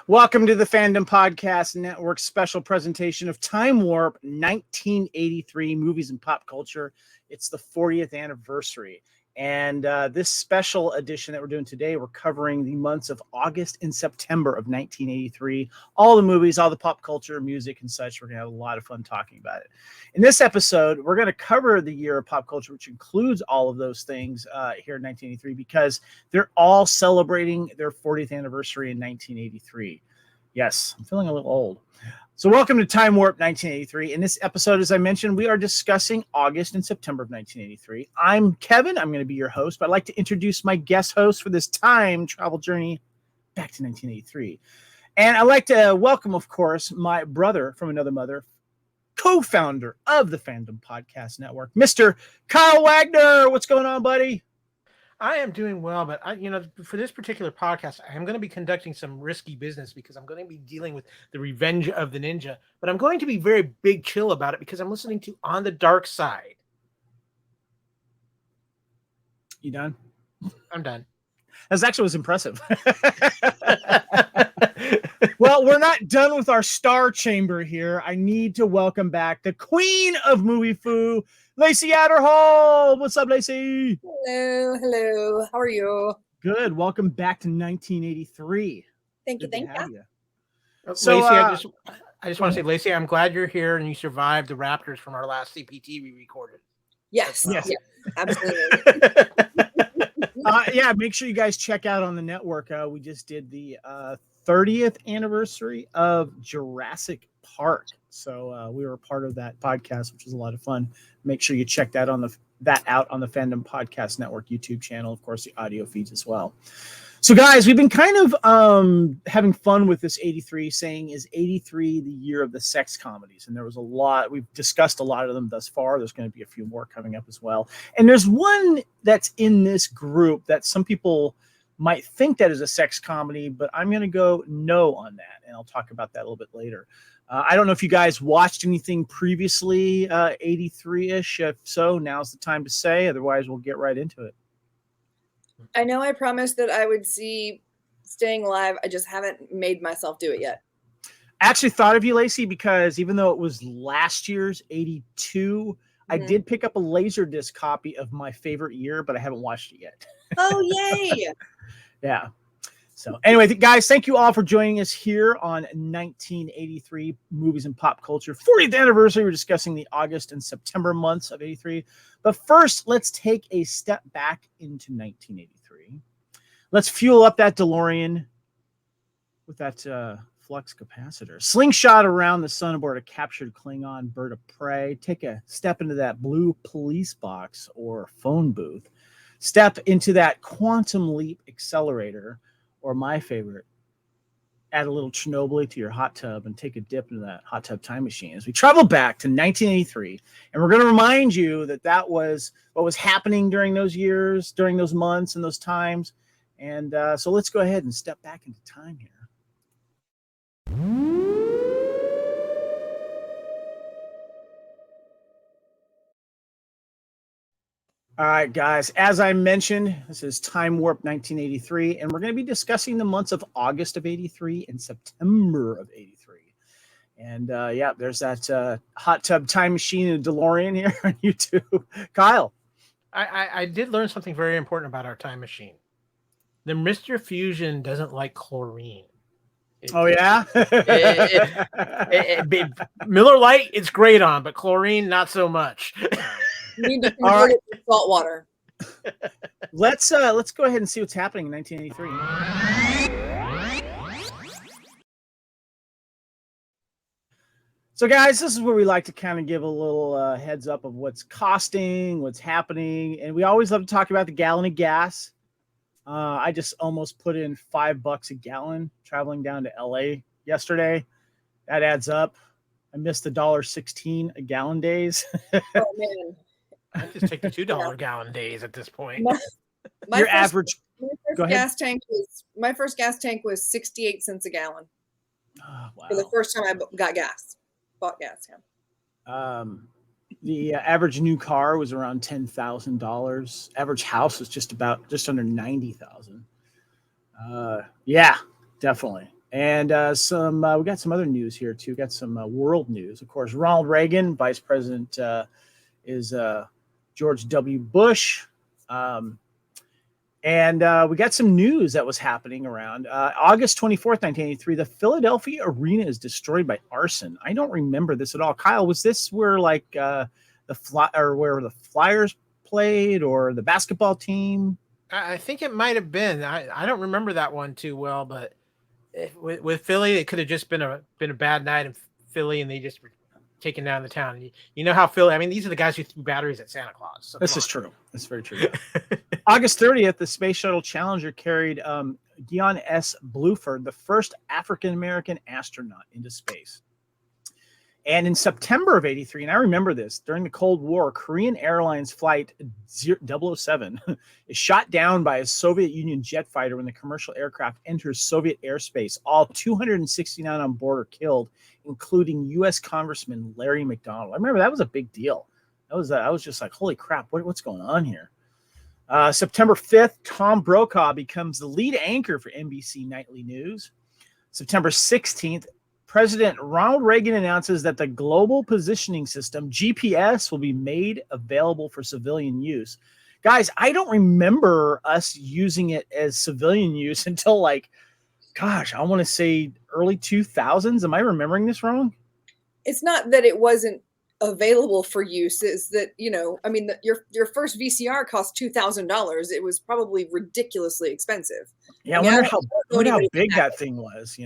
Welcome to the Fandom Podcast Network special presentation of Time Warp 1983 Movies and Pop Culture. It's the 40th anniversary. And this special edition that we're doing today, we're covering the months of August and September of 1983. All the movies, all the pop culture, music, and such. We're going to have a lot of fun talking about it. In this episode, we're going to cover the year of pop culture, which includes all of those things here in 1983, because they're all celebrating their 40th anniversary in 1983. Yes, I'm feeling a little old. So welcome to Time Warp 1983. In this episode, as I mentioned, we are discussing August and September of 1983. I'm Kevin. I'm going to be your host, but I'd like to introduce my guest host for this time travel journey back to 1983. And I'd like to welcome, of course, my brother from another mother, co-founder of the Fandom Podcast Network, Mr. Kyle Wagner. What's going on, buddy? I am doing well, but for this particular podcast, I'm going to be conducting some risky business because I'm going to be dealing with the Revenge of the Ninja, but I'm going to be very big chill about it because I'm listening to On the Dark Side. You done? I'm done. That actually was impressive. Well, we're not done with our star chamber here. I need to welcome back the queen of movie foo, Lacee Adderhall. What's up, Lacee? Hello. How are you? Good. Welcome back to 1983. Thank you. So, Lacee, I just want to say, Lacee, I'm glad you're here and you survived the Raptors from our last CPT we recorded. Yes, absolutely. Make sure you guys check out on the network. We just did the 30th anniversary of Jurassic Park. So we were a part of that podcast, which was a lot of fun. Make sure you check that out on the Fandom Podcast Network YouTube channel. Of course, the audio feeds as well. So guys, we've been kind of having fun with this 83, saying is 83 the year of the sex comedies? And there was a lot, we've discussed a lot of them thus far. There's going to be a few more coming up as well. And there's one that's in this group that some people might think that is a sex comedy, but I'm going to go no on that. And I'll talk about that a little bit later. I don't know if you guys watched anything previously 83-ish. If so, now's the time to say. Otherwise, we'll get right into it. I know I promised that I would see Staying Alive. I just haven't made myself do it yet. I actually thought of you, Lacee, because even though it was last year's 82, I did pick up a Laserdisc copy of my favorite year, but I haven't watched it yet. Oh, yay! Yeah. So anyway, guys, thank you all for joining us here on 1983 Movies and Pop Culture 40th anniversary. We're discussing the August and September months of 83. But first, let's take a step back into 1983. Let's fuel up that DeLorean with that flux capacitor. Slingshot around the sun aboard a captured Klingon bird of prey. Take a step into that blue police box or phone booth. Step into that quantum leap accelerator. Or my favorite, add a little Chernobyl to your hot tub and take a dip into that hot tub time machine as we travel back to 1983. And we're going to remind you that was what was happening during those years, during those months and those times. And so let's go ahead and step back into time here. All right, guys, as I mentioned, this is Time Warp 1983, and we're going to be discussing the months of August of 83 and September of 83. And there's that hot tub time machine and DeLorean here on YouTube. Kyle. I did learn something very important about our time machine. The Mr. Fusion doesn't like chlorine. Yeah? Miller Lite, it's great on, but chlorine, not so much. Need to convert it to salt water. Let's go ahead and see what's happening in 1983. So, guys, this is where we like to kind of give a little heads up of what's costing, what's happening, and we always love to talk about the gallon of gas. I just almost put in $5 a gallon traveling down to LA yesterday. That adds up. I missed the $1.16 a gallon days. Oh man. I just take the $2 gallon days at this point. My first gas tank was 68 cents a gallon. Oh, wow. For the first time I bought gas. Yeah. The average new car was around $10,000. Average house was just under $90,000. Yeah, definitely. And we got some other news here too. Got some world news, of course. Ronald Reagan, Vice President, is George W. Bush. And we got some news that was happening around August 24th, 1983. The Philadelphia Arena is destroyed by arson. I don't remember this at all. Kyle, was this where like where the Flyers played or the basketball team? I think it might have been. I don't remember that one too well, but with Philly, it could have just been a bad night in Philly, and they just were taking down the town. You know how Philly. I mean, these are the guys who threw batteries at Santa Claus. So this is true. That's very true. Yeah. August 30th, the Space Shuttle Challenger carried Dion S. Bluford, the first African-American astronaut, into space. And in September of 83, and I remember this, during the Cold War, Korean Airlines Flight 007 is shot down by a Soviet Union jet fighter when the commercial aircraft enters Soviet airspace. All 269 on board are killed, including U.S. Congressman Larry McDonald. I remember that was a big deal. I was just like, holy crap, what's going on here? September 5th, Tom Brokaw becomes the lead anchor for NBC Nightly News. September 16th, President Ronald Reagan announces that the Global Positioning System, GPS, will be made available for civilian use. Guys, I don't remember us using it as civilian use until I want to say early 2000s. Am I remembering this wrong? It's not that it wasn't available for use, is that, your first VCR cost $2,000. It was probably ridiculously expensive. Yeah, I wonder how big that thing was,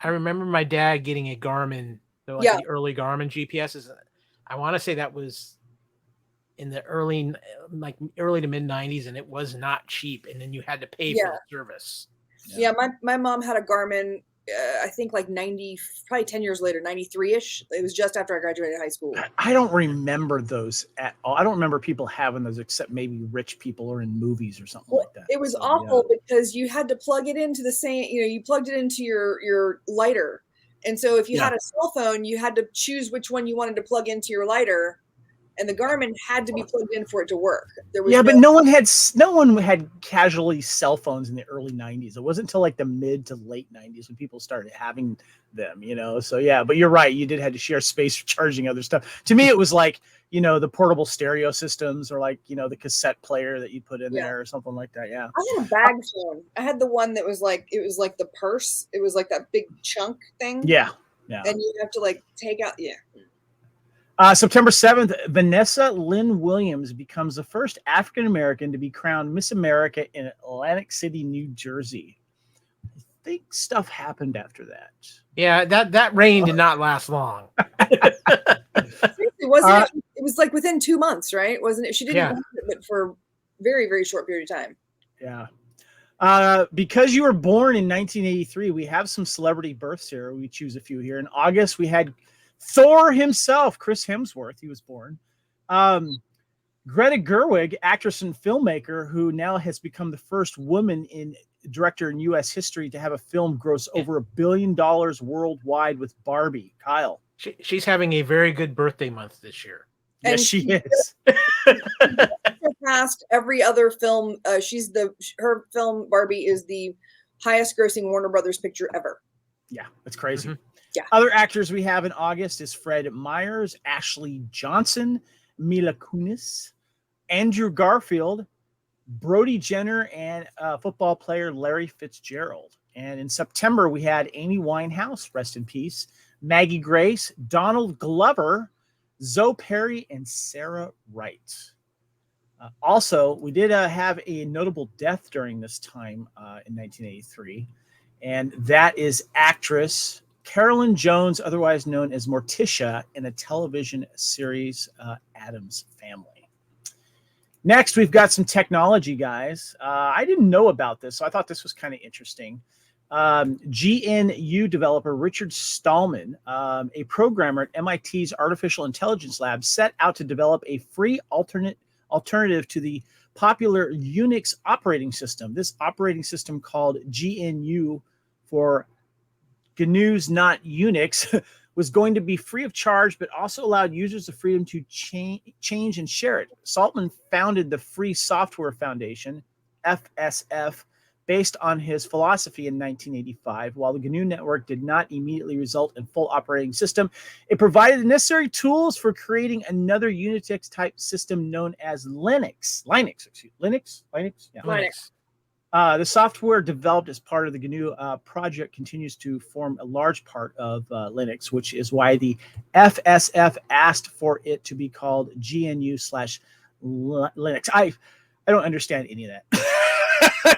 I remember my dad getting a Garmin, the early Garmin GPSs. I want to say that was in the early to mid 90s, and it was not cheap. And then you had to pay for the service. Yeah, my mom had a Garmin. I think like 90, probably 10 years later, 93-ish. It was just after I graduated high school. I don't remember those at all. I don't remember people having those except maybe rich people or in movies or something like that. It was awful because you had to plug it into the same, you plugged it into your lighter. And so if you had a cell phone, you had to choose which one you wanted to plug into your lighter. And the Garmin had to be plugged in for it to work. But no one had casually cell phones in the early 90s. It wasn't until like the mid to late 90s when people started having them, So yeah, but you're right. You did have to share space for charging other stuff. To me, it was like, the portable stereo systems or like, the cassette player that you put in there or something like that. Yeah. I had a bag phone. I had the one that was like, it was like the purse. It was like that big chunk thing. Yeah. Yeah. And you have to like take out. Yeah. September 7th, Vanessa Lynn Williams becomes the first African-American to be crowned Miss America in Atlantic City, New Jersey. I think stuff happened after that. Yeah, that reign did not last long. It wasn't. It was like within 2 months, right? Wasn't it? She didn't have it, but for a very, very short period of time. Yeah. Because you were born in 1983, we have some celebrity births here. We choose a few here. In August, we had Thor himself, Chris Hemsworth, he was born. Greta Gerwig, actress and filmmaker, who now has become the first woman director in U.S. history to have a film gross over $1 billion worldwide with Barbie. Kyle. She's having a very good birthday month this year. Yes, she is. Surpassed every other film. Her film Barbie is the highest grossing Warner Brothers picture ever. Yeah, that's crazy. Mm-hmm. Yeah. Other actors we have in August is Fred Myers, Ashley Johnson, Mila Kunis, Andrew Garfield, Brody Jenner, and football player Larry Fitzgerald. And in September, we had Amy Winehouse, rest in peace, Maggie Grace, Donald Glover, Zoe Perry, and Sarah Wright. Also, we did have a notable death during this time in 1983, and that is actress Carolyn Jones, otherwise known as Morticia, in the television series Addams Family. Next, we've got some technology, guys. I didn't know about this, so I thought this was kind of interesting. GNU developer Richard Stallman, a programmer at MIT's Artificial Intelligence Lab, set out to develop a free alternative to the popular Unix operating system. This operating system, called GNU for GNU's Not Unix, was going to be free of charge, but also allowed users the freedom to change and share it. Saltman founded the Free Software Foundation, FSF, based on his philosophy in 1985. While the GNU network did not immediately result in full operating system, it provided the necessary tools for creating another Unix-type system known as Linux. Linux? Yeah. Linux. The software developed as part of the GNU project continues to form a large part of Linux, which is why the FSF asked for it to be called GNU/Linux. I don't understand any of that.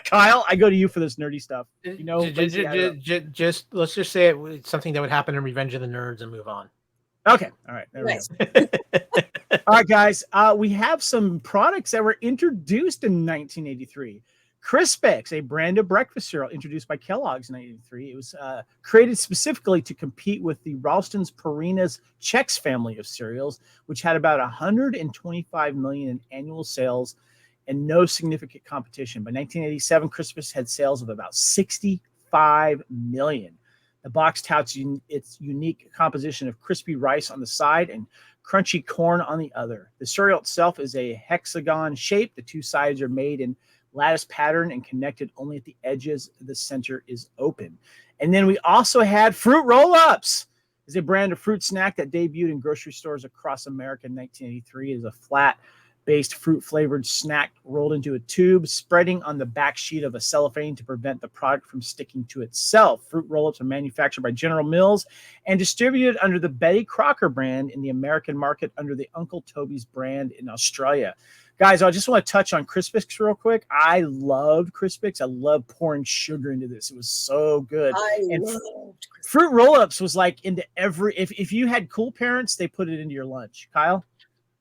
Kyle, I go to you for this nerdy stuff. You know, just let's just say it's something that would happen in Revenge of the Nerds and move on. Okay, all right, there Nice. we go. All right, guys, we have some products that were introduced in 1983. Crispix, a brand of breakfast cereal introduced by Kellogg's in 1983. It was created specifically to compete with the Ralston's Purina's Chex family of cereals, which had about 125 million in annual sales and no significant competition. By 1987, Crispix had sales of about 65 million. The box touts its unique composition of crispy rice on the side and crunchy corn on the other. The cereal itself is a hexagon shape. The two sides are made in lattice pattern and connected only at the edges. The center is open. And then we also had Fruit Roll-Ups. Is a brand of fruit snack that debuted in grocery stores across America in 1983. It is a flat-based fruit-flavored snack rolled into a tube, spreading on the back sheet of a cellophane to prevent the product from sticking to itself. Fruit Roll-Ups are manufactured by General Mills and distributed under the Betty Crocker brand in the American market under the Uncle Toby's brand in Australia. Guys, I just want to touch on Crispix real quick. I loved Crispix. I love pouring sugar into this. It was so good. And Fruit Roll-Ups was like into every, if you had cool parents, they put it into your lunch. Kyle?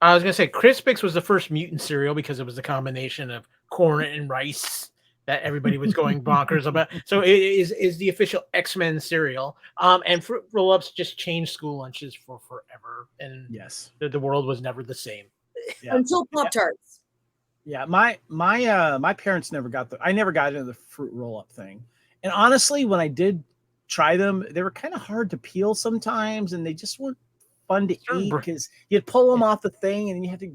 I was going to say Crispix was the first mutant cereal because it was a combination of corn and rice that everybody was going bonkers about. So it is the official X-Men cereal. And Fruit Roll-Ups just changed school lunches for forever. And yes, the world was never the same. Yeah. Until Pop-Tarts. Yeah, my parents never got I never got into the Fruit Roll-Up thing. And honestly, when I did try them, they were kind of hard to peel sometimes, and they just weren't fun to eat because you'd pull them off the thing and you have to,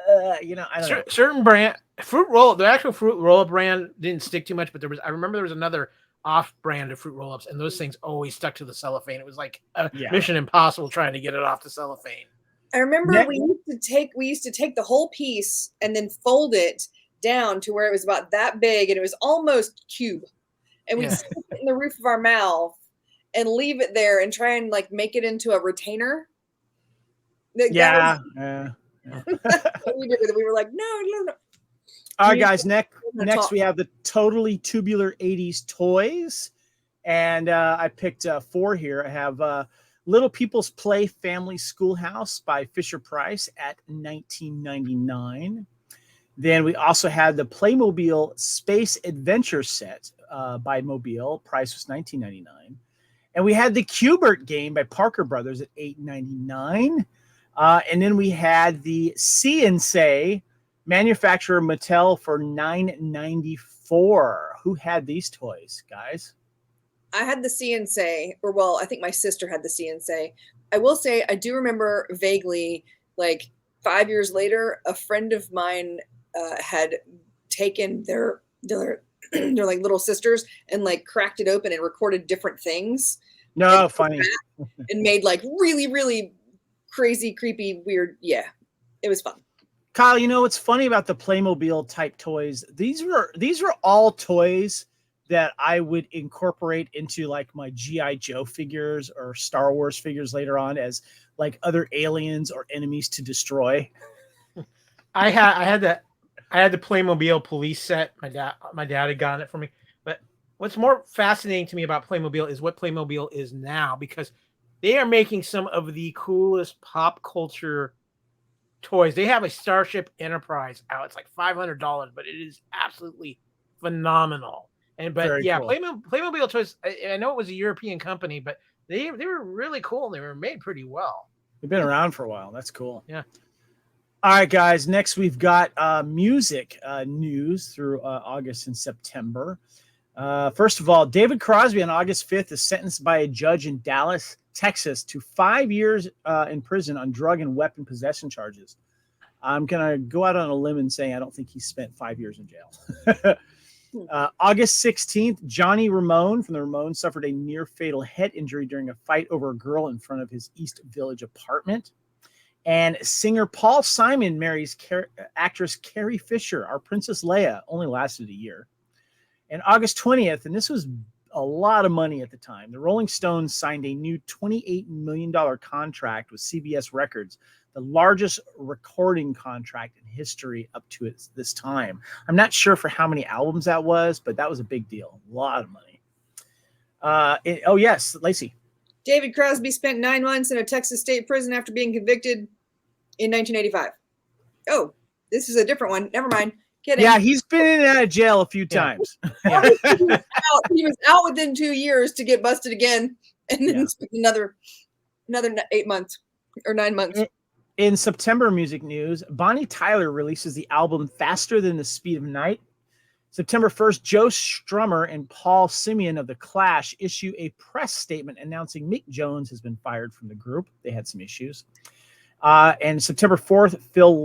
I don't know. Certain brand the actual Fruit Roll-Up brand didn't stick too much, but I remember there was another off brand of Fruit Roll-Ups, and those things always stuck to the cellophane. It was like a Mission Impossible trying to get it off the cellophane. I remember we used to take the whole piece and then fold it down to where it was about that big, and it was almost cube. And we'd stick it in the roof of our mouth and leave it there and try and like make it into a retainer. We we were like, no. All right, guys. Next we have the totally tubular 80s toys, and I picked 4 here. I have Little People's Play Family Schoolhouse by Fisher-Price at $19.99. Then we also had the Playmobil Space Adventure set by Mobile. Price was $19.99. And we had the Q*bert game by Parker Brothers at $8.99. And then we had the CNC manufacturer Mattel for $9.94. Who had these toys, guys? I had the CNC, I think my sister had the CNC. I will say I do remember vaguely, like 5 years later, a friend of mine had taken their like little sisters and like cracked it open and recorded different things. No, funny. And made like really, really crazy, creepy, weird. Yeah, it was fun. Kyle, you know what's funny about the Playmobil type toys? These were all toys that I would incorporate into like my G.I. Joe figures or Star Wars figures later on as like other aliens or enemies to destroy. I had the Playmobil police set. My dad had gotten it for me. But what's more fascinating to me about Playmobil is what Playmobil is now, because they are making some of the coolest pop culture toys. They have a Starship Enterprise out. It's like $500, but it is absolutely phenomenal. But cool. Playmobil toys, I know it was a European company, but they were really cool and they were made pretty well. They've been around for a while. That's cool. Yeah. All right, guys. Next, we've got music news through August and September. First of all, David Crosby on August 5th is sentenced by a judge in Dallas, Texas, to 5 years in prison on drug and weapon possession charges. I'm going to go out on a limb and say I don't think he spent 5 years in jail. August 16th, Johnny Ramone from the Ramones suffered a near-fatal head injury during a fight over a girl in front of his East Village apartment. And singer Paul Simon marries actress Carrie Fisher, our Princess Leia. Only lasted a year. And August 20th, and this was a lot of money at the time, the Rolling Stones signed a new $28 million contract with CBS Records, the largest recording contract in history up to this time. I'm not sure for how many albums that was, but that was a big deal. A lot of money. Oh, yes, Lacey. David Crosby spent 9 months in a Texas state prison after being convicted in 1985. Oh, this is a different one. Never mind. Kidding. Yeah, he's been in and out of jail a few times. Yeah. He was out within 2 years to get busted again, and then spent another 8 months or 9 months. In September music news, Bonnie Tyler releases the album Faster Than the Speed of Night. September 1st, Joe Strummer and Paul Simeon of The Clash issue a press statement announcing Mick Jones has been fired from the group. They had some issues. And September 4th, Phil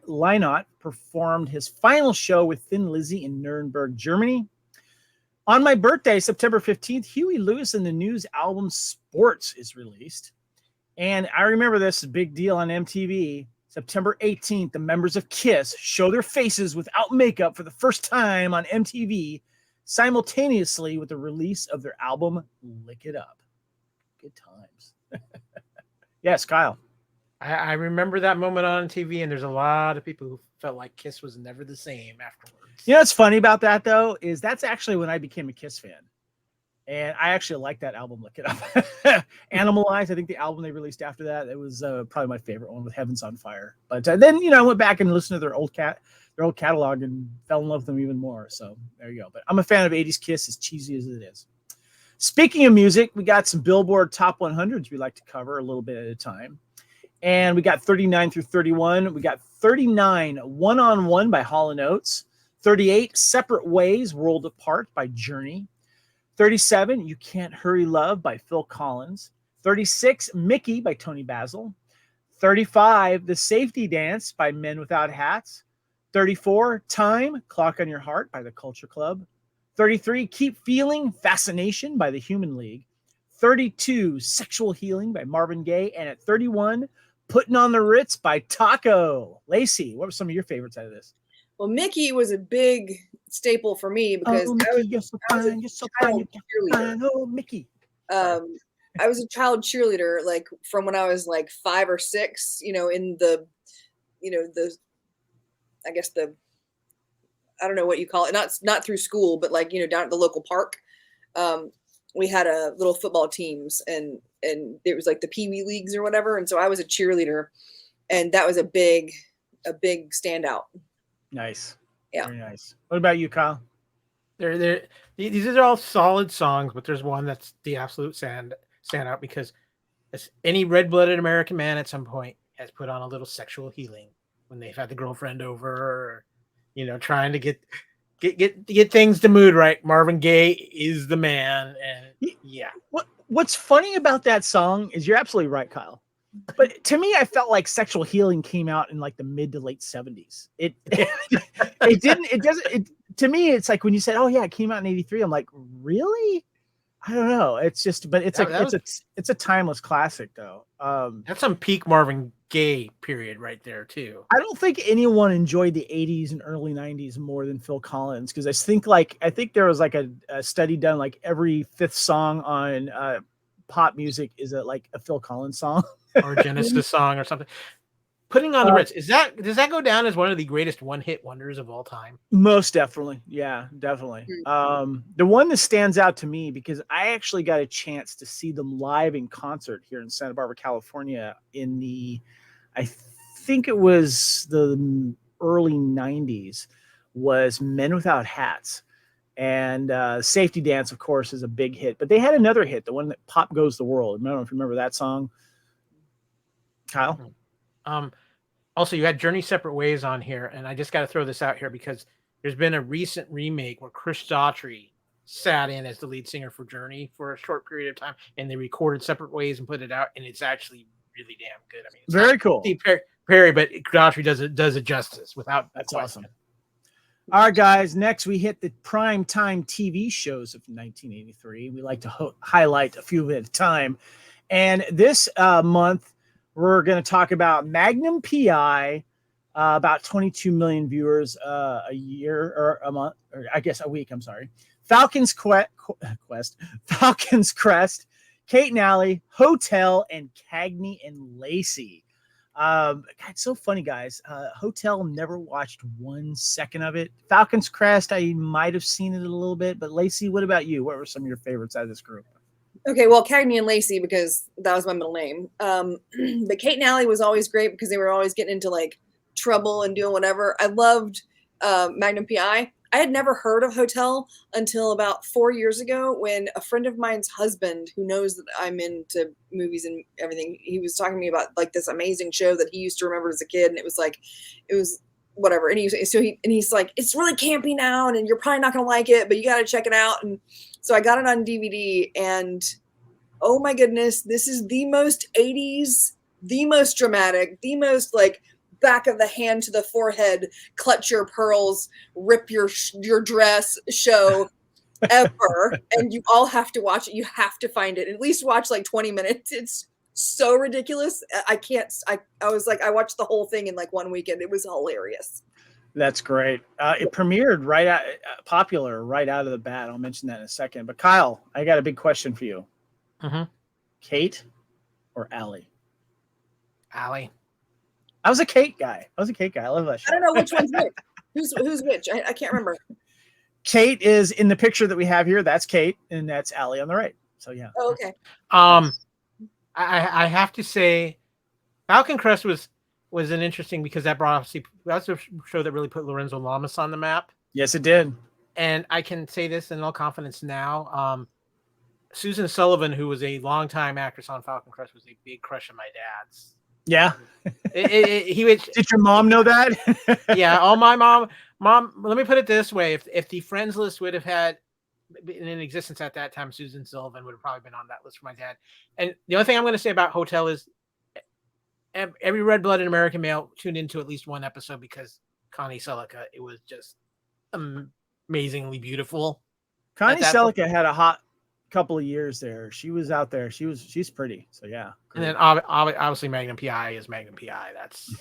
Lynott performed his final show with Thin Lizzy in Nuremberg, Germany. On my birthday, September 15th, Huey Lewis and the News album Sports is released. And I remember this, big deal on MTV. September 18th, the members of KISS show their faces without makeup for the first time on MTV, simultaneously with the release of their album Lick It Up. Good times. Yes, Kyle. I remember that moment on TV, and there's a lot of people who felt like KISS was never the same afterwards. You know what's funny about that, though, is that's actually when I became a KISS fan. And I actually like that album, Look It Up. Animalized, I think the album they released after that, it was probably my favorite one with Heaven's on Fire. But then, I went back and listened to their old catalog and fell in love with them even more. So there you go. But I'm a fan of 80s KISS, as cheesy as it is. Speaking of music, we got some Billboard Top 100s we like to cover a little bit at a time. And we got 39 through 31. We got 39, One on One by Hall & Oates. 38, Separate Ways, World Apart by Journey. 37, You Can't Hurry Love by Phil Collins. 36, Mickey by Tony Basil. 35, The Safety Dance by Men Without Hats. 34, Time, Clock on Your Heart by The Culture Club. 33, Keep Feeling, Fascination by The Human League. 32, Sexual Healing by Marvin Gaye. And at 31, Putting on the Ritz by Taco. Lacey, what were some of your favorites out of this? Well, Mickey was a big staple for me because Mickey, you're so fine. Oh, Mickey. I was a child cheerleader, like from when I was like 5 or 6, in the, I guess I don't know what you call it. Not through school, but like, down at the local park. We had a little football teams and it was like the Pee Wee leagues or whatever. And so I was a cheerleader, and that was a big standout. Nice. Yeah. Very nice. What about you, Kyle? These are all solid songs, but there's one that's the absolute standout because any red-blooded American man at some point has put on a little Sexual Healing when they've had the girlfriend over, or, trying to get things to mood right. Marvin Gaye is the man, and yeah. What's funny about that song is you're absolutely right, Kyle. But to me, I felt like Sexual Healing came out in like the mid to late 70s. It doesn't. To me, it's like when you said, "Oh yeah, it came out in '83." I'm like, really? I don't know. It's just, but it's it's a timeless classic though. That's some peak Marvin Gaye period right there too. I don't think anyone enjoyed the '80s and early '90s more than Phil Collins, because I think there was like a study done, like every 5th song on pop music is a Phil Collins song. Or a Genesis song or something. Putting on the Ritz, does that go down as one of the greatest one-hit wonders of all time? Most definitely. Yeah, definitely. The one that stands out to me, because I actually got a chance to see them live in concert here in Santa Barbara, California I think it was the early 90s, was Men Without Hats. And Safety Dance, of course, is a big hit. But they had another hit, the one that Pop Goes the World. I don't know if you remember that song. Kyle? Also, you had Journey Separate Ways on here, and I just got to throw this out here because there's been a recent remake where Chris Daughtry sat in as the lead singer for Journey for a short period of time, and they recorded Separate Ways and put it out, and it's actually really damn good. I mean, it's very cool. Steve Perry, but Daughtry does it justice without. That's question. All right, guys. Next, we hit the prime time TV shows of 1983. We like to highlight a few at a time. And this month, we're going to talk about Magnum PI, about 22 million viewers a year or a month, or I guess a week. I'm sorry. Falcon's Quest, Falcon's Crest, Kate and Allie, Hotel, and Cagney and Lacey. God, it's so funny, guys. Hotel, never watched 1 second of it. Falcon's Crest, I might have seen it a little bit, but Lacey, what about you? What were some of your favorites out of this group? Okay, well, Cagney and Lacey, because that was my middle name. But Kate and Allie was always great because they were always getting into like trouble and doing whatever. I loved Magnum PI. I had never heard of Hotel until about 4 years ago when a friend of mine's husband, who knows that I'm into movies and everything, he was talking to me about like this amazing show that he used to remember as a kid, and it was whatever. And he's like, it's really campy now, and you're probably not gonna like it, but you got to check it out. And so I got it on DVD, and oh my goodness, this is the most 80s, the most dramatic, the most like back of the hand to the forehead, clutch your pearls, rip your dress show ever. And you all have to watch it. You have to find it. At least watch like 20 minutes. It's so ridiculous. I was like, I watched the whole thing in like 1 weekend. It was hilarious. That's great. It premiered popular right out of the bat. I'll mention that in a second. But Kyle, I got a big question for you. Mm-hmm. Kate or Allie? Allie. I was a Kate guy. I love that show. I don't know which one's which. Who's which? I can't remember. Kate is in the picture that we have here. That's Kate, and that's Allie on the right. So yeah. Oh, okay. I have to say, Falcon Crest was an interesting because that that's a show that really put Lorenzo Lamas on the map. Yes, it did. And I can say this in all confidence now. Susan Sullivan, who was a longtime actress on Falcon Crest, was a big crush of my dad's. Yeah. Did your mom know that? Yeah. Oh, my mom. Let me put it this way: if the friends list would have had been in existence at that time, Susan Sullivan would have probably been on that list for my dad. And the only thing I'm going to say about Hotel is every red-blooded American male tuned into at least one episode because Connie Selica. It was just amazingly beautiful. Connie Selica had a hot couple of years there. She was out there. She's pretty. So yeah. Great. And then obviously Magnum PI is Magnum PI. That's.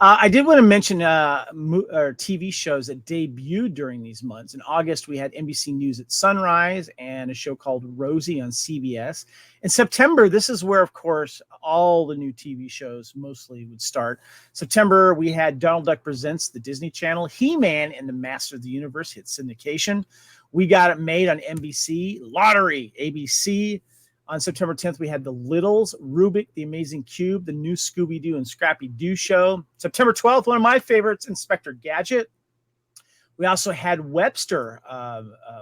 I did want to mention TV shows that debuted during these months. In August, we had NBC News at Sunrise and a show called Rosie on CBS. In September, this is where, of course, all the new TV shows mostly would start. September, we had Donald Duck Presents, the Disney Channel, He-Man and the Master of the Universe hit syndication. We got it made on NBC, Lottery, ABC. On September 10th, we had The Littles, Rubik, The Amazing Cube, the new Scooby-Doo and Scrappy-Doo show. September 12th, one of my favorites, Inspector Gadget. We also had Webster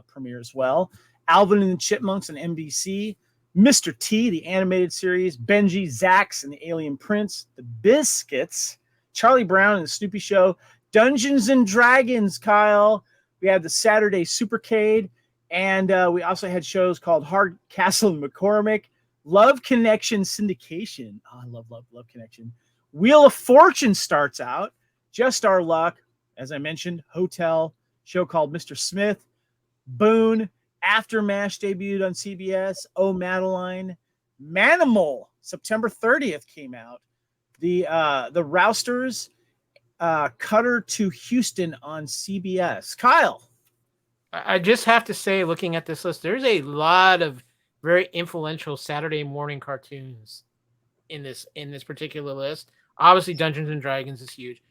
premiere as well. Alvin and the Chipmunks on NBC. Mr. T, the animated series. Benji, Zax, and the Alien Prince. The Biscuits. Charlie Brown and the Snoopy Show. Dungeons and Dragons, Kyle. We had the Saturday Supercade. And we also had shows called Hard Castle and McCormick, Love Connection Syndication. Oh, I love Connection. Wheel of Fortune starts out. Just Our Luck, as I mentioned, Hotel, show called Mr. Smith, Boone, Aftermath debuted on CBS, Oh Madeline, Manimal, September 30th came out. The Rousters, Cutter to Houston on CBS. Kyle. I just have to say, looking at this list, there's a lot of very influential Saturday morning cartoons in this particular list. Obviously, Dungeons and Dragons is huge,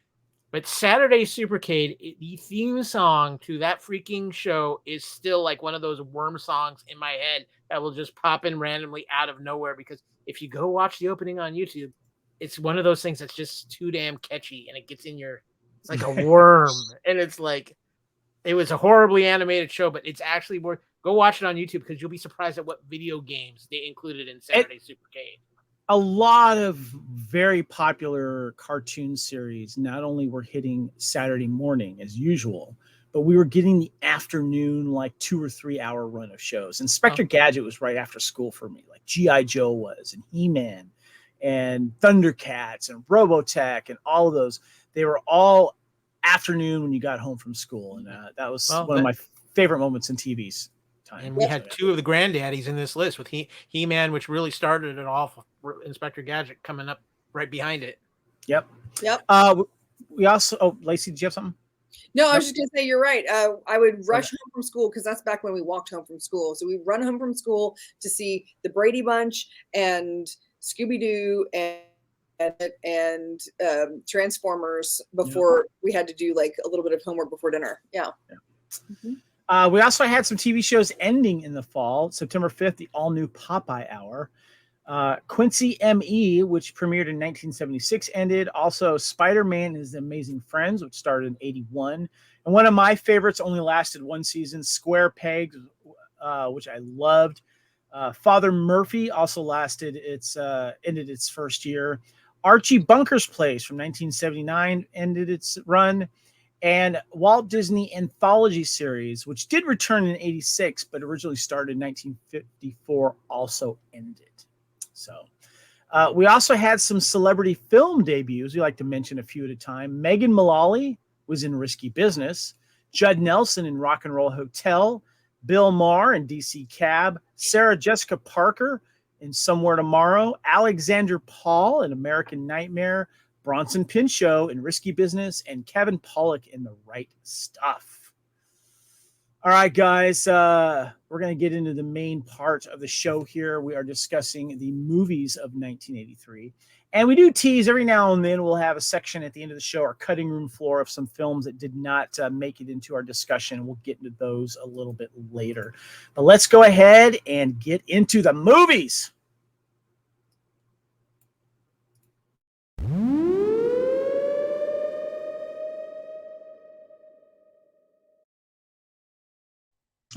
but Saturday Supercade, the theme song to that freaking show is still like one of those worm songs in my head that will just pop in randomly out of nowhere. Because if you go watch the opening on YouTube, it's one of those things that's just too damn catchy, and it gets in your. It's like a worm, and it's like. It was a horribly animated show, but it's actually worth. Go watch it on YouTube because you'll be surprised at what video games they included in Saturday Supercade. A lot of very popular cartoon series not only were hitting Saturday morning as usual, but we were getting the afternoon, like 2 or 3 hour run of shows. Inspector Gadget was right after school for me, like G.I. Joe was, and He-Man, and Thundercats, and Robotech, and all of those. They were all afternoon when you got home from school, and that was one of my favorite moments in TV's time. And we had two of the granddaddies in this list with He-Man, which really started it off. Inspector Gadget coming up right behind it. Yep. We also. Oh, Lacey, did you have something? No, I was just gonna say you're right. I would rush home from school because that's back when we walked home from school. So we run home from school to see the Brady Bunch and Scooby Doo and Transformers before we had to do like a little bit of homework before dinner. Yeah. Mm-hmm. We also had some TV shows ending in the fall. September 5th, the all-new Popeye Hour. Quincy M.E., which premiered in 1976, ended. Also, Spider-Man and His Amazing Friends, which started in 81. And one of my favorites only lasted one season, Square Pegs, which I loved. Father Murphy also ended its first year. Archie Bunker's Place from 1979 ended its run. And Walt Disney Anthology Series, which did return in 86, but originally started in 1954, also ended. So we also had some celebrity film debuts. We like to mention a few at a time. Megan Mullally was in Risky Business. Judd Nelson in Rock and Roll Hotel. Bill Maher in DC Cab. Sarah Jessica Parker in Somewhere Tomorrow. Alexander Paul in American Nightmare. Bronson Pinchot in Risky Business. And Kevin Pollak in The Right Stuff. All right, guys, we're going to get into the main part of the show here. We are discussing the movies of 1983. And we do tease every now and then. We'll have a section at the end of the show, our cutting room floor of some films that did not make it into our discussion. We'll get into those a little bit later. But let's go ahead and get into the movies.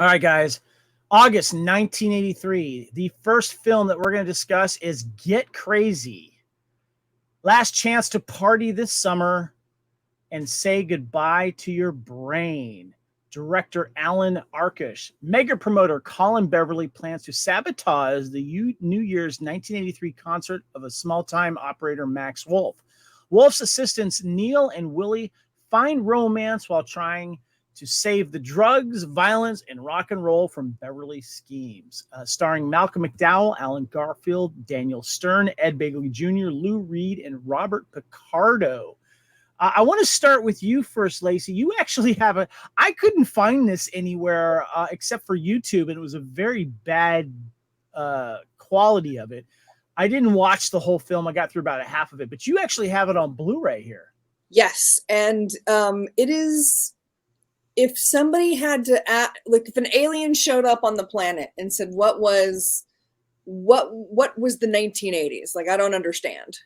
All right, guys. August 1983. The first film that we're going to discuss is Get Crazy. Last chance to party this summer and say goodbye to your brain. Director Alan Arkush. Mega promoter Colin Beverly plans to sabotage the New Year's 1983 concert of a small-time operator, Max Wolf. Wolf's assistants, Neil and Willie, find romance while trying to save the drugs, violence, and rock and roll from Beverly's schemes. Starring Malcolm McDowell, Alan Garfield, Daniel Stern, Ed Begley Jr., Lou Reed, and Robert Picardo. I want to start with you first, Lacey. You actually have I couldn't find this anywhere except for YouTube, and it was a very bad quality of it. I didn't watch the whole film. I got through about a half of it, but you actually have it on Blu-ray here. Yes, and it is... If somebody had to if an alien showed up on the planet and said, what was the 1980s? Like, I don't understand.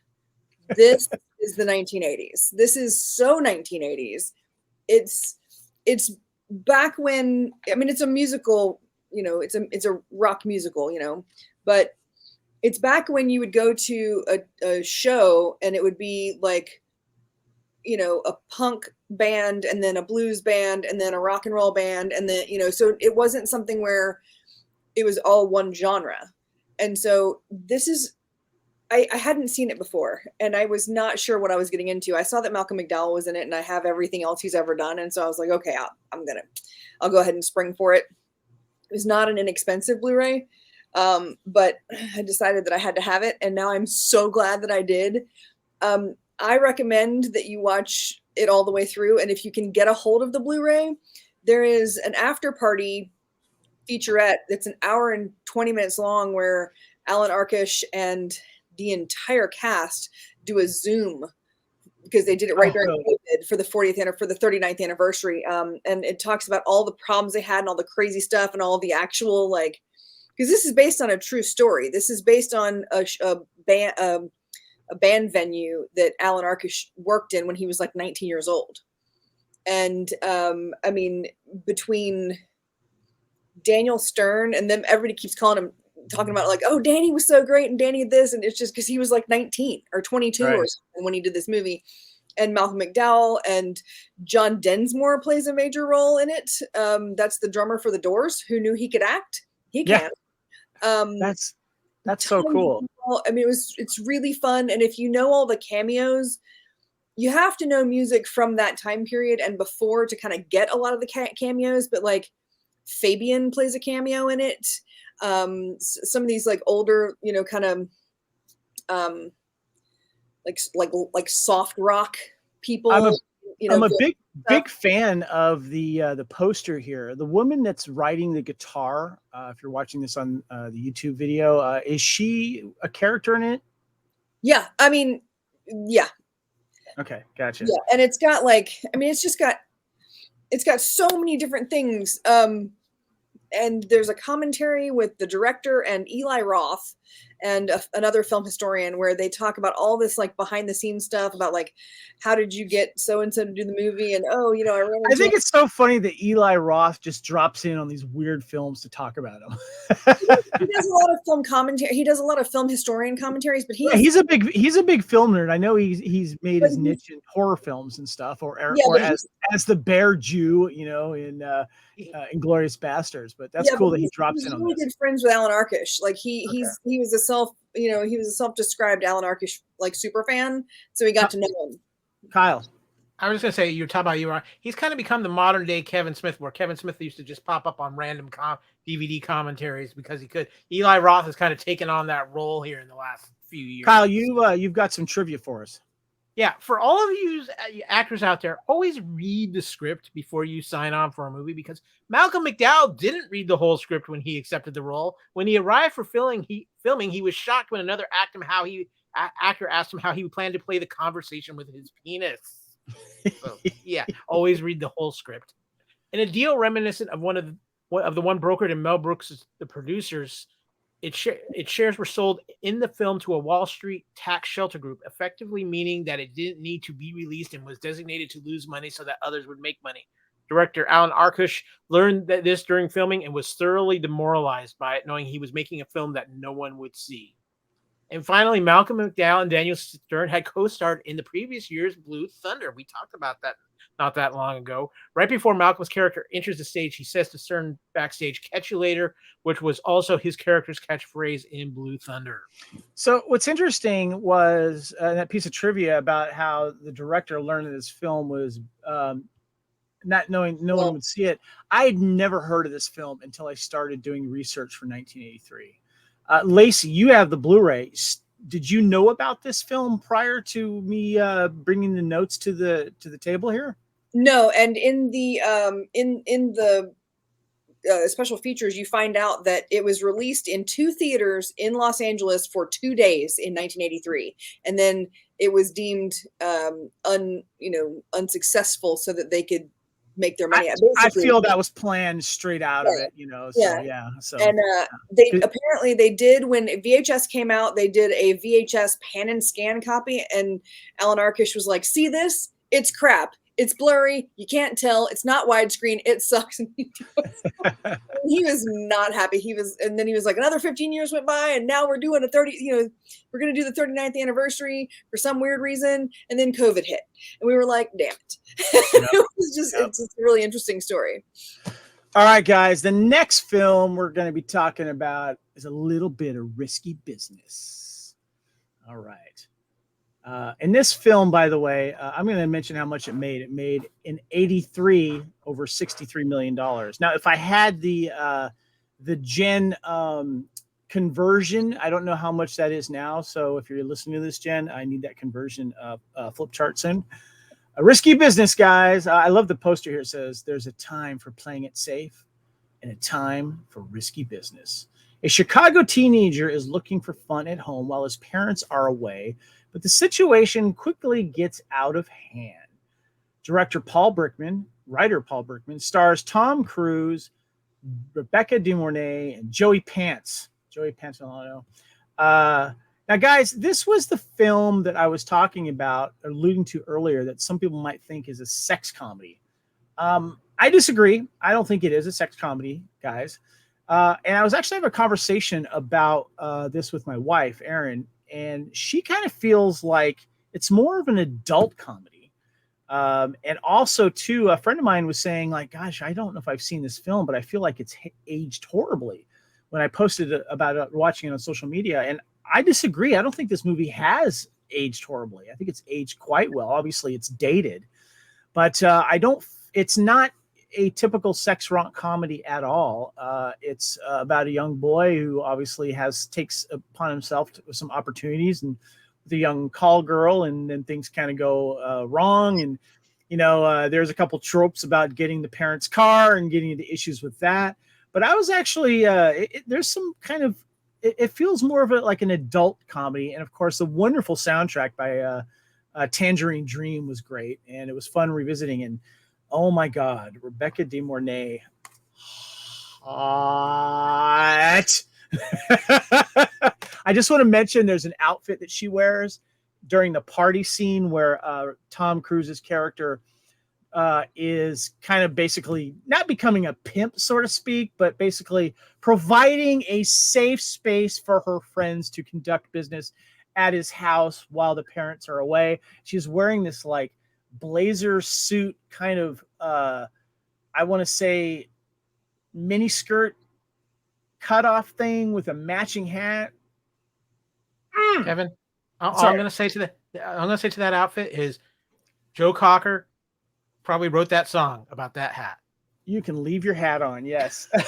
This is the 1980s. This is so 1980s. It's back when, I mean, it's a musical, it's a rock musical, but it's back when you would go to a show and it would be like, a punk band and then a blues band and then a rock and roll band. And then, so it wasn't something where it was all one genre. And so this is, I hadn't seen it before and I was not sure what I was getting into. I saw that Malcolm McDowell was in it and I have everything else he's ever done. And so I was like, okay, I'll go ahead and spring for it. It was not an inexpensive Blu-ray. But I decided that I had to have it. And now I'm so glad that I did. I recommend that you watch it all the way through. And if you can get a hold of the Blu-ray, there is an after party featurette that's an hour and 20 minutes long where Alan Arkush and the entire cast do a Zoom because they did it right during COVID for the 39th anniversary. And it talks about all the problems they had and all the crazy stuff and all the actual, because this is based on a true story. This is based on a band venue that Alan Arkush worked in when he was like 19 years old. And I mean, between Daniel Stern and them, everybody keeps talking about like, oh, Danny was so great and Danny this. And it's just because he was like 19 or 22 or something when he did this movie. And Malcolm McDowell and John Densmore plays a major role in it. That's the drummer for the Doors. Who knew he could act? He can. That's so cool. I mean, it's really fun. And if you know all the cameos, you have to know music from that time period and before to kind of get a lot of the cameos, but like Fabian plays a cameo in it. Some of these like older, you know, kind of like soft rock people. I'm a big fan of the poster here. The woman that's riding the guitar, if you're watching this on the YouTube video, is she a character in it? Yeah, I mean, yeah. Okay, gotcha. Yeah, and it's got like, I mean, it's got so many different things. And there's a commentary with the director and Eli Roth and another film historian where they talk about all this like behind the scenes stuff about like, how did you get so-and-so to do the movie? And, oh, you know, I think it's so funny that Eli Roth just drops in on these weird films to talk about them. He does a lot of film commentary. He does a lot of film historian commentaries, but he's a big film nerd. I know he's made his niche in horror films and stuff, or as the Bear Jew, you know, in Inglourious Bastards. But that's cool that he drops in on really this. Good friends with Alan Arkush. Like he was a self-described Alan Arkush like super fan, so he got to know him. Kyle. I was just gonna say, you're talking about he's kind of become the modern day Kevin Smith, where Kevin Smith used to just pop up on random DVD commentaries because he could. Eli Roth has kind of taken on that role here in the last few years. Kyle, you've got some trivia for us. Yeah, for all of you actors out there, always read the script before you sign on for a movie, because Malcolm McDowell didn't read the whole script when he accepted the role. When he arrived for filming, he was shocked when another actor asked him how he planned to play the conversation with his penis. So, yeah, always read the whole script. In a deal reminiscent of the one brokered in Mel Brooks' The Producers, its shares were sold in the film to a Wall Street tax shelter group, effectively meaning that it didn't need to be released and was designated to lose money so that others would make money. Director Alan Arkush learned this during filming and was thoroughly demoralized by it, knowing he was making a film that no one would see. And finally, Malcolm McDowell and Daniel Stern had co-starred in the previous year's Blue Thunder. We talked about that not that long ago. Right before Malcolm's character enters the stage, he says to Stern backstage, "Catch you later," which was also his character's catchphrase in Blue Thunder. So what's interesting was that piece of trivia about how the director learned that this film was not knowing no one would see it. I had never heard of this film until I started doing research for 1983. Lacee, you have the Blu-ray. Did you know about this film prior to me bringing the notes to the table here? No, and in the special features, you find out that it was released in 2 theaters in Los Angeles for 2 days in 1983, and then it was deemed unsuccessful so that they could make their money. I feel that was planned straight out of it, you know. So yeah. So and they apparently they did, when VHS came out, they did a VHS pan and scan copy, and Alan Arkush was like, "See this? It's crap. It's blurry. You can't tell. It's not widescreen. It sucks." And he was not happy. And then he was like, another 15 years went by, and now we're doing we're going to do the 39th anniversary for some weird reason. And then COVID hit, and we were like, damn it. It's a really interesting story. All right, guys. The next film we're going to be talking about is a little bit of risky business. All right. And this film, by the way, I'm going to mention how much it made. It made in 83 over $63 million. Now, if I had the Jen conversion, I don't know how much that is now. So if you're listening to this, Jen, I need that conversion flip chart soon. A risky business, guys. I love the poster here. It says, "There's a time for playing it safe and a time for risky business." A Chicago teenager is looking for fun at home while his parents are away, but the situation quickly gets out of hand. Director Paul Brickman, writer Paul Brickman, stars Tom Cruise, Rebecca De Mornay, and Joey Pants. Joey Pants, I don't know. Now, guys, this was the film that I was talking about, alluding to earlier, that some people might think is a sex comedy. I disagree. I don't think it is a sex comedy, guys. And I was actually having a conversation about this with my wife, Erin, and she kind of feels like it's more of an adult comedy. And also, too, a friend of mine was saying, like, gosh, I don't know if I've seen this film, but I feel like it's aged horribly when I posted about watching it on social media. And I disagree. I don't think this movie has aged horribly. I think it's aged quite well. Obviously, it's dated, but it's not a typical sex rock comedy at all. It's about a young boy who obviously takes upon himself some opportunities and with a young call girl, and then things kind of go wrong. And there's a couple tropes about getting the parents' car and getting into issues with that. But I was actually there's some kind of it feels more of like an adult comedy, and of course, the wonderful soundtrack by Tangerine Dream was great, and it was fun revisiting. And oh my God, Rebecca De Mornay, hot. I just want to mention there's an outfit that she wears during the party scene where Tom Cruise's character is kind of basically not becoming a pimp, so to speak, but basically providing a safe space for her friends to conduct business at his house while the parents are away. She's wearing this like blazer suit kind of, I want to say mini skirt cutoff thing with a matching hat. Kevin, all I'm going to say to that outfit is Joe Cocker probably wrote that song about that hat. You can leave your hat on. Yes. Do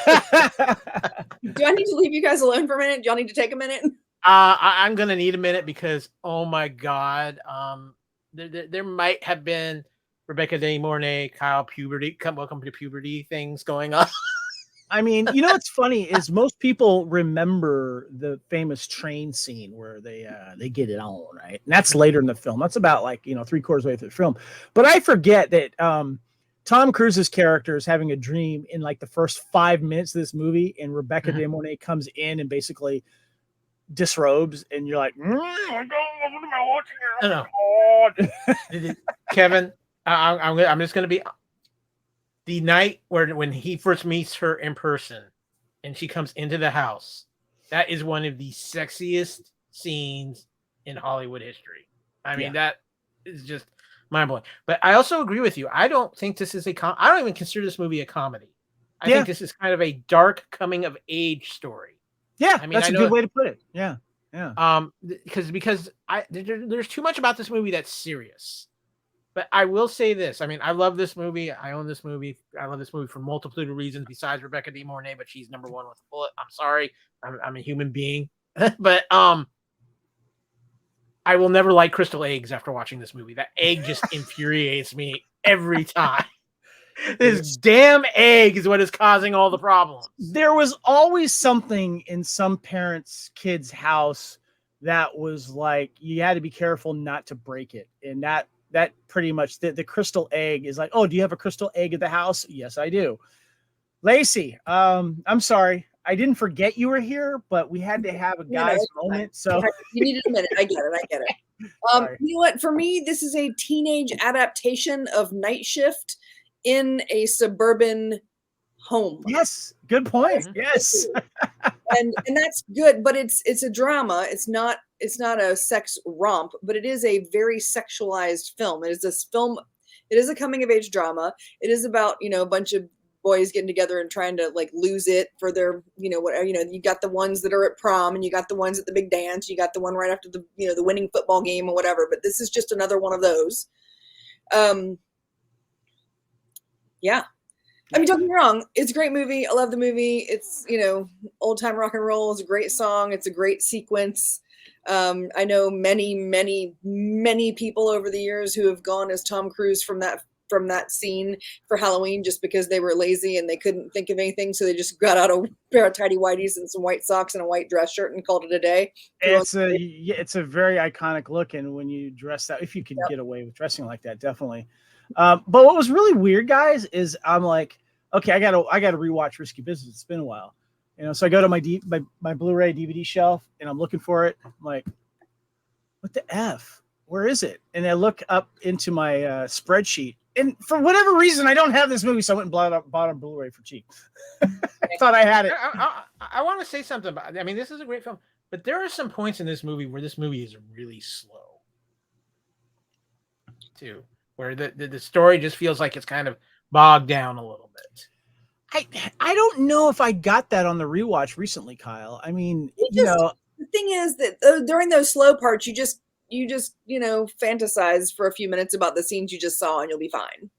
I need to leave you guys alone for a minute? Do y'all need to take a minute? I'm going to need a minute because, oh my God, there might have been Rebecca De Mornay, Kyle puberty, welcome to puberty things going on. I mean, what's funny is most people remember the famous train scene where they get it on, right? And that's later in the film. That's about like 3/4 way through the film. But I forget that Tom Cruise's character is having a dream in like the first 5 minutes of this movie, and Rebecca De Mornay comes in and basically disrobes, and you're like, Kevin, I'm just going to be. The night when he first meets her in person and she comes into the house, that is one of the sexiest scenes in Hollywood history. I mean, that is just mind-blowing. But I also agree with you. I don't think this is I don't even consider this movie a comedy. I think this is kind of a dark coming-of-age story. Yeah, I mean, that's a good way to put it. Yeah, yeah. Because there's too much about this movie that's serious. But I will say this. I mean, I love this movie. I own this movie. I love this movie for multitude of reasons besides Rebecca De Mornay, but she's number one with a bullet. I'm sorry. I'm a human being. But I will never like crystal eggs after watching this movie. That egg just infuriates me every time. This damn egg is what is causing all the problems. There was always something in some parents' kid's house that was like, you had to be careful not to break it. And that pretty much the crystal egg is like, oh, do you have a crystal egg at the house? Yes, I do. Lacee, I'm sorry. I didn't forget you were here, but we had to have a guy's moment. So you needed a minute. I get it. You know what? For me, this is a teenage adaptation of Night Shift in a suburban home. Yes, good point. Yes. and that's good, but it's a drama. It's not a sex romp, but it is a very sexualized film. It is a coming of age drama. It is about, a bunch of boys getting together and trying to like lose it for their, whatever, you got the ones that are at prom and you got the ones at the big dance. You got the one right after the, the winning football game or whatever, but this is just another one of those. Yeah. I mean, don't get me wrong. It's a great movie. I love the movie. It's, old time rock and roll. It's a great song. It's a great sequence. I know many, many, many people over the years who have gone as Tom Cruise from that scene for Halloween just because they were lazy and they couldn't think of anything. So they just got out a pair of tidy whities and some white socks and a white dress shirt and called it a day. It's a very iconic look. And when you dress that, if you can get away with dressing like that, definitely. But what was really weird, guys, is I'm like, okay, I gotta rewatch Risky Business. It's been a while, so I go to my Blu-ray DVD shelf and I'm looking for it. I'm like, what the F? Where is it? And I look up into my spreadsheet, and for whatever reason, I don't have this movie, so I went and bought a Blu-ray for cheap. I thought I had it. I want to say something about. I mean, this is a great film, but there are some points in this movie where this movie is really slow, too. Where the story just feels like it's kind of bogged down a little bit. I don't know if I got that on the rewatch recently, Kyle. I mean, the thing is that during those slow parts, you just just, fantasize for a few minutes about the scenes you just saw and you'll be fine.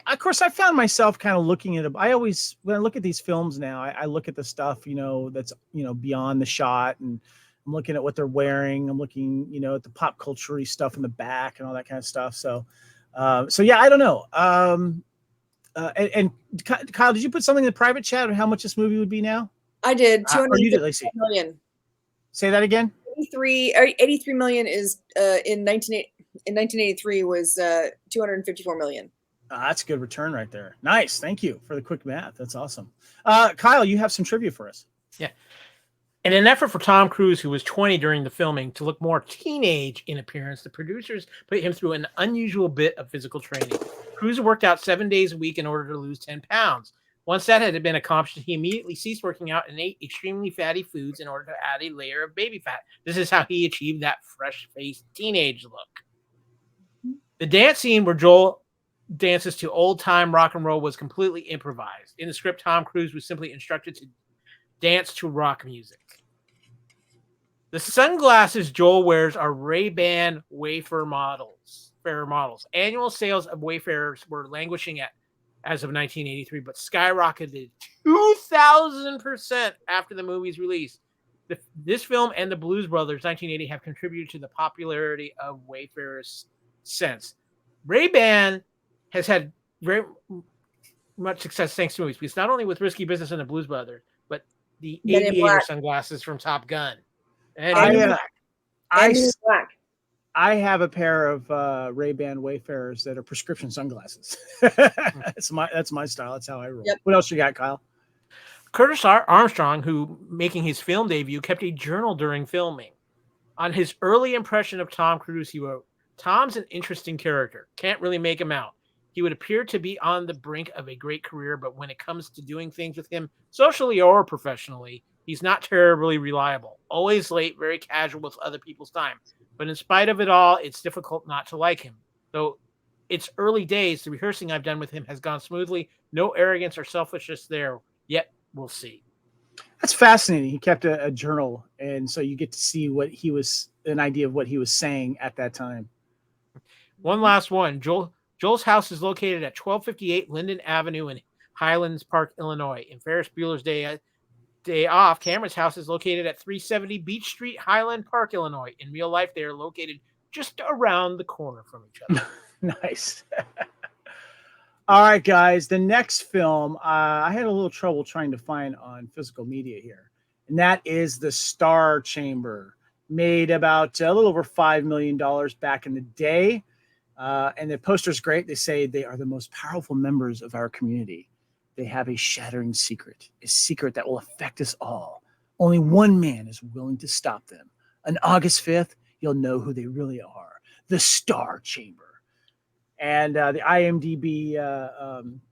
Of course, I found myself kind of looking at it. I always, when I look at these films now, I look at the stuff, that's, beyond the shot, and I'm looking at what they're wearing. I'm looking, at the pop culture-y stuff in the back and all that kind of stuff. So yeah, I don't know. And Kyle, did you put something in the private chat on how much this movie would be now? I did. You did, Lacee. Million. Say that again. 83 million is in 1983 was 254 million. That's a good return right there. Nice. Thank you for the quick math. That's awesome. Kyle, you have some trivia for us. Yeah. In an effort for Tom Cruise, who was 20 during the filming, to look more teenage in appearance, the producers put him through an unusual bit of physical training. Cruise worked out 7 days a week in order to lose 10 pounds. Once that had been accomplished, he immediately ceased working out and ate extremely fatty foods in order to add a layer of baby fat. This is how he achieved that fresh-faced teenage look. The dance scene where Joel dances to old-time rock and roll was completely improvised. In the script, Tom Cruise was simply instructed to dance to rock music. The sunglasses Joel wears are Ray-Ban Wayfarer models. Annual sales of Wayfarers were languishing as of 1983, but skyrocketed 2,000% after the movie's release. This film and the Blues Brothers 1980 have contributed to the popularity of Wayfarers since. Ray-Ban has had very much success thanks to movies, because not only with Risky Business and the Blues Brothers, but the aviator sunglasses from Top Gun. And I have a pair of Ray-Ban Wayfarers that are prescription sunglasses. That's my style. That's how I roll. Yep. What else you got, Kyle? Curtis Armstrong, who making his film debut, kept a journal during filming. On his early impression of Tom Cruise, he wrote, "Tom's an interesting character. Can't really make him out. He would appear to be on the brink of a great career, but when it comes to doing things with him, socially or professionally, he's not terribly reliable. Always late, very casual with other people's time. But in spite of it all, it's difficult not to like him. Though it's early days, the rehearsing I've done with him has gone smoothly. No arrogance or selfishness there. Yet, we'll see." That's fascinating. He kept a journal, and so you get to see an idea of what he was saying at that time. One last one. Joel's house is located at 1258 Linden Avenue in Highlands Park, Illinois. In Ferris Bueller's Day Off, Cameron's house is located at 370 Beach Street, Highland Park, Illinois. In real life, they are located just around the corner from each other. Nice. All right, guys. The next film, I had a little trouble trying to find on physical media here, and that is The Star Chamber. Made about a little over $5 million back in the day. And the poster's great. They say they are the most powerful members of our community. They have a shattering secret, a secret that will affect us all. Only one man is willing to stop them. On August 5th, you'll know who they really are. The Star Chamber. And the IMDb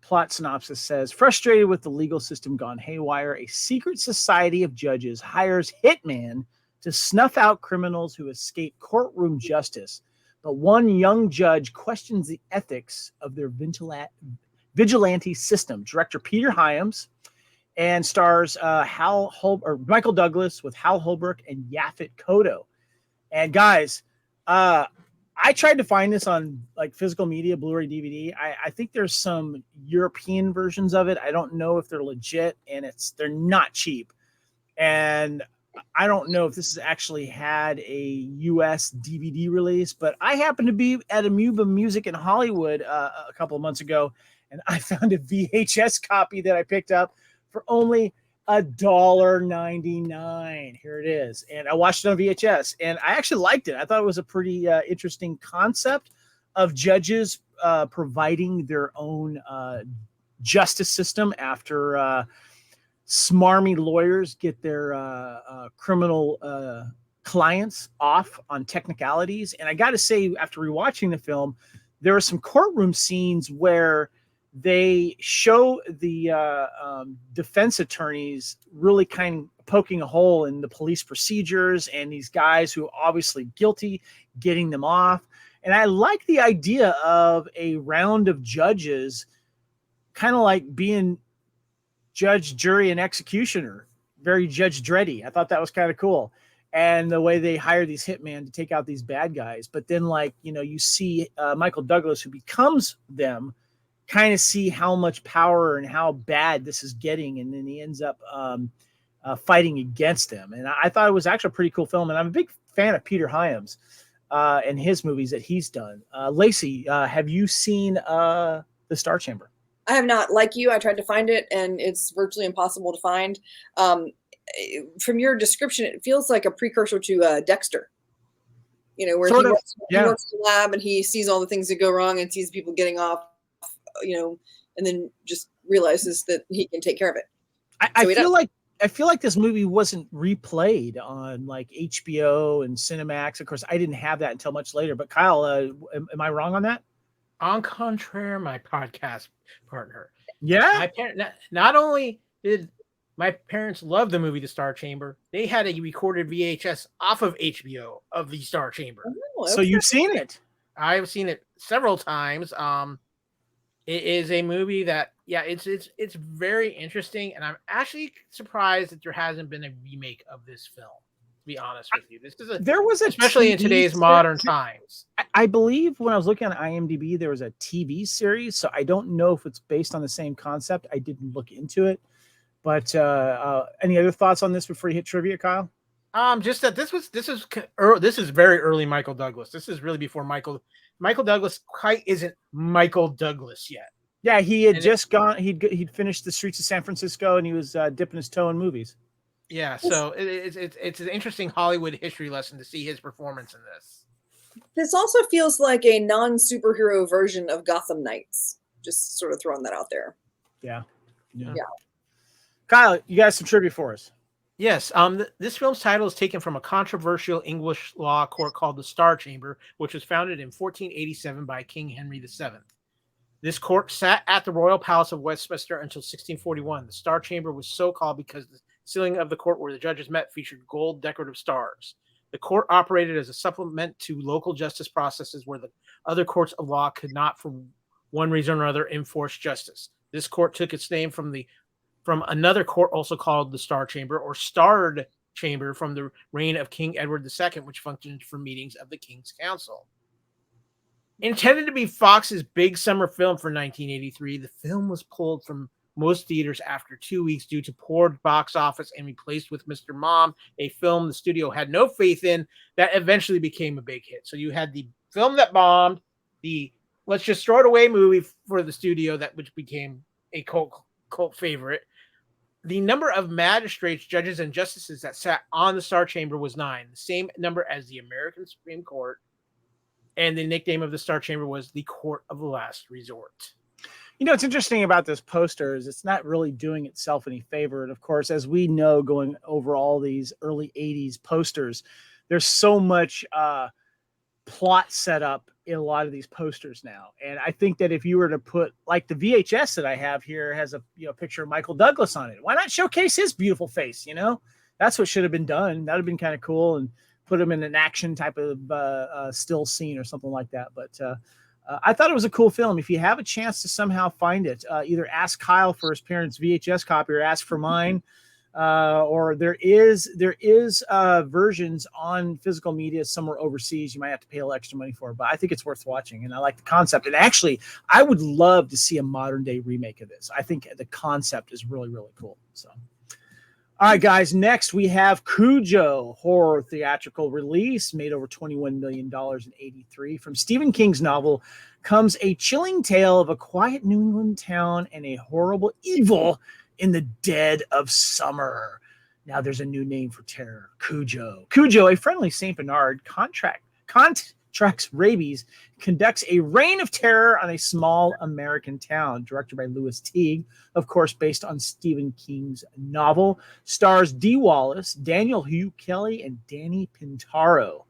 plot synopsis says, frustrated with the legal system gone haywire, a secret society of judges hires hitman to snuff out criminals who escape courtroom justice. But one young judge questions the ethics of their vigilante system. Director Peter Hyams, and stars Michael Douglas with Hal Holbrook and Yaphet Kotto. And guys, I tried to find this on like physical media, Blu-ray, DVD. I think there's some European versions of it. I don't know if they're legit, and they're not cheap. And I don't know if this has actually had a U.S. DVD release, but I happened to be at Amoeba Music in Hollywood a couple of months ago, and I found a VHS copy that I picked up for only $1.99. Here it is. And I watched it on VHS, and I actually liked it. I thought it was a pretty interesting concept of judges providing their own justice system after smarmy lawyers get their criminal clients off on technicalities. And I got to say, after rewatching the film, there are some courtroom scenes where they show the defense attorneys really kind of poking a hole in the police procedures and these guys who are obviously guilty, getting them off. And I like the idea of a round of judges kind of like being judge, jury, and executioner. Very Judge Dreddy. I thought that was kind of cool. and the way they hire these hitmen to take out these bad guys. But then, like, you see Michael Douglas, who becomes them, kind of see how much power and how bad this is getting, and then he ends up fighting against them. And I thought it was actually a pretty cool film, and I'm a big fan of Peter Hyams and his movies that he's done. Lacey, have you seen The Star Chamber? I have not. Like you, I tried to find it, and it's virtually impossible to find. From your description, it feels like a precursor to Dexter. Where he works in the lab and he sees all the things that go wrong and sees people getting off, and then just realizes that he can take care of it. I feel like this movie wasn't replayed on like HBO and Cinemax. Of course, I didn't have that until much later. But Kyle, am I wrong on that? En contraire, my podcast partner. Yeah. Not only did my parents love the movie The Star Chamber, they had a recorded VHS off of HBO of The Star Chamber. Oh, okay. So you've seen it? I've seen it several times. It is a movie that, it's very interesting, and I'm actually surprised that there hasn't been a remake of this film. To be honest with you, especially in today's modern times. I believe when I was looking on IMDb, there was a TV series, so I don't know if it's based on the same concept. I didn't look into it, but any other thoughts on this before you hit trivia, Kyle? Just that this is very early Michael Douglas. This is really before Michael Douglas quite isn't Michael Douglas yet. Yeah, he had he'd finished The Streets of San Francisco, and he was dipping his toe in movies. Yeah, so it's an interesting Hollywood history lesson to see his performance in this. This also feels like a non-superhero version of Gotham Knights. Just sort of throwing that out there. Yeah. Kyle, you got some trivia for us. Yes, this film's title is taken from a controversial English law court called the Star Chamber, which was founded in 1487 by King Henry VII. This court sat at the Royal Palace of Westminster until 1641. The Star Chamber was so called because the ceiling of the court where the judges met featured gold decorative stars. The court operated as a supplement to local justice processes where the other courts of law could not, for one reason or another, enforce justice. This court took its name from another court also called the Star Chamber or Starred Chamber from the reign of King Edward II, which functioned for meetings of the King's Council. Intended to be Fox's big summer film for 1983, the film was pulled from most theaters after 2 weeks due to poor box office and replaced with Mr. Mom, a film the studio had no faith in that eventually became a big hit. So you had the film that bombed, the let's just throw it away movie for the studio which became a cult favorite. The number of magistrates, judges, and justices that sat on the Star Chamber was 9, the same number as the American Supreme Court. And the nickname of the Star Chamber was the Court of Last Resort. What's interesting about this poster is it's not really doing itself any favor. And of course, as we know, going over all these early 80s posters, there's so much plot set up in a lot of these posters now. And I think that if you were to put, like the VHS that I have here has a picture of Michael Douglas on it. Why not showcase his beautiful face? That's what should have been done. That would have been kind of cool, and put him in an action type of still scene or something like that. But I thought it was a cool film. If you have a chance to somehow find it, either ask Kyle for his parents' VHS copy or ask for mine. Or there is versions on physical media somewhere overseas. You might have to pay a little extra money for it, but I think it's worth watching. And I like the concept. And actually, I would love to see a modern day remake of this. I think the concept is really, really cool. So. All right, guys, next we have Cujo, horror theatrical release, made over $21 million in 83. From Stephen King's novel comes a chilling tale of a quiet New England town and a horrible evil in the dead of summer. Now there's a new name for terror, Cujo. Cujo, a friendly St. Bernard, contracts rabies, conducts a reign of terror on a small American town. Directed by Louis Teague, of course, based on Stephen King's novel. Stars Dee Wallace, Daniel Hugh Kelly, and Danny Pintaro.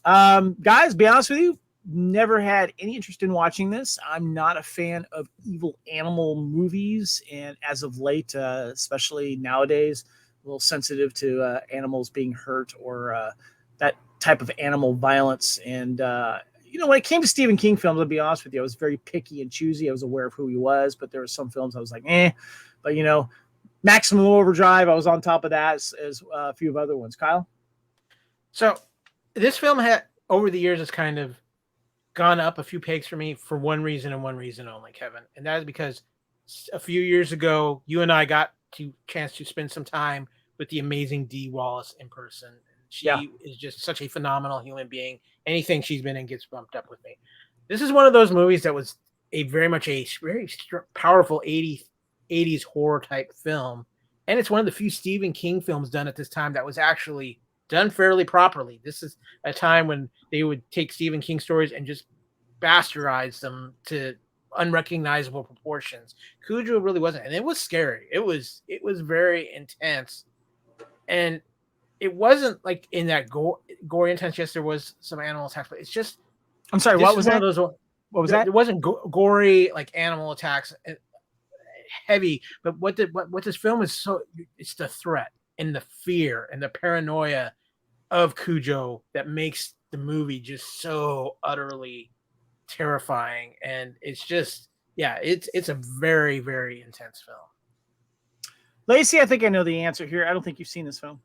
Guys, be honest with you, never had any interest in watching this. I'm not a fan of evil animal movies, and as of late, especially nowadays, a little sensitive to animals being hurt or that type of animal violence. And when it came to Stephen King films, I'll be honest with you, I was very picky and choosy. I was aware of who he was, but there were some films I was like, But Maximum Overdrive, I was on top of that, as a few of other ones. Kyle? So this film had over the years has kind of gone up a few pegs for me for one reason and one reason only, Kevin, and that is because a few years ago you and I got to chance to spend some time with the amazing Dee Wallace in person. Yeah. She is just such a phenomenal human being. Anything she's been in gets bumped up with me. This is one of those movies that was very powerful 80s horror type film, and it's one of the few Stephen King films done at this time that was actually done fairly properly. This is a time when they would take Stephen King stories and just bastardize them to unrecognizable proportions. Cujo really wasn't, and it was scary. It was very intense, and it wasn't like in that gory intense. Yes, there was some animal attacks, but it's just. I'm sorry. What was that? What was that? It wasn't gory like animal attacks, heavy. But what this film is it's the threat and the fear and the paranoia of Cujo that makes the movie just so utterly terrifying. And it's just, it's a very, very intense film. Lacey, I think I know the answer here. I don't think you've seen this film.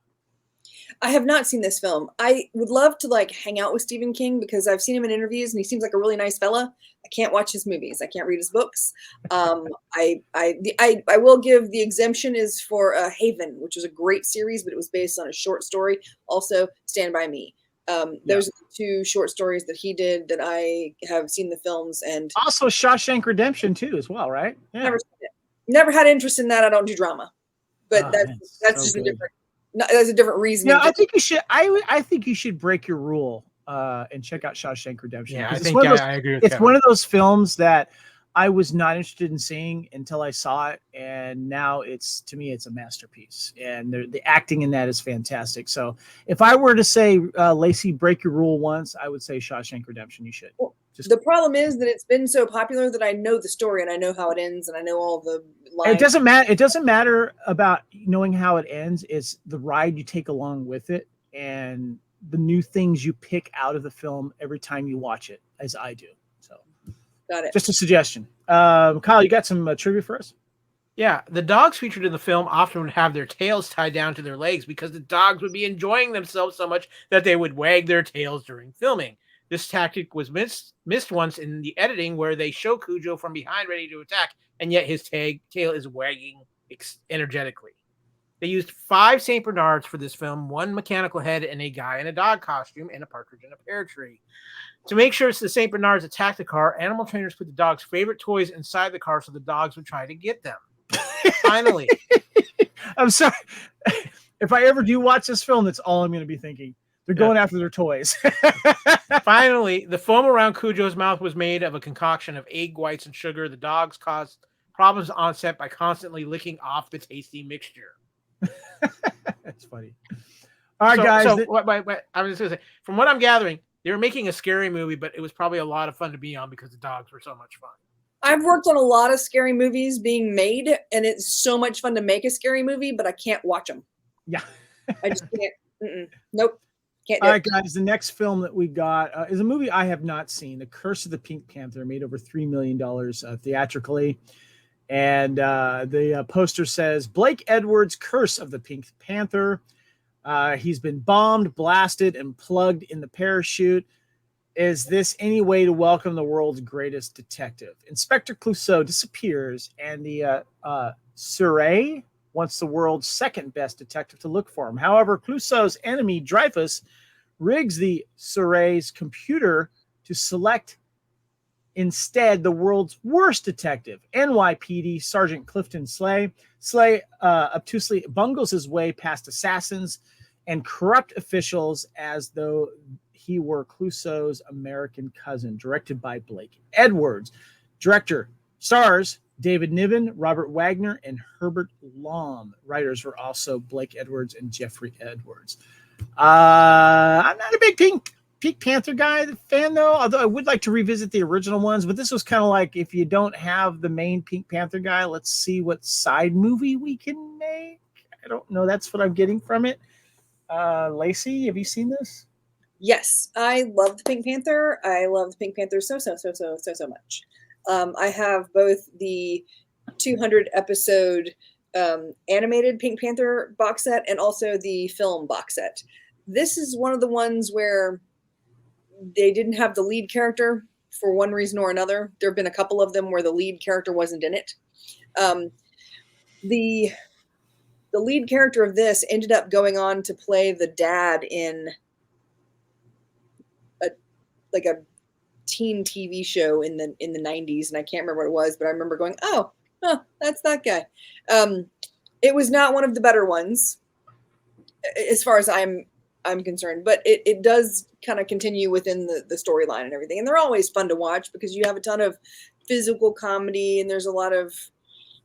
I have not seen this film. I would love to like hang out with Stephen King because I've seen him in interviews and he seems like a really nice fella. I can't watch his movies. I can't read his books. I will give the exemption is for Haven, which was a great series, but it was based on a short story. Also, Stand By Me. Those are the two short stories that he did that I have seen the films, and also Shawshank Redemption too, as well, right? Yeah. Never had interest in that. I don't do drama, but that's just a different. No, that's a different reason. Yeah, I think you should. I think you should break your rule and check out Shawshank Redemption. Yeah, I think I agree with it's Kevin. one of those films that I was not interested in seeing until I saw it, and now to me it's a masterpiece, and the acting in that is fantastic. So if I were to say, Lacey, break your rule once, I would say Shawshank Redemption. You should. Well, the problem is that it's been so popular that I know the story and I know how it ends and I know all the lines. It doesn't matter. It doesn't matter about knowing how it ends. It's the ride you take along with it and the new things you pick out of the film every time you watch it, as I do. So, got it. Just a suggestion. Kyle, you got some trivia for us? Yeah, the dogs featured in the film often would have their tails tied down to their legs because the dogs would be enjoying themselves so much that they would wag their tails during filming. This tactic was missed once in the editing where they show Cujo from behind ready to attack, and yet his tail is wagging energetically. They used 5 St. Bernards for this film, 1 mechanical head and a guy in a dog costume, and a partridge in a pear tree. To make sure the St. Bernards attack the car, animal trainers put the dog's favorite toys inside the car so the dogs would try to get them. Finally. I'm sorry. If I ever do watch this film, that's all I'm going to be thinking. They're going after their toys. Finally, the foam around Cujo's mouth was made of a concoction of egg whites and sugar. The dogs caused problems on set by constantly licking off the tasty mixture. That's funny. All right, guys. Wait. I was just going to say, from what I'm gathering, they were making a scary movie, but it was probably a lot of fun to be on because the dogs were so much fun. I've worked on a lot of scary movies being made, and it's so much fun to make a scary movie, but I can't watch them. Yeah. I just can't. Nope. All right, guys, the next film that we got is a movie I have not seen, The Curse of the Pink Panther, made over $3 million theatrically. And the poster says, Blake Edwards' Curse of the Pink Panther. He's been bombed, blasted, and plugged in the parachute. Is this any way to welcome the world's greatest detective? Inspector Clouseau disappears, and the Surrey wants the world's second best detective to look for him. However, Clouseau's enemy, Dreyfus, rigs the Surrey's computer to select instead the world's worst detective, NYPD Sergeant Clifton Slay. Slay obtusely bungles his way past assassins and corrupt officials as though he were Clouseau's American cousin. Directed by Blake Edwards. Director stars David Niven, Robert Wagner, and Herbert Lom. Writers were also Blake Edwards and Jeffrey Edwards. I'm not a big Pink Panther fan, though, although I would like to revisit the original ones. But this was kind of like, if you don't have the main Pink Panther guy, let's see what side movie we can make. I don't know. That's what I'm getting from it. Lacey, have you seen this? Yes, I love the Pink Panther. I love the Pink Panther so much. I have both the 200 episode animated Pink Panther box set and also the film box set. This is one of the ones where they didn't have the lead character for one reason or another. There have been a couple of them where the lead character wasn't in it. The lead character of this ended up going on to play the dad in a teen TV show in the 90s, and I can't remember what it was, but I remember going, oh, that's that guy. It was not one of the better ones as far as I'm concerned, but it does kind of continue within the storyline and everything. And they're always fun to watch because you have a ton of physical comedy and there's a lot of,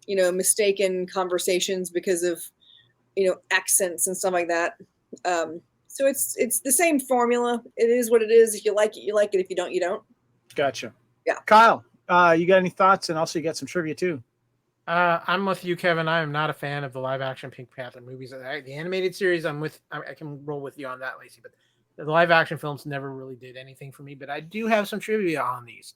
mistaken conversations because of, accents and stuff like that. So it's the same formula. It is what it is. If you like it, you like it. If you don't, you don't. Gotcha. Yeah. Kyle, you got any thoughts? And also you got some trivia too. I'm with you, Kevin. I am not a fan of the live action Pink Panther movies. The animated series, I can roll with you on that, Lacey, but the live action films never really did anything for me. But I do have some trivia on these.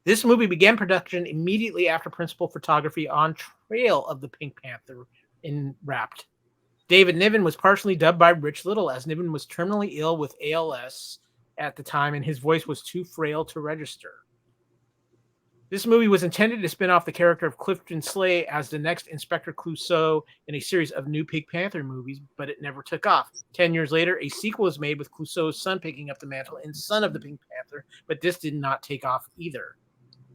This movie began production immediately after principal photography on trail of the Pink Panther in Wrapped. David Niven was partially dubbed by Rich Little, as Niven was terminally ill with ALS at the time, and his voice was too frail to register. This movie was intended to spin off the character of Clifton Slay as the next Inspector Clouseau in a series of new Pink Panther movies, but it never took off. 10 years later, a sequel was made with Clouseau's son picking up the mantle in Son of the Pink Panther, but this did not take off either.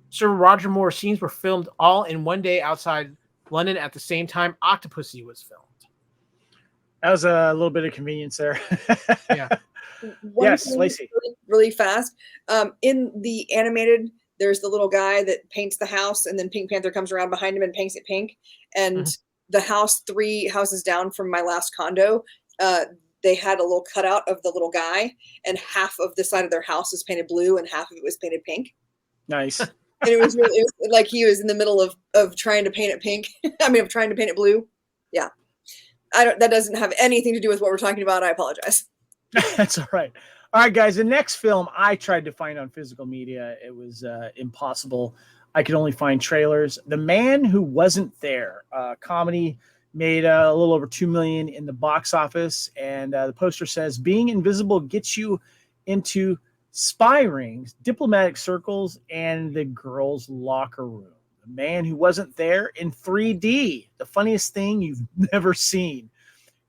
Sir Roger Moore's scenes were filmed all in one day outside London at the same time Octopussy was filmed. That was a little bit of convenience there. Yeah. Yes, Lacey. Really fast. In the animated, there's the little guy that paints the house, and then Pink Panther comes around behind him and paints it pink. And the house 3 houses down from my last condo, they had a little cutout of the little guy, and half of the side of their house was painted blue and half of it was painted pink. Nice. And it was like he was in the middle of trying to paint it pink. of trying to paint it blue. Yeah. That doesn't have anything to do with what we're talking about. I apologize. That's all right. All right, guys. The next film I tried to find on physical media, it was impossible. I could only find trailers. The Man Who Wasn't There, comedy, made a little over $2 million in the box office, and the poster says, "Being invisible gets you into spy rings, diplomatic circles, and the girls' locker room. The Man Who Wasn't There in 3D, the funniest thing you've never seen."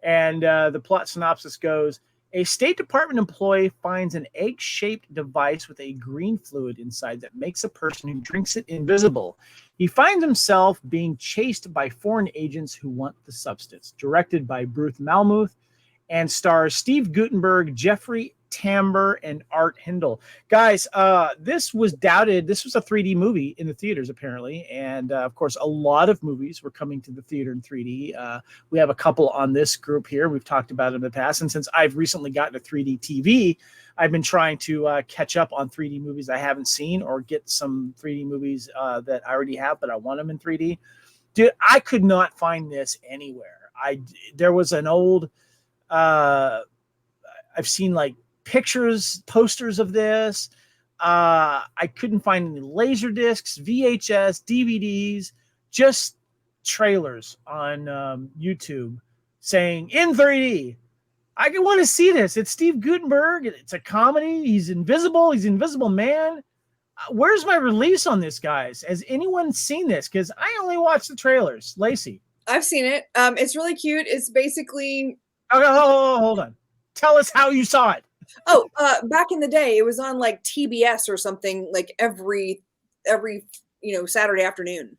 And the plot synopsis goes, a State Department employee finds an egg-shaped device with a green fluid inside that makes a person who drinks it invisible. He finds himself being chased by foreign agents who want the substance. Directed by Bruce Malmuth and stars Steve Guttenberg, Jeffrey Tambor, and Art Hindle. Guys, this was doubted. This was a 3D movie in the theaters, apparently. And, of course, a lot of movies were coming to the theater in 3D. We have a couple on this group here. We've talked about it in the past. And since I've recently gotten a 3D TV, I've been trying to catch up on 3D movies I haven't seen or get some 3D movies that I already have, but I want them in 3D. Dude, I could not find this anywhere. There was an old... I've seen, like, pictures, posters of this. I couldn't find any laser discs, VHS, DVDs, just trailers on YouTube saying in 3D. I want to see this. It's Steve Guttenberg. It's a comedy. He's invisible. He's Invisible Man. Where's my release on this, guys? Has anyone seen this? Because I only watched the trailers. Lacey. I've seen it. It's really cute. It's basically... Oh, hold on. Tell us how you saw it. Oh, back in the day, it was on like TBS or something, like every Saturday afternoon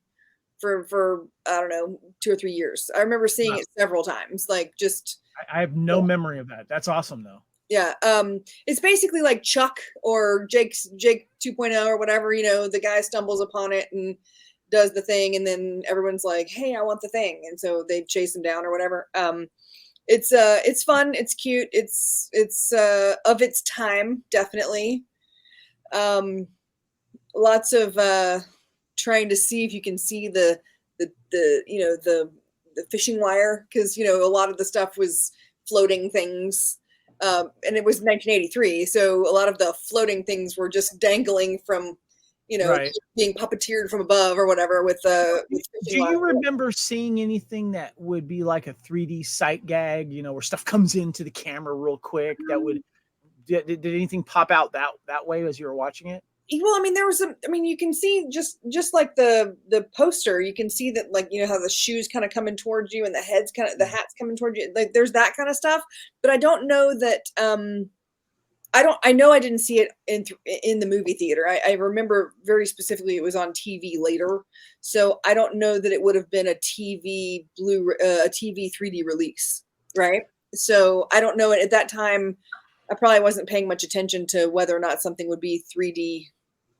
for I don't know, 2 or 3 years. I remember seeing it several times. Like just I have no memory of that. That's awesome though. Yeah. It's basically like Chuck or Jake 2.0 or whatever, the guy stumbles upon it and does the thing, and then everyone's like, hey, I want the thing. And so they chase him down or whatever. It's fun. It's cute. It's of its time, definitely. Lots of trying to see if you can see the fishing wire, because a lot of the stuff was floating things, and it was 1983, so a lot of the floating things were just dangling from Right. being puppeteered from above or whatever with the. Do you remember seeing anything that would be like a 3D sight gag, where stuff comes into the camera real quick that would, did anything pop out that way as you were watching it? Well, I mean, there was you can see just like the poster, you can see that, like, how the shoes kind of coming towards you and the hat's coming towards you. Like, there's that kind of stuff, but I don't know that, I know I didn't see it in the movie theater. I remember very specifically it was on TV later. So I don't know that it would have been a TV 3D release. Right. So I don't know. At that time, I probably wasn't paying much attention to whether or not something would be 3D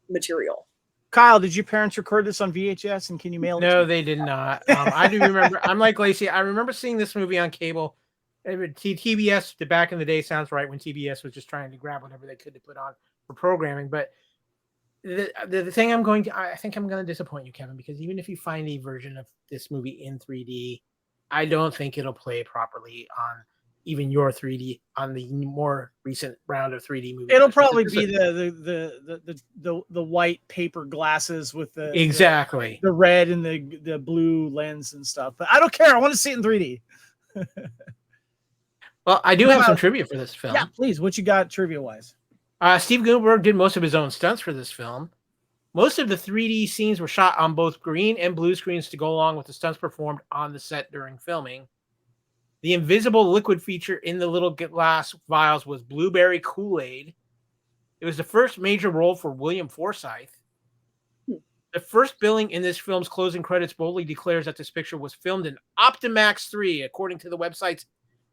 material. Kyle, did your parents record this on VHS, and can you mail it? No, they did not. I do remember. I'm like Lacee. I remember seeing this movie on cable. TBS, back in the day, sounds right, when TBS was just trying to grab whatever they could to put on for programming. But the thing I think I'm going to disappoint you, Kevin, because even if you find a version of this movie in 3D, I don't think it'll play properly on even your 3D, on the more recent round of 3D movies. It'll probably be the white paper glasses with the red and the blue lens and stuff. But I don't care. I want to see it in 3D. Well, I do have some trivia for this film. Yeah, please. What you got trivia wise? Steve Guttenberg did most of his own stunts for this film. Most of the 3D scenes were shot on both green and blue screens to go along with the stunts performed on the set during filming. The invisible liquid feature in the little glass vials was blueberry Kool-Aid. It was the first major role for William Forsythe. The first billing in this film's closing credits boldly declares that this picture was filmed in Optimax 3, according to the website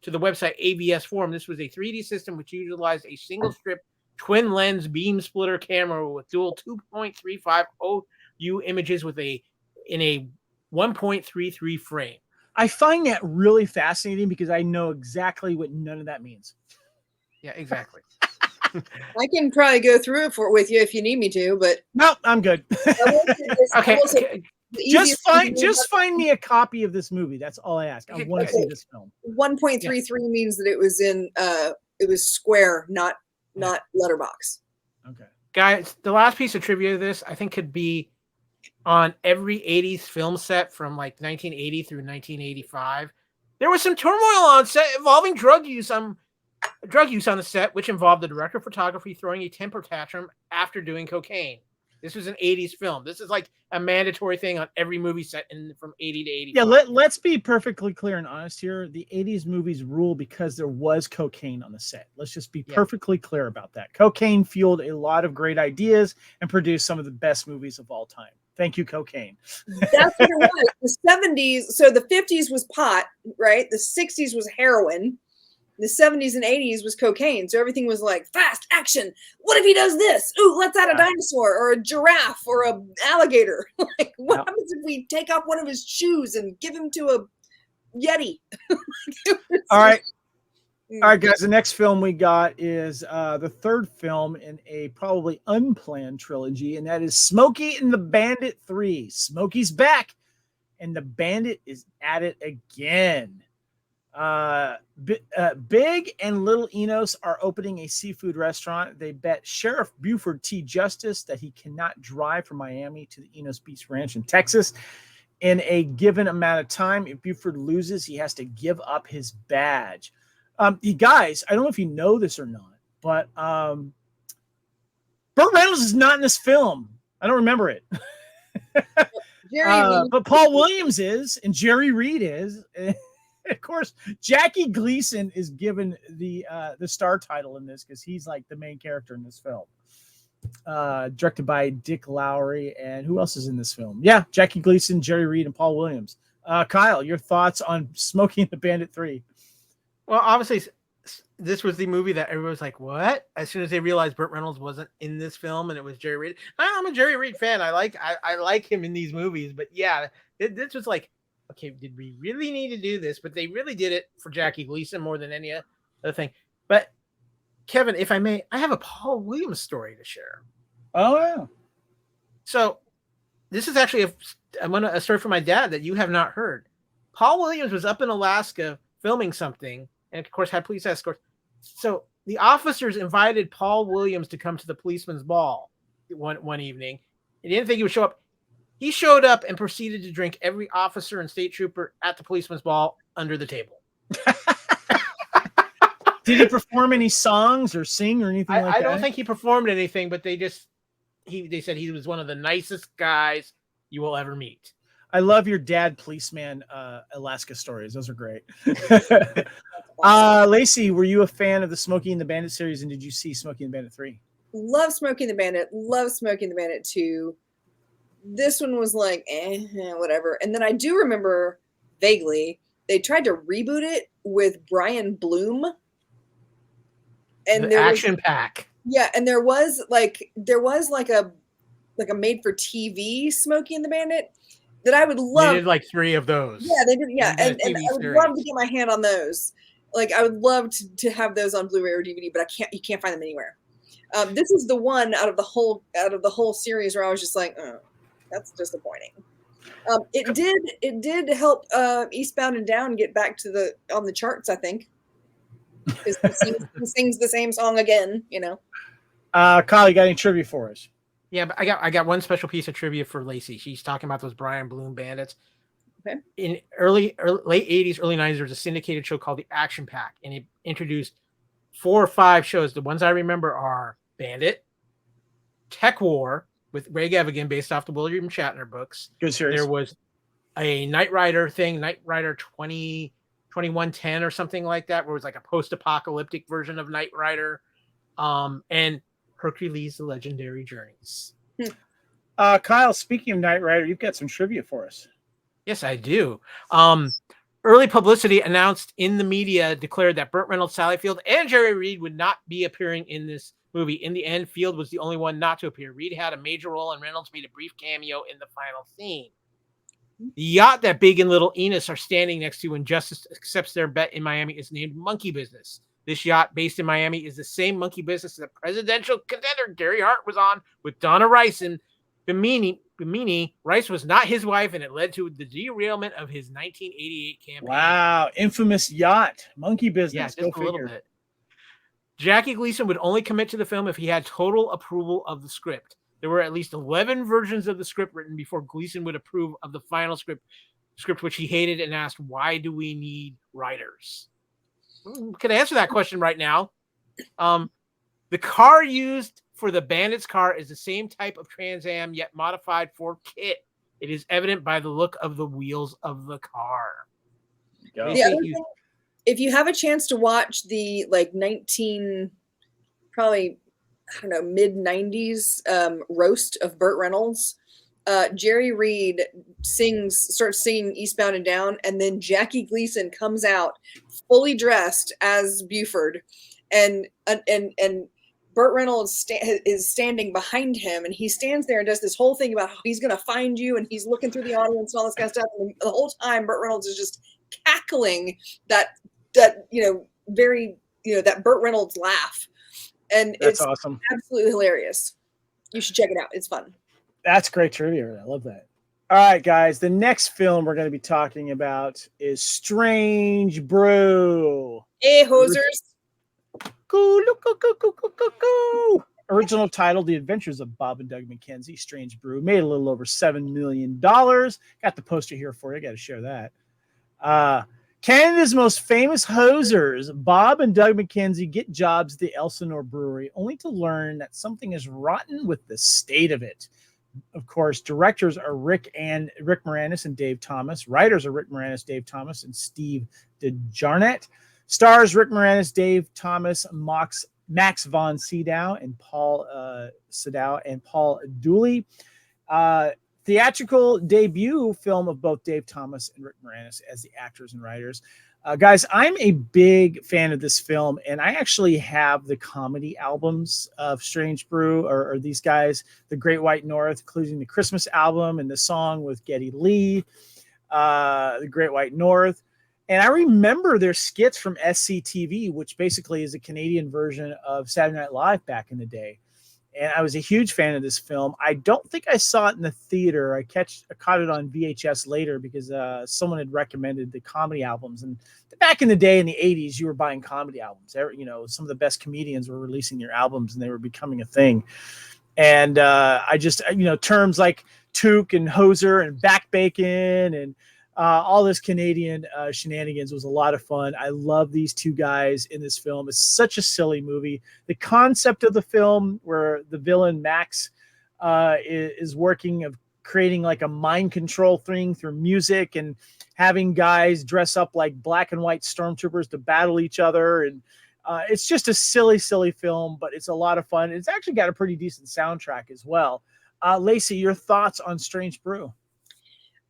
AVS Forum. This was a 3D system which utilized a single-strip twin-lens beam splitter camera with dual 2.35 OU images in a 1.33 frame. I find that really fascinating because I know exactly what none of that means. Yeah, exactly. I can probably go through it with you if you need me to, but no, I'm good. Okay. Just find me a copy of this movie. That's all I ask. I want to see this film. 1.33 means that it was in it was square, not letterbox. Okay. Guys, the last piece of trivia of this, I think, could be on every 80s film set from like 1980 through 1985. There was some turmoil on set involving drug use on the set, which involved the director of photography throwing a temper tantrum after doing cocaine. This was an 80s film. This is like a mandatory thing on every movie set from 80 to 85. Yeah, let's be perfectly clear and honest here. The 80s movies rule because there was cocaine on the set. Let's just be perfectly clear about that. Cocaine fueled a lot of great ideas and produced some of the best movies of all time. Thank you, cocaine. That's what it was. The 70s, so the 50s was pot, right? The 60s was heroin. The 70s and 80s was cocaine. So everything was like fast action. What if he does this? Ooh, let's add a dinosaur or a giraffe or a alligator. Like, what happens if we take off one of his shoes and give him to a Yeti? All right. All right, guys. The next film we got is the third film in a probably unplanned trilogy, and that is Smokey and the Bandit 3. Smokey's back, and the Bandit is at it again. Big and Little Enos are opening a seafood restaurant. They bet Sheriff Buford T. Justice that he cannot drive from Miami to the Enos Beach Ranch in Texas in a given amount of time. If Buford loses, he has to give up his badge. You guys, I don't know if you know this or not, but Burt Reynolds is not in this film. I don't remember it. But Paul Williams is, and Jerry Reed is. Of course, Jackie Gleason is given the star title in this because he's like the main character in this film. Directed by Dick Lowry, and who else is in this film? Yeah, Jackie Gleason, Jerry Reed, and Paul Williams. Kyle, your thoughts on Smokey and the Bandit 3? Well, obviously, this was the movie that everyone was like, what? As soon as they realized Burt Reynolds wasn't in this film and it was Jerry Reed. I'm a Jerry Reed fan. I like him in these movies. But yeah, this was like, okay, did we really need to do this? But they really did it for Jackie Gleason more than any other thing. But Kevin, if I may, I have a Paul Williams story to share. Oh, yeah. So this is actually a story from my dad that you have not heard. Paul Williams was up in Alaska filming something, and of course had police escorts. So the officers invited Paul Williams to come to the policeman's ball one evening, He didn't think he would show up. He showed up and proceeded to drink every officer and state trooper at the policeman's ball under the table. Did he perform any songs or sing or anything like that? I don't think he performed anything, but they said he was one of the nicest guys you will ever meet. I love your dad policeman Alaska stories. Those are great. Lacey, were you a fan of the Smokey and the Bandit series, and did you see Smokey and the Bandit 3? Love Smokey and the Bandit. Love Smokey and the Bandit 2. This one was like, whatever. And then I do remember vaguely they tried to reboot it with Brian Bloom. And the action pack. Yeah, and there was like a made for TV Smokey and the Bandit that I would love. They did like 3 of those. Yeah, they did. Yeah, and I would love to get my hand on those. Like I would love to have those on Blu-ray or DVD, but you can't find them anywhere. This is the one out of the whole series where I was just like, oh, that's disappointing. It did help Eastbound and Down get back to on the charts, I think. He sings the same song again, you know. Kyle, you got any trivia for us? Yeah, but I got one special piece of trivia for Lacey. She's talking about those Brian Bloom Bandits. Okay. In late 80s, early 90s, there was a syndicated show called The Action Pack, and it introduced 4 or 5 shows. The ones I remember are Bandit, Tech War with Ray Gavigan, based off the William Shatner books. Good series. There was a Knight Rider thing, Knight Rider 2110 or something like that, where it was like a post-apocalyptic version of Knight Rider, and Hercules: The Legendary Journeys. Kyle, speaking of Knight Rider, you've got some trivia for us. Yes, I do. Early publicity announced in the media declared that Burt Reynolds, Sally Field, and Jerry Reed would not be appearing in this movie. In the end, Field was the only one not to appear. Reed had a major role, and Reynolds made a brief cameo in the final scene. The yacht that Big and Little Enos are standing next to when Justice accepts their bet in Miami is named Monkey Business. This yacht, based in Miami, is the same Monkey Business that presidential contender Gary Hart was on with Donna Rice and Bimini. Rice was not his wife, and it led to the derailment of his 1988 campaign. Wow, infamous yacht, Monkey Business. Yeah, just a little bit. Jackie Gleason would only commit to the film if he had total approval of the script. There were at least 11 versions of the script written before Gleason would approve of the final script which he hated, and asked, why do we need writers? Can answer that question right now. The car used for the Bandit's car is the same type of Trans Am, yet modified for KITT. It is evident by the look of the wheels of the car. The other thing, if you have a chance to watch the mid-90s roast of Burt Reynolds, Jerry Reed starts singing Eastbound and Down, and then Jackie Gleason comes out fully dressed as Buford, and Burt Reynolds is standing behind him, and he stands there and does this whole thing about how he's going to find you, and he's looking through the audience and all this kind of stuff. And the whole time, Burt Reynolds is just cackling that Burt Reynolds laugh, and that's it's awesome, absolutely hilarious. You should check it out; it's fun. That's great trivia. I love that. All right, guys, the next film we're going to be talking about is Strange Brew. Hey, hosers. Go. Original title, The Adventures of Bob and Doug McKenzie, Strange Brew. Made a little over $7 million. Got the poster here for you. Got to share that. Canada's most famous hosers, Bob and Doug McKenzie, get jobs at the Elsinore Brewery, only to learn that something is rotten with the state of it. Of course, directors are Rick Moranis and Dave Thomas. Writers are Rick Moranis, Dave Thomas, and Steve DeJarnett. Stars Rick Moranis, Dave Thomas, Max von Sydow, and Paul Sydow, and Paul Dooley. Theatrical debut film of both Dave Thomas and Rick Moranis as the actors and writers. Guys, I'm a big fan of this film, and I actually have the comedy albums of Strange Brew, or these guys, The Great White North, including the Christmas album and the song with Geddy Lee, The Great White North. And I remember their skits from SCTV, which basically is a Canadian version of Saturday Night Live back in the day. And I was a huge fan of this film. I don't think I saw it in the theater. I caught it on VHS later because someone had recommended the comedy albums. And back in the day, in the 80s, you were buying comedy albums. You know, some of the best comedians were releasing their albums, and they were becoming a thing. And I just, terms like toque and hoser and back bacon and all this Canadian shenanigans was a lot of fun. I love these two guys in this film. It's such a silly movie. The concept of the film, where the villain Max is working of creating like a mind control thing through music and having guys dress up like black and white stormtroopers to battle each other. And it's just a silly, silly film, but it's a lot of fun. It's actually got a pretty decent soundtrack as well. Lacee, your thoughts on Strange Brew?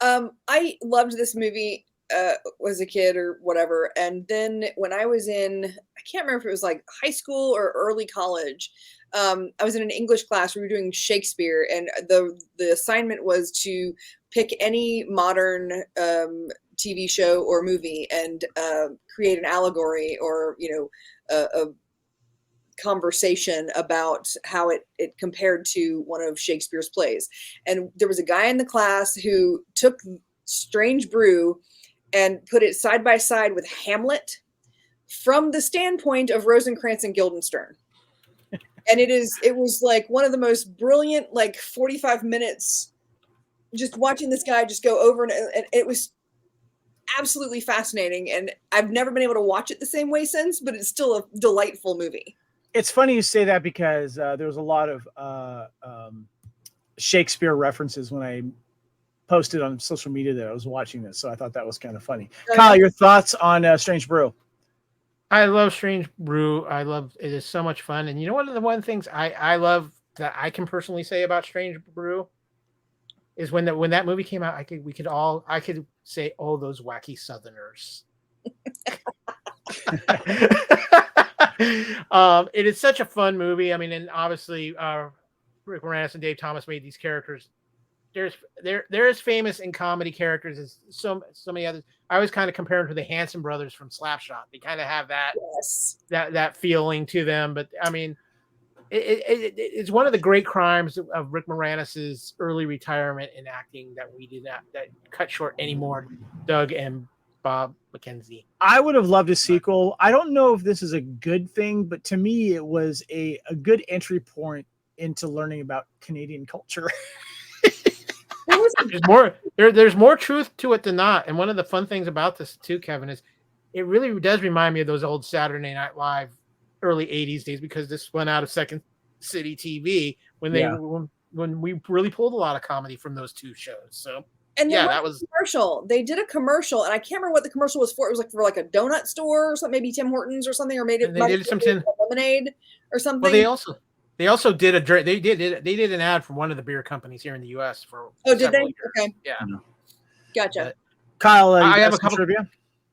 I loved this movie as a kid or whatever. And then when I was in, I can't remember if it was like high school or early college, I was in an English class. We were doing Shakespeare, and the assignment was to pick any modern TV show or movie and create an allegory or, a conversation about how it compared to one of Shakespeare's plays. And there was a guy in the class who took Strange Brew and put it side by side with Hamlet from the standpoint of Rosencrantz and Guildenstern. And it was like one of the most brilliant, like 45 minutes, just watching this guy just go over, and it was absolutely fascinating. And I've never been able to watch it the same way since, but it's still a delightful movie. It's funny you say that because there was a lot of Shakespeare references when I posted on social media that I was watching this. So I thought that was kind of funny. Kyle, your thoughts on Strange Brew? I love Strange Brew. It is so much fun. And one of the one things I love that I can personally say about Strange Brew is when that movie came out, I could say, oh, those wacky Southerners. It is such a fun movie. I mean, and obviously Rick Moranis and Dave Thomas made these characters. They're as famous in comedy characters as so many others. I always kind of compare them to the Hanson brothers from Slapshot. They kind of have that feeling to them. But I mean, it's one of the great crimes of Rick Moranis's early retirement in acting that we did not that cut short anymore. Doug and Bob McKenzie. I would have loved a sequel. I don't know if this is a good thing, but to me, it was a good entry point into learning about Canadian culture. There's more truth to it than not. And one of the fun things about this too, Kevin, is it really does remind me of those old Saturday Night Live early 80s days, because this went out of Second City TV when we really pulled a lot of comedy from those two shows. So and that was a commercial. They did a commercial, and I can't remember what the commercial was for. It was like for like a donut store or something, maybe Tim Hortons or something, or lemonade or something. Well, they also did they did an ad for one of the beer companies here in the U.S. for. Oh, did they? Years. Okay. Yeah. Gotcha. Kyle, I have a couple trivia.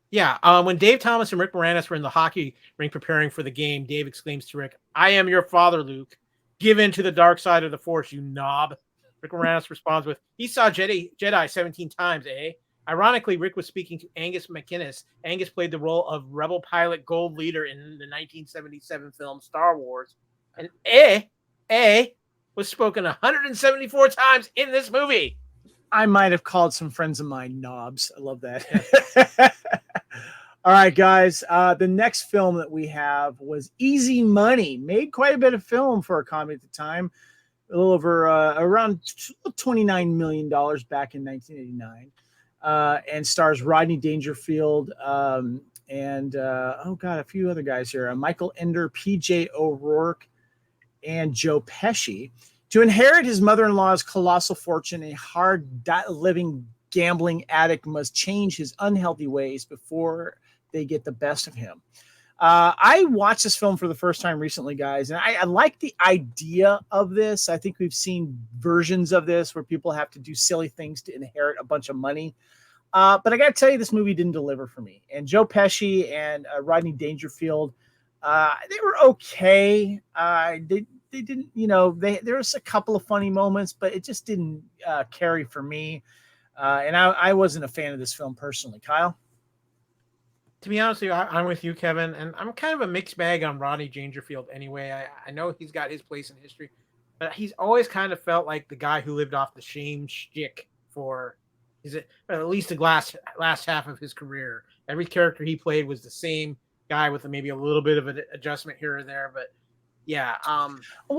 Yeah. When Dave Thomas and Rick Moranis were in the hockey rink preparing for the game, Dave exclaims to Rick, "I am your father, Luke. Give in to the dark side of the Force, you knob." Rick Moranis responds with, "He saw Jedi 17 times, eh?" Ironically, Rick was speaking to Angus McInnes. Angus played the role of rebel pilot Gold Leader in the 1977 film Star Wars. And was spoken 174 times in this movie. I might have called some friends of mine knobs. I love that. All right, guys. The next film that we have was Easy Money. Made quite a bit of film for a comedy at the time. A little over around $29 million back in 1989. And stars Rodney Dangerfield and a few other guys here. Michael Ender, PJ O'Rourke, and Joe Pesci. To inherit his mother-in-law's colossal fortune, a hard-living gambling addict must change his unhealthy ways before they get the best of him. I watched this film for the first time recently, guys, and I like the idea of this. I think we've seen versions of this where people have to do silly things to inherit a bunch of money. But I got to tell you, this movie didn't deliver for me. And Joe Pesci and Rodney Dangerfield, they were okay. They didn't, there was a couple of funny moments, but it just didn't carry for me. And I wasn't a fan of this film personally. Kyle? To be honest with you, I'm with you, Kevin, and I'm kind of a mixed bag on Rodney Dangerfield anyway. I know he's got his place in history, but he's always kind of felt like the guy who lived off the shame shtick for at least the last half of his career. Every character he played was the same guy with maybe a little bit of an adjustment here or there, but Yeah.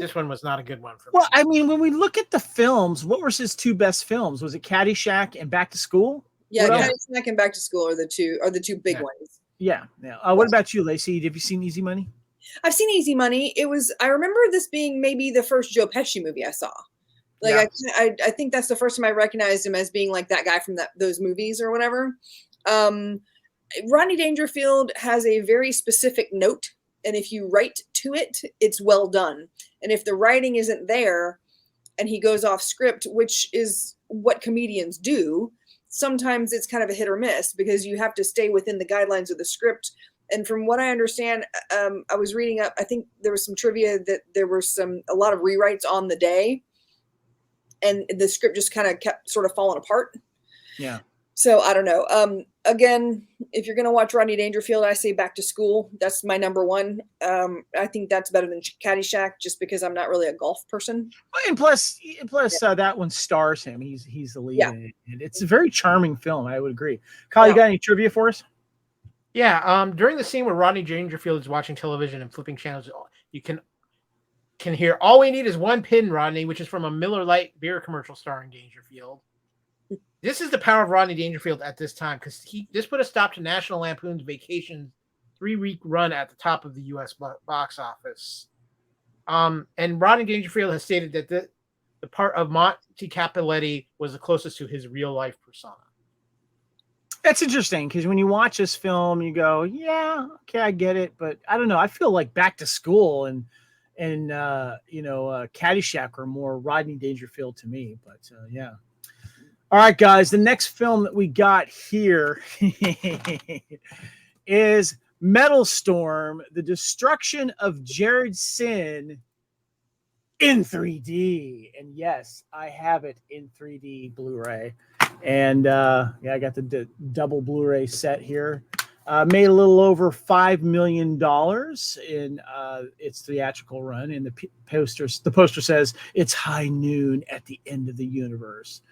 This one was not a good one for me. Well, I mean, when we look at the films, what were his two best films? Was it Caddyshack and Back to School? Yeah, What else? Caddyshack and Back to School are the two big ones. Yeah. What about you, Lacey? Have you seen Easy Money? I've seen Easy Money. I remember this being maybe the first Joe Pesci movie I saw. Like I think that's the first time I recognized him as being like that guy from those movies or whatever. Rodney Dangerfield has a very specific note, and if you write to it, it's well done. And if the writing isn't there and he goes off script, which is what comedians do, sometimes it's kind of a hit or miss because you have to stay within the guidelines of the script. And from what I understand, I was reading up, I think there was some trivia that there were a lot of rewrites on the day, and the script just kind of kept sort of falling apart. Yeah. So I don't know. Again, if you're going to watch Rodney Dangerfield, I say Back to School. That's my number one. I think that's better than Caddyshack just because I'm not really a golf person. And plus, that one stars him. He's the lead in it. And it's a very charming film. I would agree. Kyle, you got any trivia for us? Yeah. During the scene where Rodney Dangerfield is watching television and flipping channels, you can hear "All we need is one pin, Rodney," which is from a Miller Lite beer commercial starring Dangerfield. This is the power of Rodney Dangerfield at this time because this put a stop to National Lampoon's Vacation 3-week run at the top of the U.S. box office. And Rodney Dangerfield has stated that the part of Monty Capuletti was the closest to his real life persona. That's interesting because when you watch this film, you go, "Yeah, okay, I get it," but I don't know. I feel like Back to School and Caddyshack are more Rodney Dangerfield to me. But yeah. All right, guys. The next film that we got here is Metalstorm: The Destruction of Jared-Syn in 3D. And yes, I have it in 3D Blu-ray. And I got the double Blu-ray set here. Made a little over $5 million in its theatrical run. And the poster says it's high noon at the end of the universe.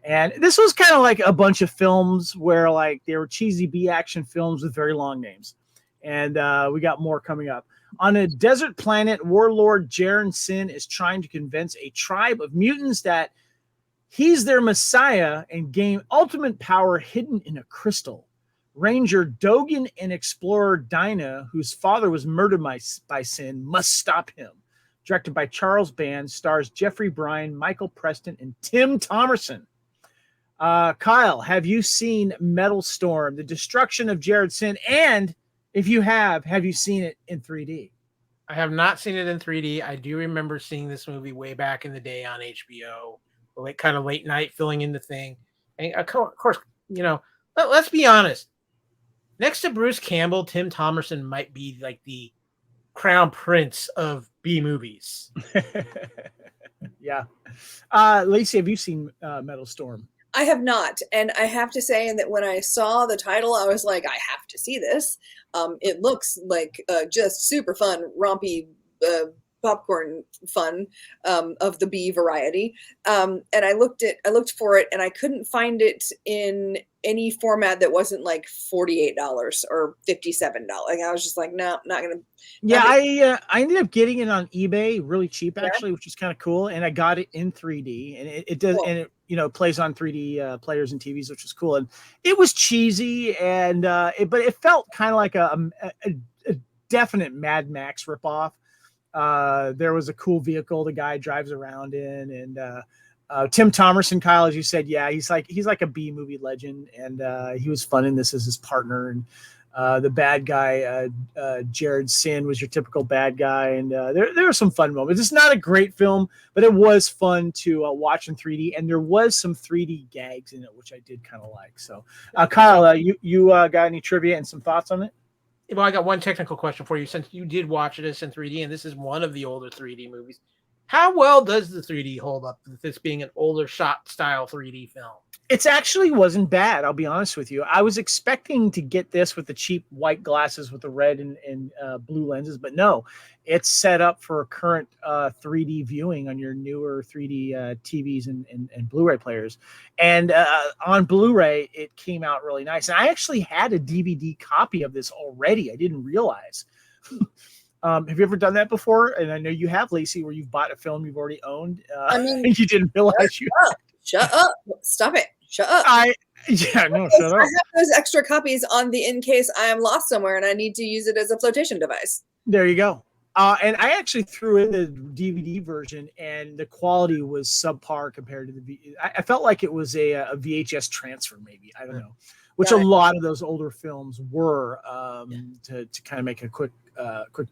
And this was kind of like a bunch of films where like they were cheesy B-action films with very long names. And we got more coming up. On a desert planet, warlord Jared-Syn is trying to convince a tribe of mutants that he's their messiah and gain ultimate power hidden in a crystal. Ranger Dogan and explorer Dinah, whose father was murdered by Syn, must stop him. Directed by Charles Band, stars Jeffrey Bryan, Michael Preston, and Tim Thomerson. Kyle, have you seen Metalstorm: The Destruction of Jared-Syn? And if you have you seen it in 3D? I have not seen it in 3D. I do remember seeing this movie way back in the day on HBO, like kind of late night, filling in the thing. And of course, let's be honest. Next to Bruce Campbell, Tim Thomerson might be like the crown prince of B movies. Yeah. Lacey, have you seen Metalstorm? I have not. And I have to say that when I saw the title, I was like, I have to see this. It looks like just super fun, rompy, popcorn fun of the B variety. And I looked for it and I couldn't find it in any format that wasn't like $48 or $57. Like I was just like, no, not gonna. Yeah, I ended up getting it on eBay really cheap actually, which is kind of cool. And I got it in 3D, and it does, cool. And it plays on 3D players and TVs, which is cool. And it was cheesy, and but it felt kind of like a definite Mad Max ripoff. There was a cool vehicle the guy drives around in, and Tim Thomerson, Kyle, as you said, yeah, he's like a B movie legend, and he was fun in this as his partner. And the bad guy, Jared-Syn, was your typical bad guy, and there were some fun moments. It's not a great film, but it was fun to watch in 3D, and there was some 3D gags in it, which I did kind of like. So, Kyle, you got any trivia and some thoughts on it? Well, I got one technical question for you. Since you did watch this in 3D, and this is one of the older 3D movies, how well does the 3D hold up with this being an older shot style 3D film? It actually wasn't bad, I'll be honest with you. I was expecting to get this with the cheap white glasses with the red and blue lenses, but no, it's set up for current 3D viewing on your newer 3D TVs and Blu-ray players. And on Blu-ray, it came out really nice. And I actually had a DVD copy of this already. I didn't realize. Have you ever done that before? And I know you have, Lacey, where you've bought a film you've already owned. I mean, and you didn't realize you. Shut up! Stop it! Shut up! Shut up. I have those extra copies on the in case I am lost somewhere and I need to use it as a flotation device. There you go. And I actually threw in the DVD version, and the quality was subpar compared to the. I felt like it was a VHS transfer, maybe. I don't know, which a lot of those older films were to kind of make a quick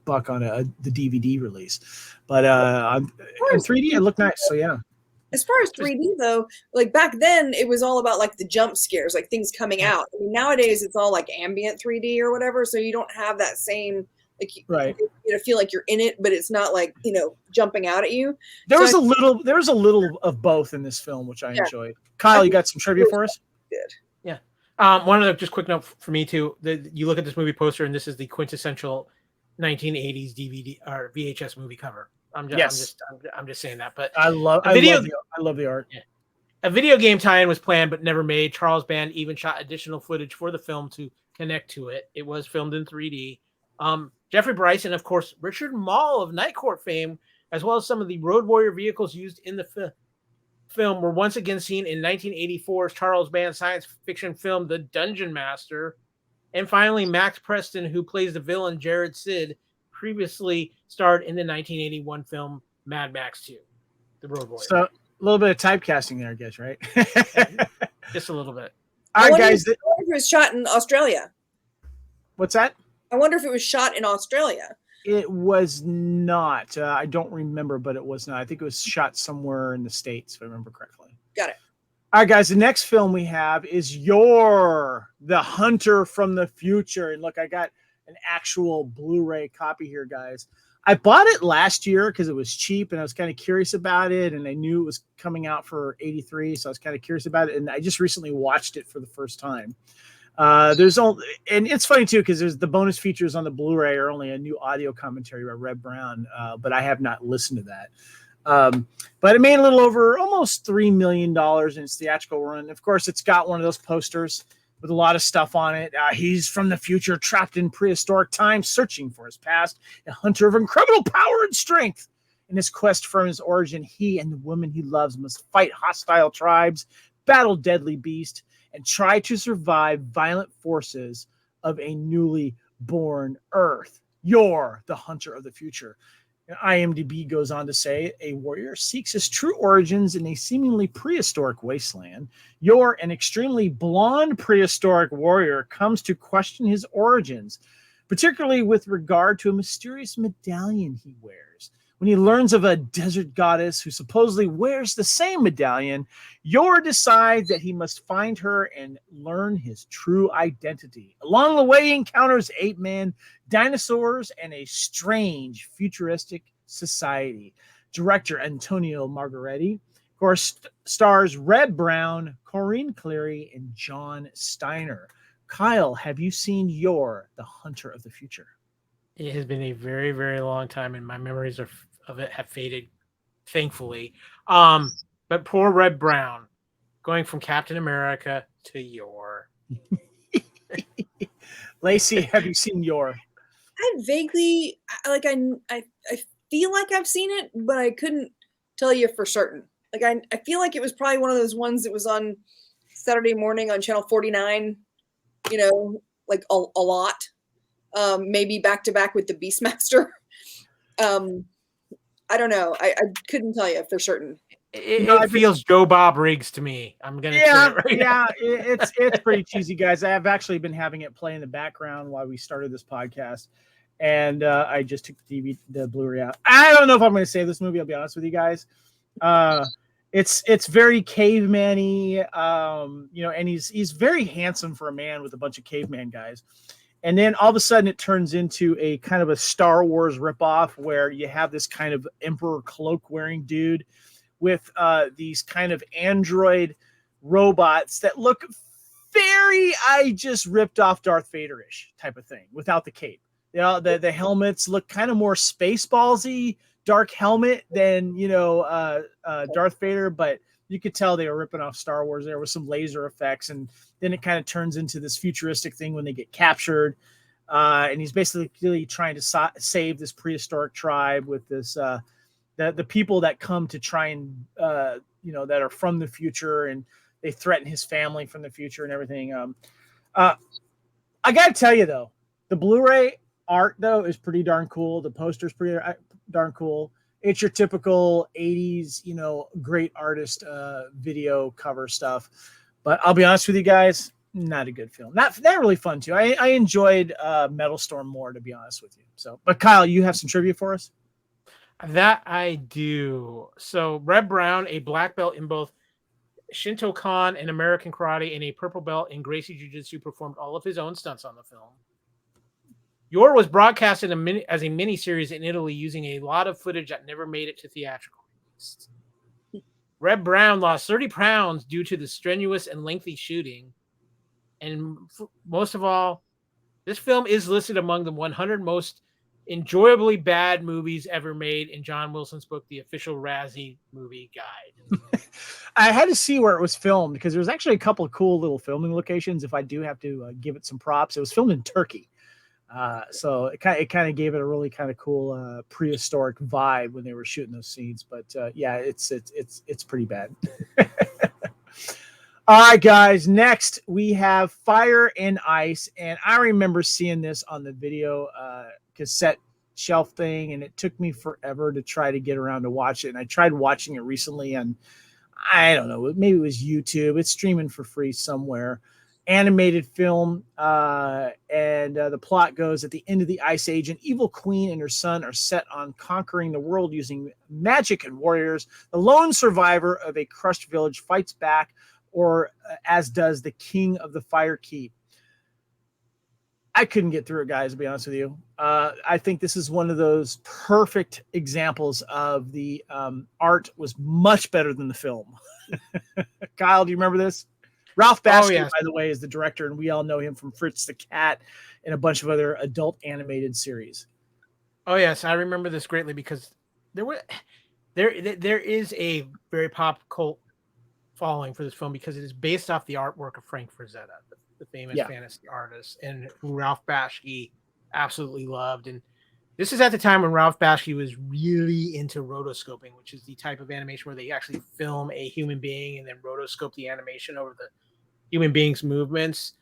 buck on the DVD release. But in 3D, it looked nice. So yeah. As far as 3D though, like back then, it was all about like the jump scares, like things coming out. I mean, nowadays, it's all like ambient 3D or whatever, so you don't have that same. Like you feel like you're in it, but it's not like jumping out at you. There was a little of both in this film, which I enjoyed. Kyle, you got some trivia for us? Good. Yeah. One other just quick note for me too. You look at this movie poster, and this is the quintessential 1980s DVD or VHS movie cover. I'm just saying that. But I love the art. Yeah. A video game tie-in was planned but never made. Charles Band even shot additional footage for the film to connect to it. It was filmed in 3D. Jeffrey Bryce and, of course, Richard Mall of Night Court fame, as well as some of the Road Warrior vehicles used in the film, were once again seen in 1984's Charles Band science fiction film The Dungeon Master. And finally, Max Preston, who plays the villain Jared-Syn, previously starred in the 1981 film Mad Max 2, The Road Warrior. So a little bit of typecasting there, I guess, right? Just a little bit. All right, guys. I wonder if it was shot in Australia. What's that? I wonder if it was shot in Australia. It was not. I don't remember, but it was not. I think it was shot somewhere in the States, if I remember correctly. Got it. All right, guys. The next film we have is The Hunter from the Future. And look, I got an actual Blu-ray copy here, guys. I bought it last year because it was cheap, and I was kind of curious about it, and I knew it was coming out for 83, so I was kind of curious about it, and I just recently watched it for the first time. And it's funny too because there's the bonus features on the Blu-ray are only a new audio commentary by Red Brown, but I have not listened to that. But it made a little over almost $3 million in its theatrical run. Of course, it's got one of those posters with a lot of stuff on it. He's from the future, trapped in prehistoric times, searching for his past, a hunter of incredible power and strength. In his quest for his origin, he and the woman he loves must fight hostile tribes, battle deadly beasts, and try to survive violent forces of a newly born Earth. You're the hunter of the future. And IMDb goes on to say, a warrior seeks his true origins in a seemingly prehistoric wasteland. You're an extremely blonde prehistoric warrior comes to question his origins, particularly with regard to a mysterious medallion he wears. When he learns of a desert goddess who supposedly wears the same medallion, Yor decides that he must find her and learn his true identity. Along the way, he encounters ape-man, dinosaurs, and a strange futuristic society. Director Antonio Margheriti, of course, stars Red Brown, Corinne Cleary, and John Steiner. Kyle, have you seen Yor, the Hunter of the Future? It has been a very, very long time, and my memories of it have faded, thankfully. But poor Red Brown, going from Captain America to Yor. Lacey, have you seen Yor? I vaguely I feel like I've seen it, but I couldn't tell you for certain. Like I feel like it was probably one of those ones that was on Saturday morning on Channel 49. Like a lot. Maybe back to back with the Beastmaster. I don't know. I couldn't tell you for certain. It feels Joe Bob Riggs to me. I'm gonna say it right now. It's pretty cheesy, guys. I have actually been having it play in the background while we started this podcast, and I just took the Blu-ray out. I don't know if I'm going to save this movie. I'll be honest with you guys. It's very caveman-y, and he's very handsome for a man with a bunch of caveman guys. And then all of a sudden it turns into a kind of a Star Wars ripoff where you have this kind of emperor cloak wearing dude with these kind of android robots that look very, I just ripped off Darth Vader-ish type of thing without the cape. The helmets look kind of more Spaceballsy, dark helmet than, Darth Vader, but you could tell they were ripping off Star Wars. There was some laser effects, and then it kind of turns into this futuristic thing when they get captured. and he's basically trying to save this prehistoric tribe with this the people that come to try and that are from the future, and they threaten his family from the future and everything. I gotta tell you though, the Blu-ray art though is pretty darn cool. The poster's pretty darn cool. It's your typical 80s, great artist video cover stuff. But I'll be honest with you guys, not a good film. Not really fun too. I enjoyed Metalstorm more, to be honest with you. So, but Kyle, you have some trivia for us? That I do. So Red Brown, a black belt in both Shinto-kan and American karate, and a purple belt in Gracie Jiu-Jitsu, performed all of his own stunts on the film. Yor was broadcast as a mini-series in Italy using a lot of footage that never made it to theatrical release. Red Brown lost 30 pounds due to the strenuous and lengthy shooting. And most of all, this film is listed among the 100 most enjoyably bad movies ever made in John Wilson's book, The Official Razzie Movie Guide. I had to see where it was filmed because there was actually a couple of cool little filming locations. If I do have to give it some props, it was filmed in Turkey. So it kind of gave it a really kind of cool prehistoric vibe when they were shooting those scenes. But yeah, it's pretty bad. All right, guys. Next we have Fire and Ice, and I remember seeing this on the video cassette shelf thing, and it took me forever to try to get around to watch it. And I tried watching it recently on, I don't know, maybe it was YouTube. It's streaming for free somewhere. Animated film, and the plot goes: at the end of the Ice Age, an evil queen and her son are set on conquering the world using magic and warriors. The lone survivor of a crushed village fights back, or as does the king of the Fire Keep. I couldn't get through it, guys, to be honest with you. I think this is one of those perfect examples of the art was much better than the film. Kyle, do you remember this? Ralph Bakshi, yes. By the way, is the director, and we all know him from Fritz the Cat and a bunch of other adult animated series. Oh yes, I remember this greatly because there is a very pop cult following for this film because it is based off the artwork of Frank Frazetta, the famous fantasy artist, and who Ralph Bakshi absolutely loved. And this is at the time when Ralph Bakshi was really into rotoscoping, which is the type of animation where they actually film a human being and then rotoscope the animation over the human being's movements.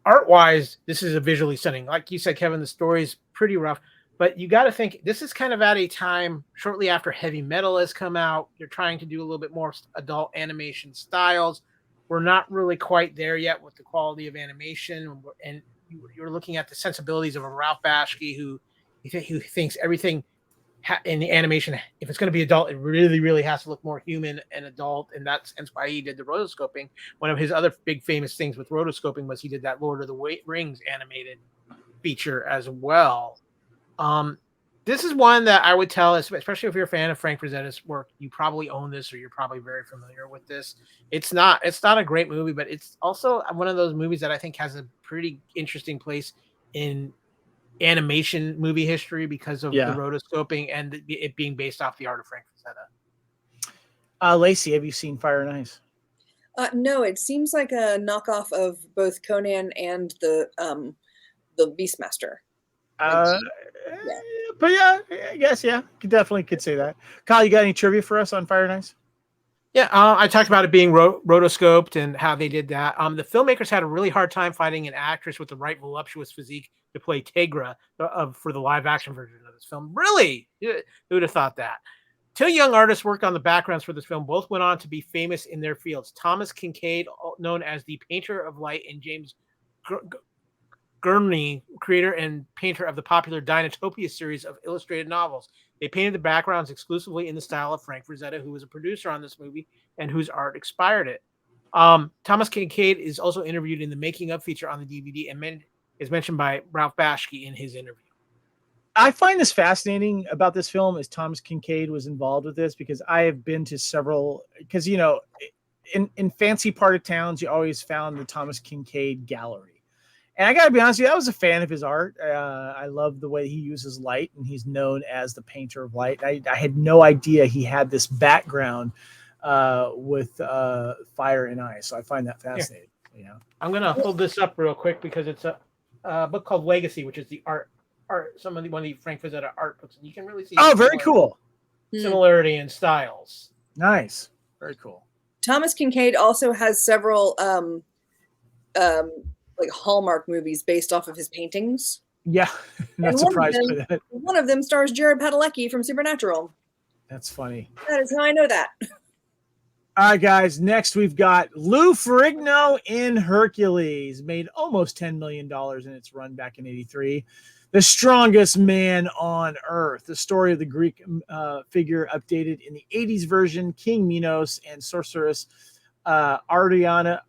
Art-wise, this is a visually stunning. Like you said, Kevin, the story is pretty rough, but you got to think this is kind of at a time shortly after heavy metal has come out. You're trying to do a little bit more adult animation styles. We're not really quite there yet with the quality of animation, and you're looking at the sensibilities of a Ralph Bakshi who thinks everything in the animation, if it's going to be adult, it really, really has to look more human and adult, and that's why he did the rotoscoping. One of his other big famous things with rotoscoping was he did that Lord of the Rings animated feature as well. This is one that I would tell, especially if you're a fan of Frank Frazetta's work, you probably own this or you're probably very familiar with this. It's not a great movie, but it's also one of those movies that I think has a pretty interesting place in animation movie history because of the rotoscoping and it being based off the art of Frank Frazetta. Lacey, have you seen Fire and Ice? No, it seems like a knockoff of both Conan and the Beastmaster. But yeah, I guess you definitely could say that. Kyle, you got any trivia for us on Fire and Ice? Yeah, I talked about it being rotoscoped and how they did that. The filmmakers had a really hard time finding an actress with the right voluptuous physique to play Tegra for the live action version of this film. Really? Who would have thought that? Two young artists worked on the backgrounds for this film. Both went on to be famous in their fields. Thomas Kincaid, known as the Painter of Light, and James Gurney, creator and painter of the popular Dinotopia series of illustrated novels. They painted the backgrounds exclusively in the style of Frank Frazetta, who was a producer on this movie and whose art inspired it. Thomas Kincaid is also interviewed in the making of feature on the DVD and is mentioned by Ralph Bakshi in his interview. I find this fascinating about this film is Thomas Kincaid was involved with this because I have been to several, because, in fancy part of towns, you always found the Thomas Kincaid gallery. And I got to be honest with you, I was a fan of his art. I love the way he uses light, and he's known as the Painter of Light. I had no idea he had this background with Fire and Ice, so I find that fascinating. I'm going to hold this up real quick because it's a book called Legacy, which is the art one of the Frank Frazetta art books, and you can really see very cool similarity in styles. Nice, very cool. Thomas Kincaid also has several like Hallmark movies based off of his paintings. Yeah, not surprised by that. One of them stars Jared Padalecki from Supernatural. That's funny. That is how I know that. All right, guys. Next, we've got Lou Ferrigno in Hercules. Made almost $10 million in its run back in '83. The strongest man on earth. The story of the Greek figure updated in the '80s version. King Minos and sorceress Adriana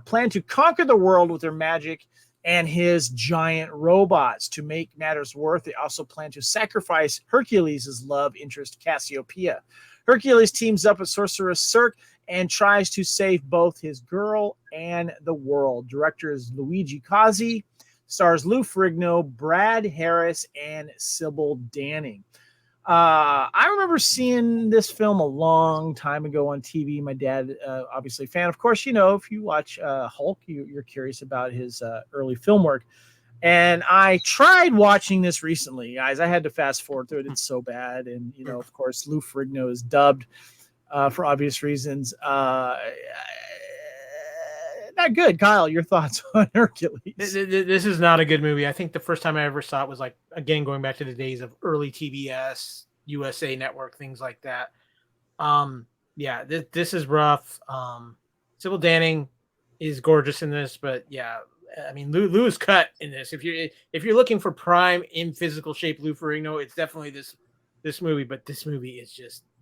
plan to conquer the world with their magic and his giant robots. To make matters worse, they also plan to sacrifice Hercules' love interest, Cassiopeia. Hercules teams up with sorceress Circe and tries to save both his girl and the world. Director is Luigi Cozzi. Stars Lou Ferrigno, Brad Harris, and Sybil Danning. I remember seeing this film a long time ago on TV. My dad, obviously a fan. Of course, if you watch Hulk, you're curious about his early film work. And I tried watching this recently, guys. I had to fast forward through it. It's so bad. And, of course, Lou Ferrigno is dubbed for obvious reasons. Not good. Kyle, your thoughts on Hercules? This is not a good movie. I think the first time I ever saw it was again, going back to the days of early TBS, USA Network, things like that. This is rough. Sybil Danning is gorgeous in this, but yeah, I mean, Lou is cut in this. If you're looking for prime in physical shape Lou Ferrigno, it's definitely this movie. But this movie is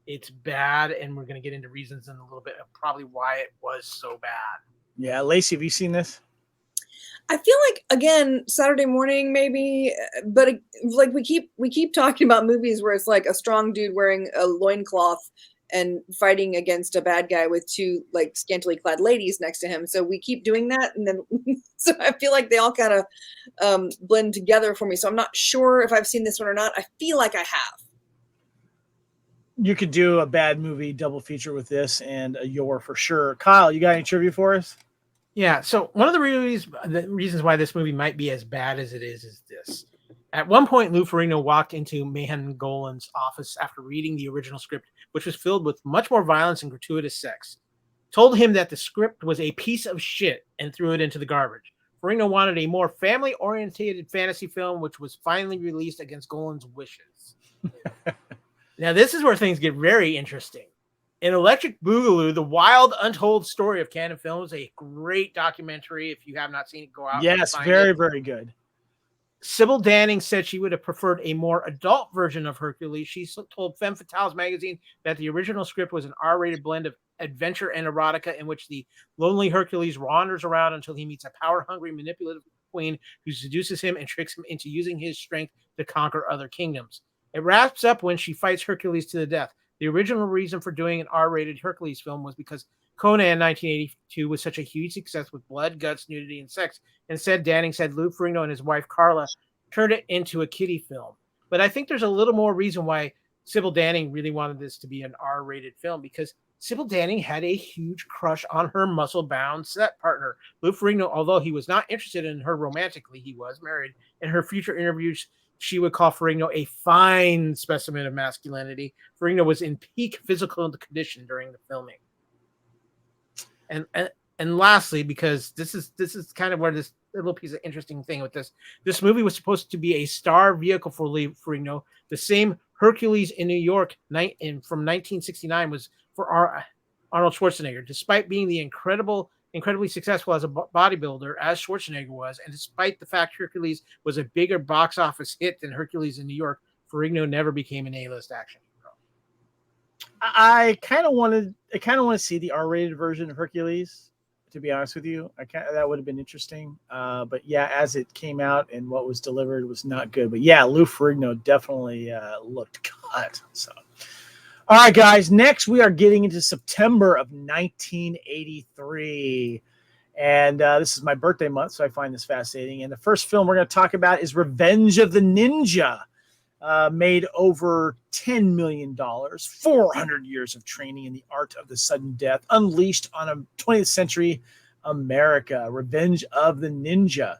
it's bad, and we're going to get into reasons in a little bit of probably why it was so bad. Yeah, Lacee, have you seen this? I feel like, again, Saturday morning maybe, but like we keep talking about movies where it's like a strong dude wearing a loincloth and fighting against a bad guy with two like scantily clad ladies next to him. So we keep doing that, and then so I feel like they all kind of blend together for me. So I'm not sure if I've seen this one or not. I feel like I have. You could do a bad movie double feature with this and a Your for sure. Kyle, you got any trivia for us? Yeah, so one of the reasons why this movie might be as bad as it is this. At one point, Lou Ferrigno walked into Mayhem Golan's office after reading the original script, which was filled with much more violence and gratuitous sex. Told him that the script was a piece of shit and threw it into the garbage. Ferrigno wanted a more family-oriented fantasy film, which was finally released against Golan's wishes. Now, this is where things get very interesting. In Electric Boogaloo, The Wild Untold Story of Canon Films, a great documentary. If you have not seen it, go out. Yes, very, very good. Sybil Danning said she would have preferred a more adult version of Hercules. She told Femme Fatales magazine that the original script was an R-rated blend of adventure and erotica in which the lonely Hercules wanders around until he meets a power-hungry, manipulative queen who seduces him and tricks him into using his strength to conquer other kingdoms. It wraps up when she fights Hercules to the death. The original reason for doing an R-rated Hercules film was because Conan 1982 was such a huge success with blood, guts, nudity, and sex. Instead, Danning said Lou Ferrigno and his wife Carla turned it into a kiddie film. But I think there's a little more reason why Sybil Danning really wanted this to be an R-rated film, because Sybil Danning had a huge crush on her muscle-bound set partner. Lou Ferrigno, although he was not interested in her romantically, he was married. In her future interviews, she would call Ferrigno a fine specimen of masculinity. Ferrigno was in peak physical condition during the filming. And lastly, because this is kind of where this little piece of interesting thing with this movie was supposed to be a star vehicle for Lou Ferrigno. The same Hercules in New York from 1969 was for Arnold Schwarzenegger. Despite being the incredibly successful as a bodybuilder as Schwarzenegger was, and despite the fact Hercules was a bigger box office hit than Hercules in New York, Ferrigno never became an A-list action hero. I kind of want to see the R-rated version of Hercules. To be honest with you, that would have been interesting. But yeah, as it came out and what was delivered was not good. But yeah, Lou Ferrigno definitely looked cut. So. All right, guys, next we are getting into September of 1983. And this is my birthday month, so I find this fascinating. And the first film we're going to talk about is Revenge of the Ninja, made over $10 million, 400 years of training in the art of the sudden death, unleashed on a 20th century America. Revenge of the Ninja.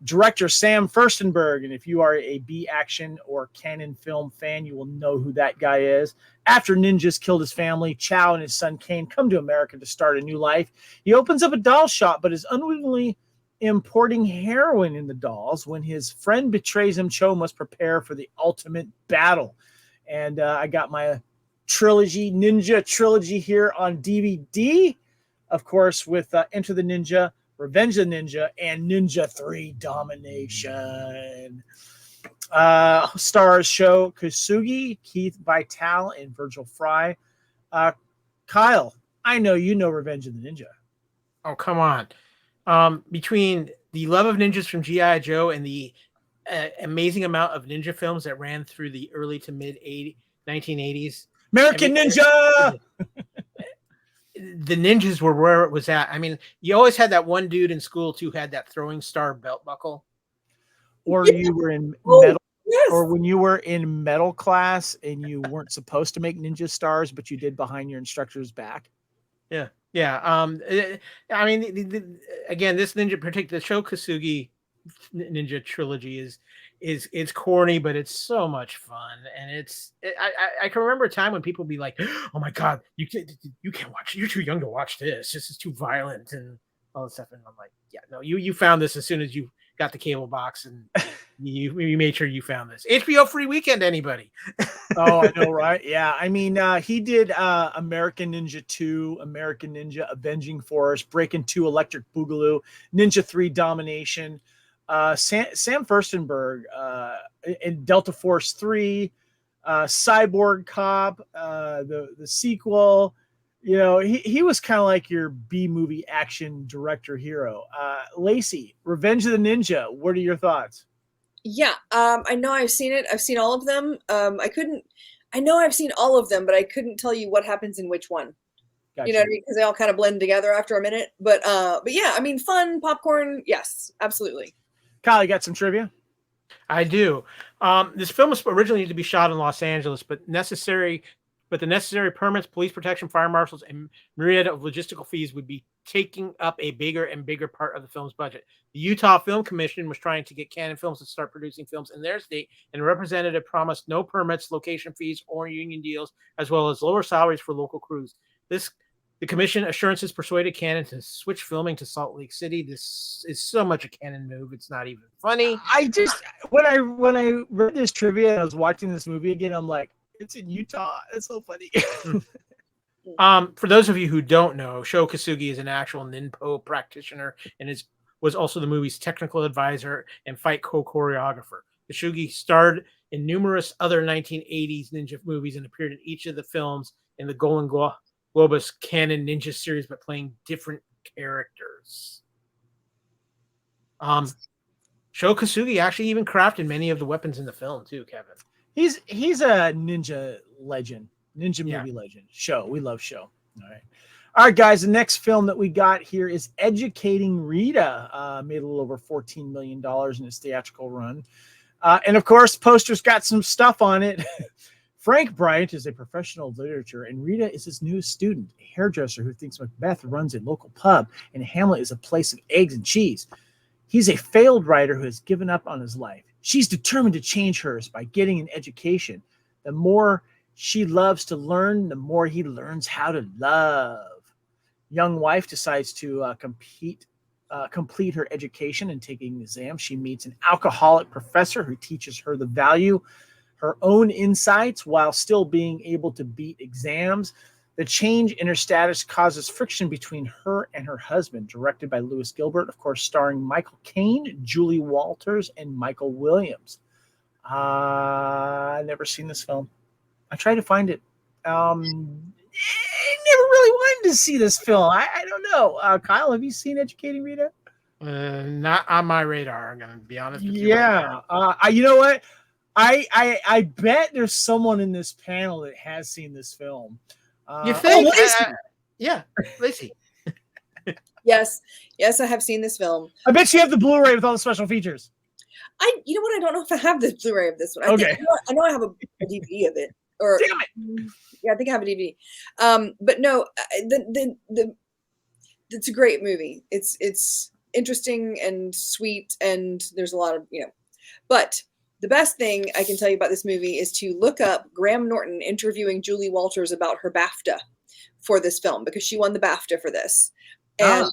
Director Sam Furstenberg, and if you are a B action or canon film fan, you will know who that guy is. After ninjas killed his family, Chow and his son Kane come to America to start a new life. He opens up a doll shop, but is unwittingly importing heroin in the dolls. When his friend betrays him, Cho must prepare for the ultimate battle. And I got my ninja trilogy here on DVD, of course, with Enter the Ninja, Revenge of the Ninja, and Ninja 3 Domination. Stars Sho Kosugi, Keith Vitale, and Virgil Fry. Kyle, I know you know Revenge of the Ninja. Oh, come on. Between the love of ninjas from G.I. Joe and the amazing amount of ninja films that ran through the early to mid 1980s. American Ninja! The ninjas were where it was at. I mean, you always had that one dude in school too had that throwing star belt buckle. Or you were in metal, or when you were in metal class and you weren't supposed to make ninja stars, but you did behind your instructor's back. Yeah. I mean, again, this ninja, particularly the Sho Kosugi ninja trilogy is corny, but it's so much fun. And I can remember a time when people would be like, "Oh my god, you can't watch. You're too young to watch this. This is too violent and all this stuff." And I'm like, "Yeah, no, you found this as soon as you got the cable box and you made sure you found this. HBO free weekend, anybody?" Oh, I know, right? Yeah, I mean, he did American Ninja 2, American Ninja Avenging Force, Breaking 2, Electric Boogaloo, Ninja 3 Domination, Sam Furstenberg in Delta Force 3, Cyborg Cop, the sequel. You know, he was kind of like your B movie action director hero. Lacey, Revenge of the Ninja. What are your thoughts? Yeah, I know I've seen it. I've seen all of them. I know I've seen all of them, but I couldn't tell you what happens in which one. Gotcha. You know what I mean? Because they all kind of blend together after a minute. But yeah, I mean, fun popcorn. Yes, absolutely. Kyle, you got some trivia? I do. This film was originally to be shot in Los Angeles, but the necessary permits, police protection, fire marshals, and myriad of logistical fees would be taking up a bigger and bigger part of the film's budget. The Utah Film Commission was trying to get Canon Films to start producing films in their state, and a representative promised no permits, location fees, or union deals, as well as lower salaries for local crews. The commission assurances persuaded Canon to switch filming to Salt Lake City. This is so much a Canon move; it's not even funny. I just when I read this trivia and I was watching this movie again, I'm like, it's in Utah. It's so funny. For those of you who don't know, Sho Kosugi is an actual ninpo practitioner and was also the movie's technical advisor and fight choreographer. Kosugi starred in numerous other 1980s ninja movies and appeared in each of the films in the Golden Globus Canon Ninja series, but playing different characters. Sho Kosugi actually even crafted many of the weapons in the film too, Kevin. He's a ninja legend, movie legend. We love Sho. All right, guys. The next film that we got here is Educating Rita. Made a little over $14 million in its theatrical run, and of course, poster's got some stuff on it. Frank Bryant is a professional of literature, and Rita is his newest student, a hairdresser who thinks Macbeth runs a local pub, and Hamlet is a place of eggs and cheese. He's a failed writer who has given up on his life. She's determined to change hers by getting an education. The more she loves to learn, the more he learns how to love. Young wife decides to complete her education and taking an exam. She meets an alcoholic professor who teaches her the value her own insights while still being able to beat exams. The change in her status causes friction between her and her husband. Directed by Lewis Gilbert, of course, starring Michael Caine, Julie Walters, and Michael Williams. I've never seen this film. I tried to find it. I never really wanted to see this film. I don't know. Kyle, have you seen Educating Rita? Not on my radar. I'm gonna be honest with you. Yeah. You know what? I bet there's someone in this panel that has seen this film. You think? Lacee. Yeah, Lacey. Yes, I have seen this film. I bet you have the Blu-ray with all the special features. You know what? I don't know if I have the Blu-ray of this one. I know I have a DVD of it. Or damn it. Yeah, I think I have a DVD. But no, it's a great movie. It's interesting and sweet, and there's a lot of, but the best thing I can tell you about this movie is to look up Graham Norton interviewing Julie Walters about her BAFTA for this film, because she won the BAFTA for this. And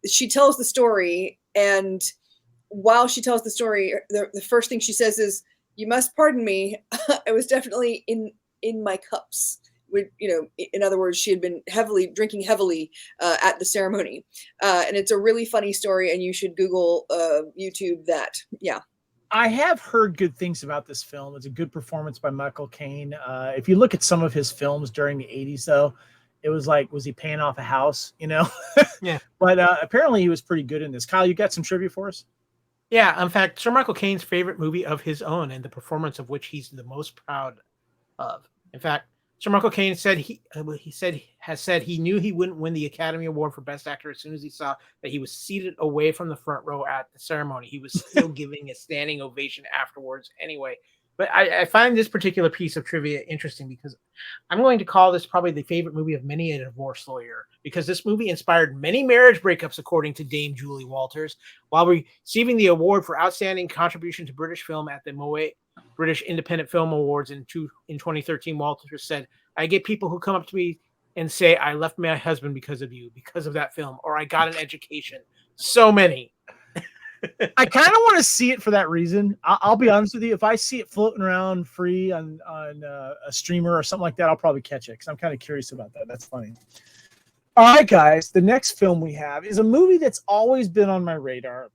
she tells the story, and while she tells the story, the first thing she says is, "You must pardon me, I was definitely in my cups." In other words, she had been drinking heavily at the ceremony. And it's a really funny story, and you should Google, YouTube that. Yeah. I have heard good things about this film. It's a good performance by Michael Caine. If you look at some of his films during the 80s, though, it was like, was he paying off a house, Yeah. But apparently he was pretty good in this. Kyle, you got some trivia for us? Yeah. In fact, Sir Michael Caine's favorite movie of his own, and the performance of which he's the most proud of. In fact, Sir Michael Caine said he knew he wouldn't win the Academy Award for Best Actor as soon as he saw that he was seated away from the front row at the ceremony. He was still giving a standing ovation afterwards anyway. But I find this particular piece of trivia interesting because I'm going to call this probably the favorite movie of many a divorce lawyer, because this movie inspired many marriage breakups, according to Dame Julie Walters. While receiving the award for Outstanding Contribution to British Film at the Moet British Independent Film Awards in 2013, Walters said, "I get people who come up to me and say, 'I left my husband because of you, because of that film,' or 'I got an education.' So many." I kind of want to see it for that reason. I'll be honest with you. If I see it floating around free on a streamer or something like that, I'll probably catch it because I'm kind of curious about that. That's funny. All right, guys. The next film we have is a movie that's always been on my radar.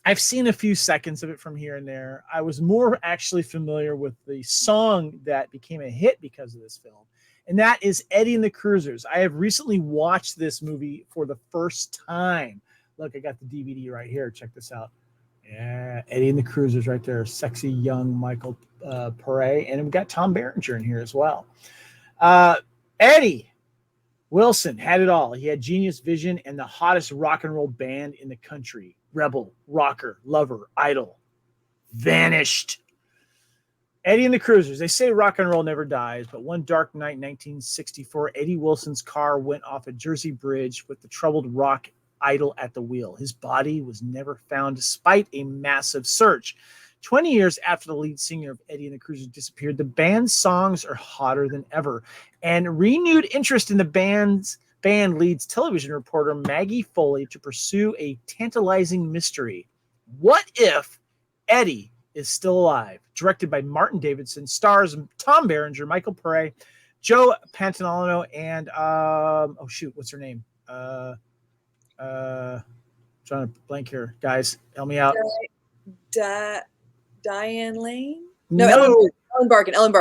I've seen a few seconds of it from here and there. I was more actually familiar with the song that became a hit because of this film, and that is Eddie and the Cruisers. I have recently watched this movie for the first time. Look, I got the DVD right here. Check this out. Yeah, Eddie and the Cruisers right there. Sexy young Michael Pare. And we've got Tom Berenger in here as well. Eddie Wilson had it all. He had genius vision and the hottest rock and roll band in the country. Rebel, rocker, lover, idol. Vanished. Eddie and the Cruisers. They say rock and roll never dies, but one dark night in 1964, Eddie Wilson's car went off a Jersey bridge with the troubled rock idol at the wheel. His body was never found despite a massive search. 20 years after the lead singer of Eddie and the Cruisers disappeared, the band's songs are hotter than ever. And renewed interest in the band leads television reporter Maggie Foley to pursue a tantalizing mystery. What if Eddie is still alive? Directed by Martin Davidson, stars Tom Berenger, Michael Pare, Joe Pantoliano, and what's her name? Trying to blank here, guys. Help me out. Diane Lane? No. Ellen Barkin. Ellen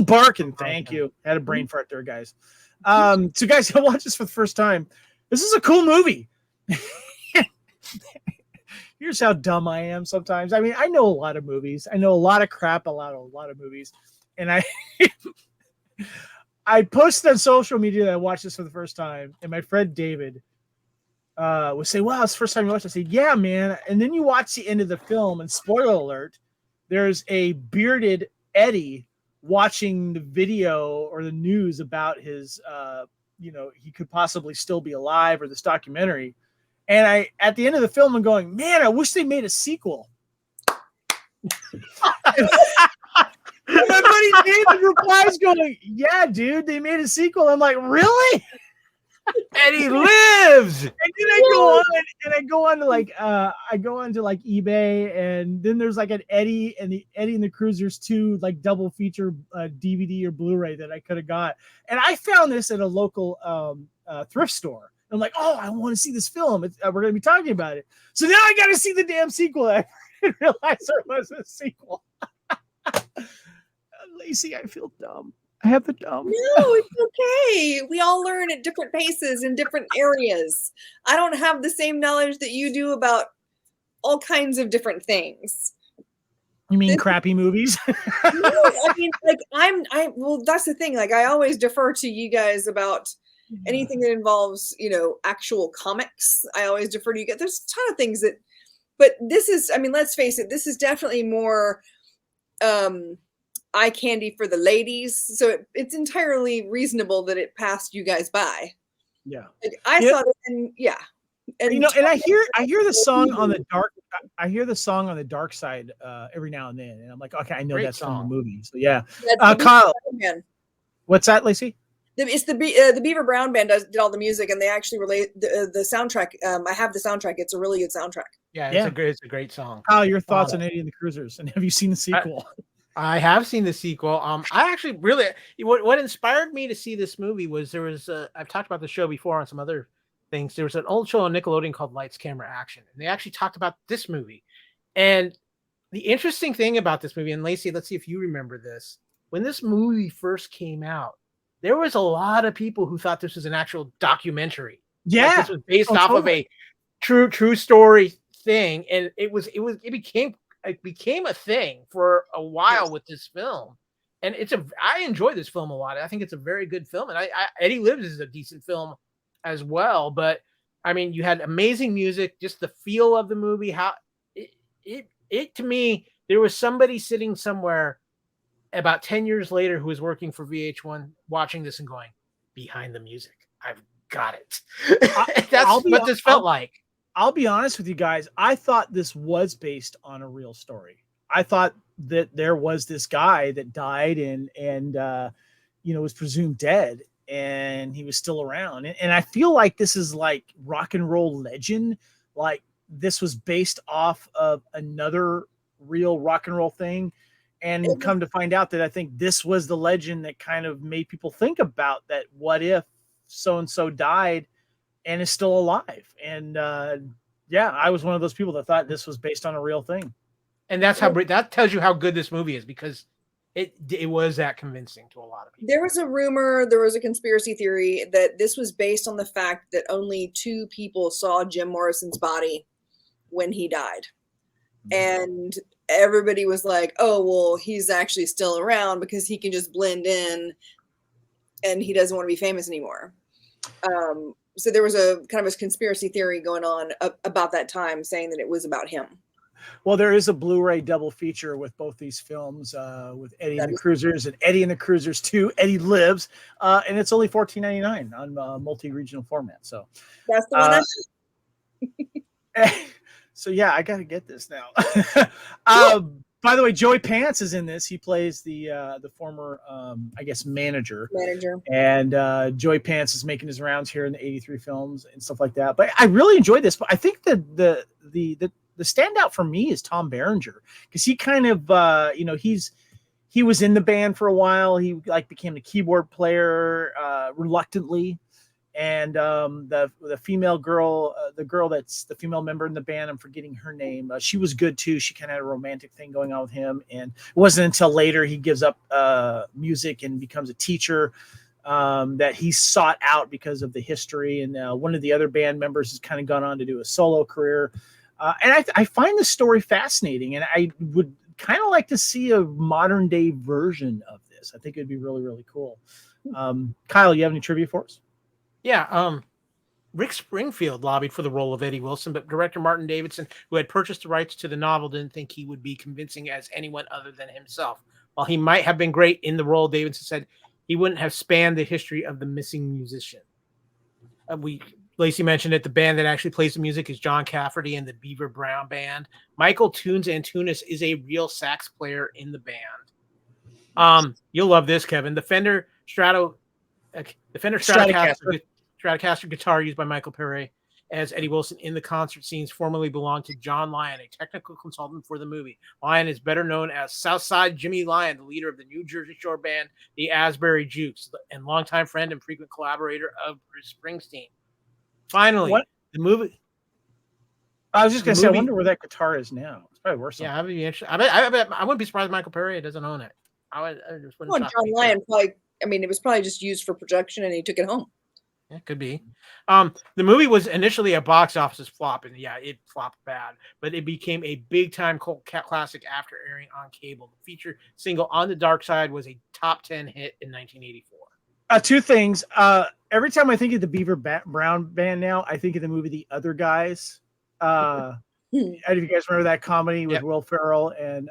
Barkin. Thank you. Had a brain fart there, guys. So guys, I watched this for the first time. This is a cool movie. Here's how dumb I am sometimes. I mean, I know a lot of movies. I know a lot of crap about a lot of movies. And I posted on social media that I watched this for the first time. And my friend David would say, "Wow, it's the first time you watched it." I said, "Yeah, man." And then you watch the end of the film, and spoiler alert, there's a bearded Eddie watching the video or the news about his, he could possibly still be alive, or this documentary. And at the end of the film, I'm going, "Man, I wish they made a sequel." And my buddy David replies going, "Yeah, dude, they made a sequel." I'm like, "Really?" Eddie lives. And then I go on to like eBay, and then there's like an Eddie and the Cruisers 2 like double feature DVD or Blu-ray that I could have got. And I found this at a local thrift store. I'm like, "Oh, I want to see this film. We're going to be talking about it." So now I got to see the damn sequel. I didn't realize there was a sequel. Lacey, I feel dumb. I have the dumb. No, it's okay. We all learn at different paces in different areas. I don't have the same knowledge that you do about all kinds of different things. You mean crappy movies? No, I mean, like well, that's the thing. Like, I always defer to you guys about anything that involves, actual comics. I always defer to you guys. There's a ton of things but this is, I mean, let's face it, this is definitely more, eye candy for the ladies, so it's entirely reasonable that it passed you guys by. Yeah, Like, I saw it, and yeah. And and I hear the song on the dark. I hear the song on the dark side every now and then, and I'm like, okay, I know Great that's song. from the movie. So yeah, the Kyle, Beaver what's that, Lacey? It's the Beaver Brown Band did all the music, and they actually relate the soundtrack. I have the soundtrack. It's a really good soundtrack. Yeah, it's a great song. Kyle, your thoughts on Eddie and the Cruisers, and have you seen the sequel? I have seen the sequel. I actually really what inspired me to see this movie was I've talked about the show before on some other things. There was an old show on Nickelodeon called Lights, Camera, Action, and they actually talked about this movie. And the interesting thing about this movie, and Lacey, let's see if you remember this. When this movie first came out, there was a lot of people who thought this was an actual documentary. Yeah, like this was based off of a true story thing, and it became a thing for a while with this film. And I enjoy this film a lot. I think it's a very good film, and Eddie Lives is a decent film as well. But I mean, you had amazing music, just the feel of the movie. How it to me, there was somebody sitting somewhere about 10 years later who was working for VH1 watching this and going, behind the music, I've got it. That's what this felt like. I'll be honest with you guys. I thought this was based on a real story. I thought that there was this guy that died and was presumed dead, and he was still around. And I feel like this is like rock and roll legend. Like this was based off of another real rock and roll thing. And come to find out that I think this was the legend that kind of made people think about that. What if so-and-so died and is still alive? And I was one of those people that thought this was based on a real thing. And that tells you how good this movie is, because it was that convincing to a lot of people. There was a rumor, there was a conspiracy theory that this was based on the fact that only 2 people saw Jim Morrison's body when he died. And everybody was like, oh, well, he's actually still around because he can just blend in and he doesn't want to be famous anymore. So there was a kind of a conspiracy theory going on about that time saying that it was about him. Well, there is a Blu-ray double feature with both these films, with Eddie and the Cruisers and Eddie and the Cruisers 2, Eddie Lives, and it's only $14.99 on multi-regional format. So that's the one. So yeah, I got to get this now. By the way, Joey Pants is in this. He plays the former, manager. And Joey Pants is making his rounds here in the 83 films and stuff like that. But I really enjoyed this. But I think the standout for me is Tom Berenger, because he kind of, he was in the band for a while. He became the keyboard player reluctantly. And the female girl, the girl that's the female member in the band, I'm forgetting her name. She was good too. She kind of had a romantic thing going on with him. And it wasn't until later he gives up music and becomes a teacher that he sought out because of the history. And one of the other band members has kind of gone on to do a solo career. And I find the story fascinating, and I would kind of like to see a modern day version of this. I think it'd be really, really cool. Kyle, you have any trivia for us? Yeah, Rick Springfield lobbied for the role of Eddie Wilson, but director Martin Davidson, who had purchased the rights to the novel, didn't think he would be convincing as anyone other than himself. While he might have been great in the role, Davidson said he wouldn't have spanned the history of the missing musician. Lacey mentioned it. The band that actually plays the music is John Cafferty and the Beaver Brown Band. Michael Tunes Antunes is a real sax player in the band. You'll love this, Kevin. The Fender Stratocaster guitar used by Michael Perret as Eddie Wilson in the concert scenes formerly belonged to John Lyon, a technical consultant for the movie. Lyon is better known as Southside Jimmy Lyon, the leader of the New Jersey Shore band, the Asbury Jukes, and longtime friend and frequent collaborator of Bruce Springsteen. Finally, the movie. I was just going to say, I wonder where that guitar is now. It's probably worth something. Yeah, I'd be interested. I wouldn't be surprised Michael Perret doesn't own it. I just wouldn't. John Lyon probably. I mean, it was probably just used for production, and he took it home. It could be. The movie was initially a box office flop, and yeah, it flopped bad, but it became a big-time cult classic after airing on cable. The feature single "On the Dark Side" was a top 10 hit in 1984. Two things. Every time I think of the Beaver Brown Band now, I think of the movie The Other Guys. I don't know if you guys remember that comedy with Will Ferrell and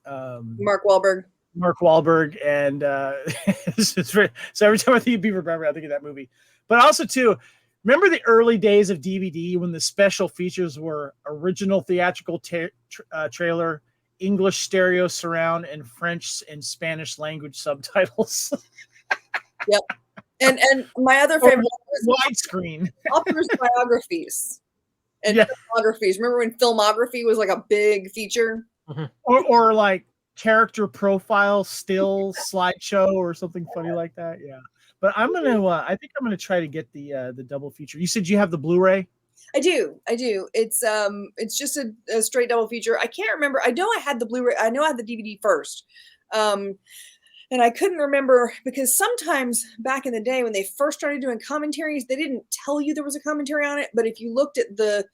Mark Wahlberg. And so every time I think of Beaver Brown, I think of that movie. But also too, Remember the early days of DVD when the special features were original theatrical trailer, English stereo surround, and French and Spanish language subtitles? Yep. And my other favorite was widescreen authors' biographies and filmographies. Remember when filmography was like a big feature? Mm-hmm. Or like character profile still slideshow or something funny like that. Yeah. But I'm gonna. I think I'm gonna try to get the double feature. You said you have the Blu-ray. I do. It's just a straight double feature. I can't remember. I know I had the Blu-ray. I know I had the DVD first. And I couldn't remember because sometimes back in the day when they first started doing commentaries, they didn't tell you there was a commentary on it. But if you looked at the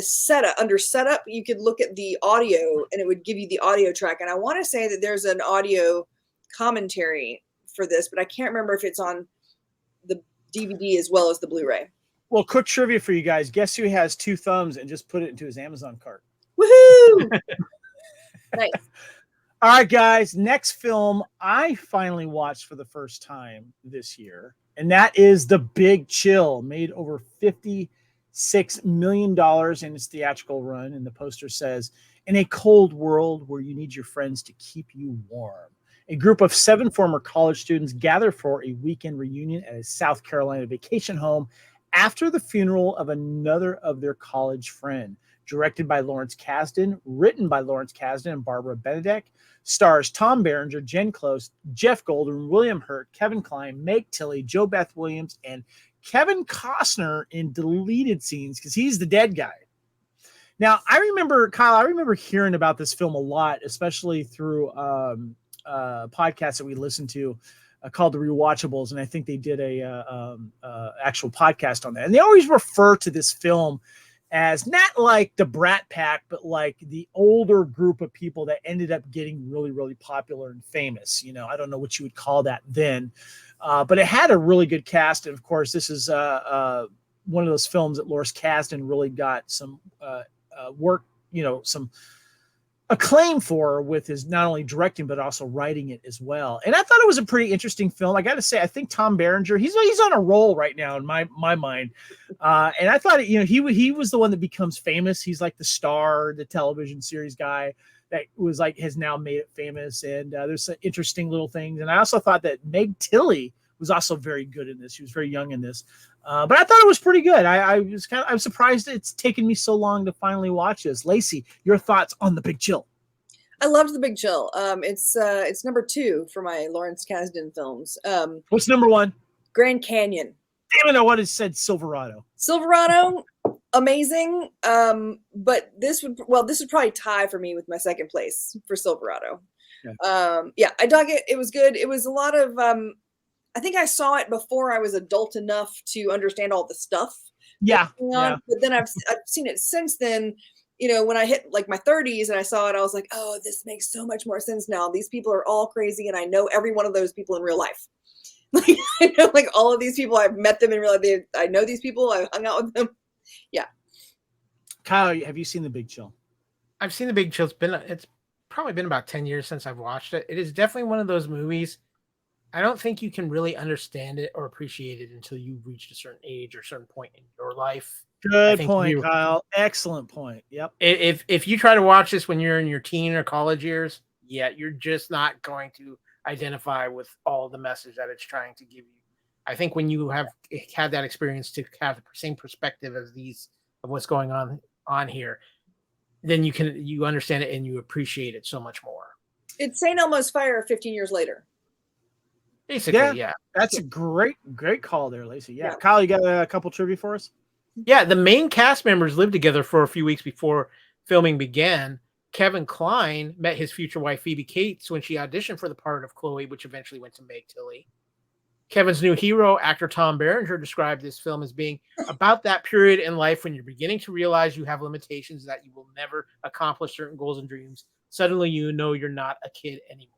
setup, under setup, you could look at the audio and it would give you the audio track. And I want to say that there's an audio commentary for this, but I can't remember if it's on the DVD as well as the Blu-ray. Well, quick trivia for you guys. Guess who has 2 thumbs and just put it into his Amazon cart? Woohoo! Nice. All right, guys. Next film I finally watched for the first time this year, and that is The Big Chill, made over $56 million in its theatrical run. And the poster says, in a cold world where you need your friends to keep you warm, a group of 7 former college students gather for a weekend reunion at a South Carolina vacation home after the funeral of another of their college friend. Directed by Lawrence Kasdan, written by Lawrence Kasdan and Barbara Benedek, stars Tom Berenger, Jen Close, Jeff Golden, William Hurt, Kevin Kline, Meg Tilly, Jo Beth Williams, and Kevin Costner in deleted scenes because he's the dead guy. Now, I remember hearing about this film a lot, especially through podcasts that we listened to called The Rewatchables, and I think they did a actual podcast on that. And they always refer to this film as not like the Brat Pack, but like the older group of people that ended up getting really, really popular and famous. You know, I don't know what you would call that then, but it had a really good cast. And of course, this is one of those films that Lawrence Kasdan really got some work, some acclaim for with his not only directing but also writing it as well. And I thought it was a pretty interesting film. I got to say, I think Tom Berenger, he's on a roll right now in my mind. And I thought he was the one that becomes famous. He's like the star, the television series guy that was like has now made it famous. And there's some interesting little things. And I also thought that Meg Tilly was also very good in this. She was very young in this. But I thought it was pretty good. I'm surprised it's taken me so long to finally watch this. Lacey, your thoughts on The Big Chill? I loved The Big Chill. It's number 2 for my Lawrence Kasdan films. What's number 1? Grand Canyon. Damn it, I would have said Silverado. Silverado, amazing. But this would probably tie for me with my second place for Silverado. Yeah. I dug it. It was good. It was a lot of I think I saw it before I was adult enough to understand all the stuff. Yeah. But then I've seen it since then. When I hit like my 30s and I saw it, I was like, oh, this makes so much more sense now. These people are all crazy, and I know every one of those people in real life. Like, I know like all of these people. I've met them in real life. I know these people. I've hung out with them. Yeah. Kyle, have you seen The Big Chill? I've seen The Big Chill. It's probably been about 10 years since I've watched it. It is definitely one of those movies. I don't think you can really understand it or appreciate it until you've reached a certain age or a certain point in your life. Good point, Kyle. Excellent point. Yep. If you try to watch this when you're in your teen or college years, you're just not going to identify with all the message that it's trying to give you. I think when you have had that experience to have the same perspective as of what's going on here, then you understand it and you appreciate it so much more. It's St. Elmo's Fire 15 years later. Basically, yeah. That's a great call there, Lacey. Yeah. Kyle, you got a couple trivia for us? Yeah, the main cast members lived together for a few weeks before filming began. Kevin Kline met his future wife, Phoebe Cates, when she auditioned for the part of Chloe, which eventually went to Meg Tilly. Kevin's new hero, actor Tom Berenger, described this film as being about that period in life when you're beginning to realize you have limitations, that you will never accomplish certain goals and dreams. Suddenly, you know you're not a kid anymore.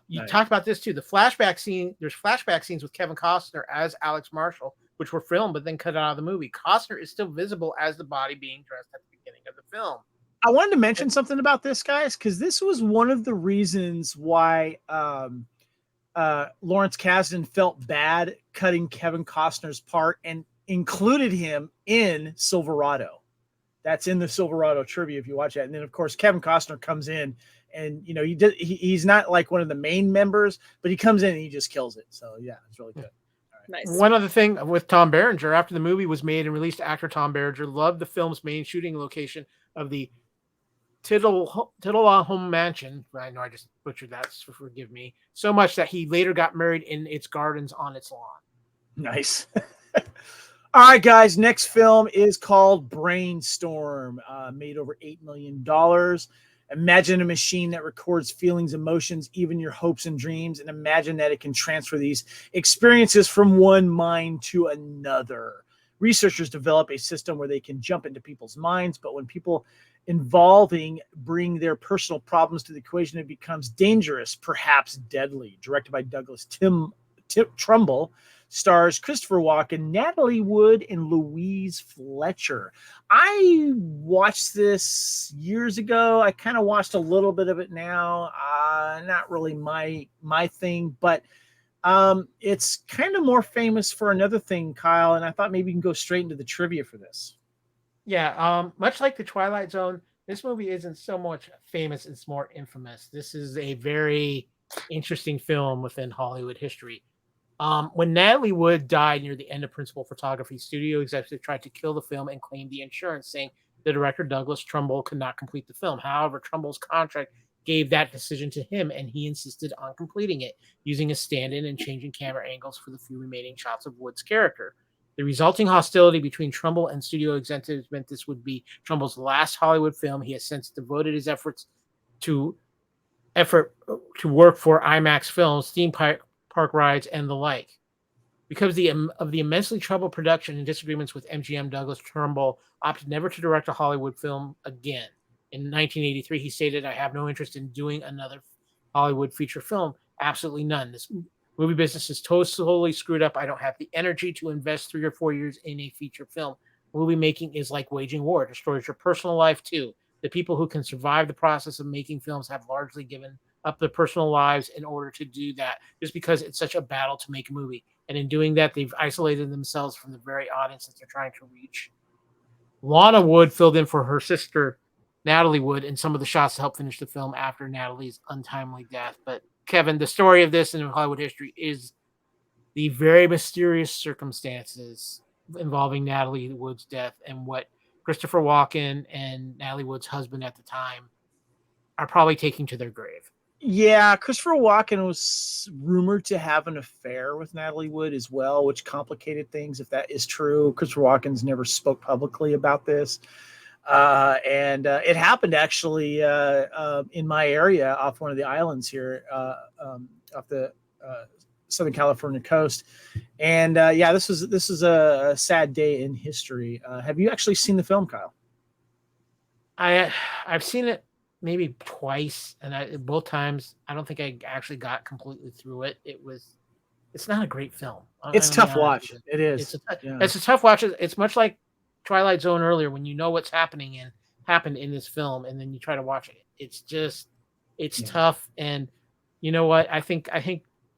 You talked about this too. There's flashback scenes with Kevin Costner as Alex Marshall, which were filmed but then cut out of the movie. Costner is still visible as the body being dressed at the beginning of the film. I wanted to mention something about this, guys, because this was one of the reasons why Lawrence Kasdan felt bad cutting Kevin Costner's part and included him in Silverado. That's in the Silverado trivia if you watch that. And then, of course, Kevin Costner comes in, and he's not like one of the main members, but he comes in and he just kills it. So yeah, it's really good. Nice. One other thing with Tom Berenger, after the movie was made and released, actor Tom Berenger loved the film's main shooting location of the Tiddlehome Mansion. I know I just butchered that, so forgive me. So much that he later got married in its gardens on its lawn. Nice. All right, guys. Next film is called Brainstorm, made over $8 million. Imagine a machine that records feelings, emotions, even your hopes and dreams, and imagine that it can transfer these experiences from one mind to another. Researchers develop a system where they can jump into people's minds, but when people involving bring their personal problems to the equation, it becomes dangerous, perhaps deadly. Directed by Douglas Trumbull, stars Christopher Walken, Natalie Wood, and Louise Fletcher. I watched this years ago. I kind of watched a little bit of it now. Not really my thing, but it's kind of more famous for another thing, Kyle, and I thought maybe you can go straight into the trivia for this. Yeah, much like The Twilight Zone, this movie isn't so much famous, it's more infamous. This is a very interesting film within Hollywood history. When Natalie Wood died near the end of principal photography, studio executives tried to kill the film and claim the insurance, saying the director Douglas Trumbull could not complete the film. However, Trumbull's contract gave that decision to him, and he insisted on completing it, using a stand-in and changing camera angles for the few remaining shots of Wood's character. The resulting hostility between Trumbull and studio executives meant this would be Trumbull's last Hollywood film. He has since devoted his efforts to work for IMAX films, theme park rides, and the like. Because of the immensely troubled production and disagreements with MGM, Douglas Trumbull opted never to direct a Hollywood film again. In 1983, he stated, "I have no interest in doing another Hollywood feature film. Absolutely none. This movie business is totally screwed up. I don't have the energy to invest 3 or 4 years in a feature film. Movie making is like waging war. It destroys your personal life too. The people who can survive the process of making films have largely given up their personal lives in order to do that, just because it's such a battle to make a movie. And in doing that, they've isolated themselves from the very audience that they're trying to reach." Lana Wood filled in for her sister, Natalie Wood, in some of the shots to help finish the film after Natalie's untimely death. But Kevin, the story of this in Hollywood history is the very mysterious circumstances involving Natalie Wood's death and what Christopher Walken and Natalie Wood's husband at the time are probably taking to their grave. Yeah, Christopher Walken was rumored to have an affair with Natalie Wood as well, which complicated things, if that is true. Christopher Walken's never spoke publicly about this. And it happened actually in my area off one of the islands here off the Southern California coast. And yeah, this is a sad day in history. Have you actually seen the film, Kyle? I've seen it maybe twice, and both times I don't think I actually got completely through it. It's not a great film. It's tough watch. It is. It's a tough watch. It's much like Twilight Zone earlier, when you know what's happened in this film, and then you try to watch it. It's tough. And you know what? I think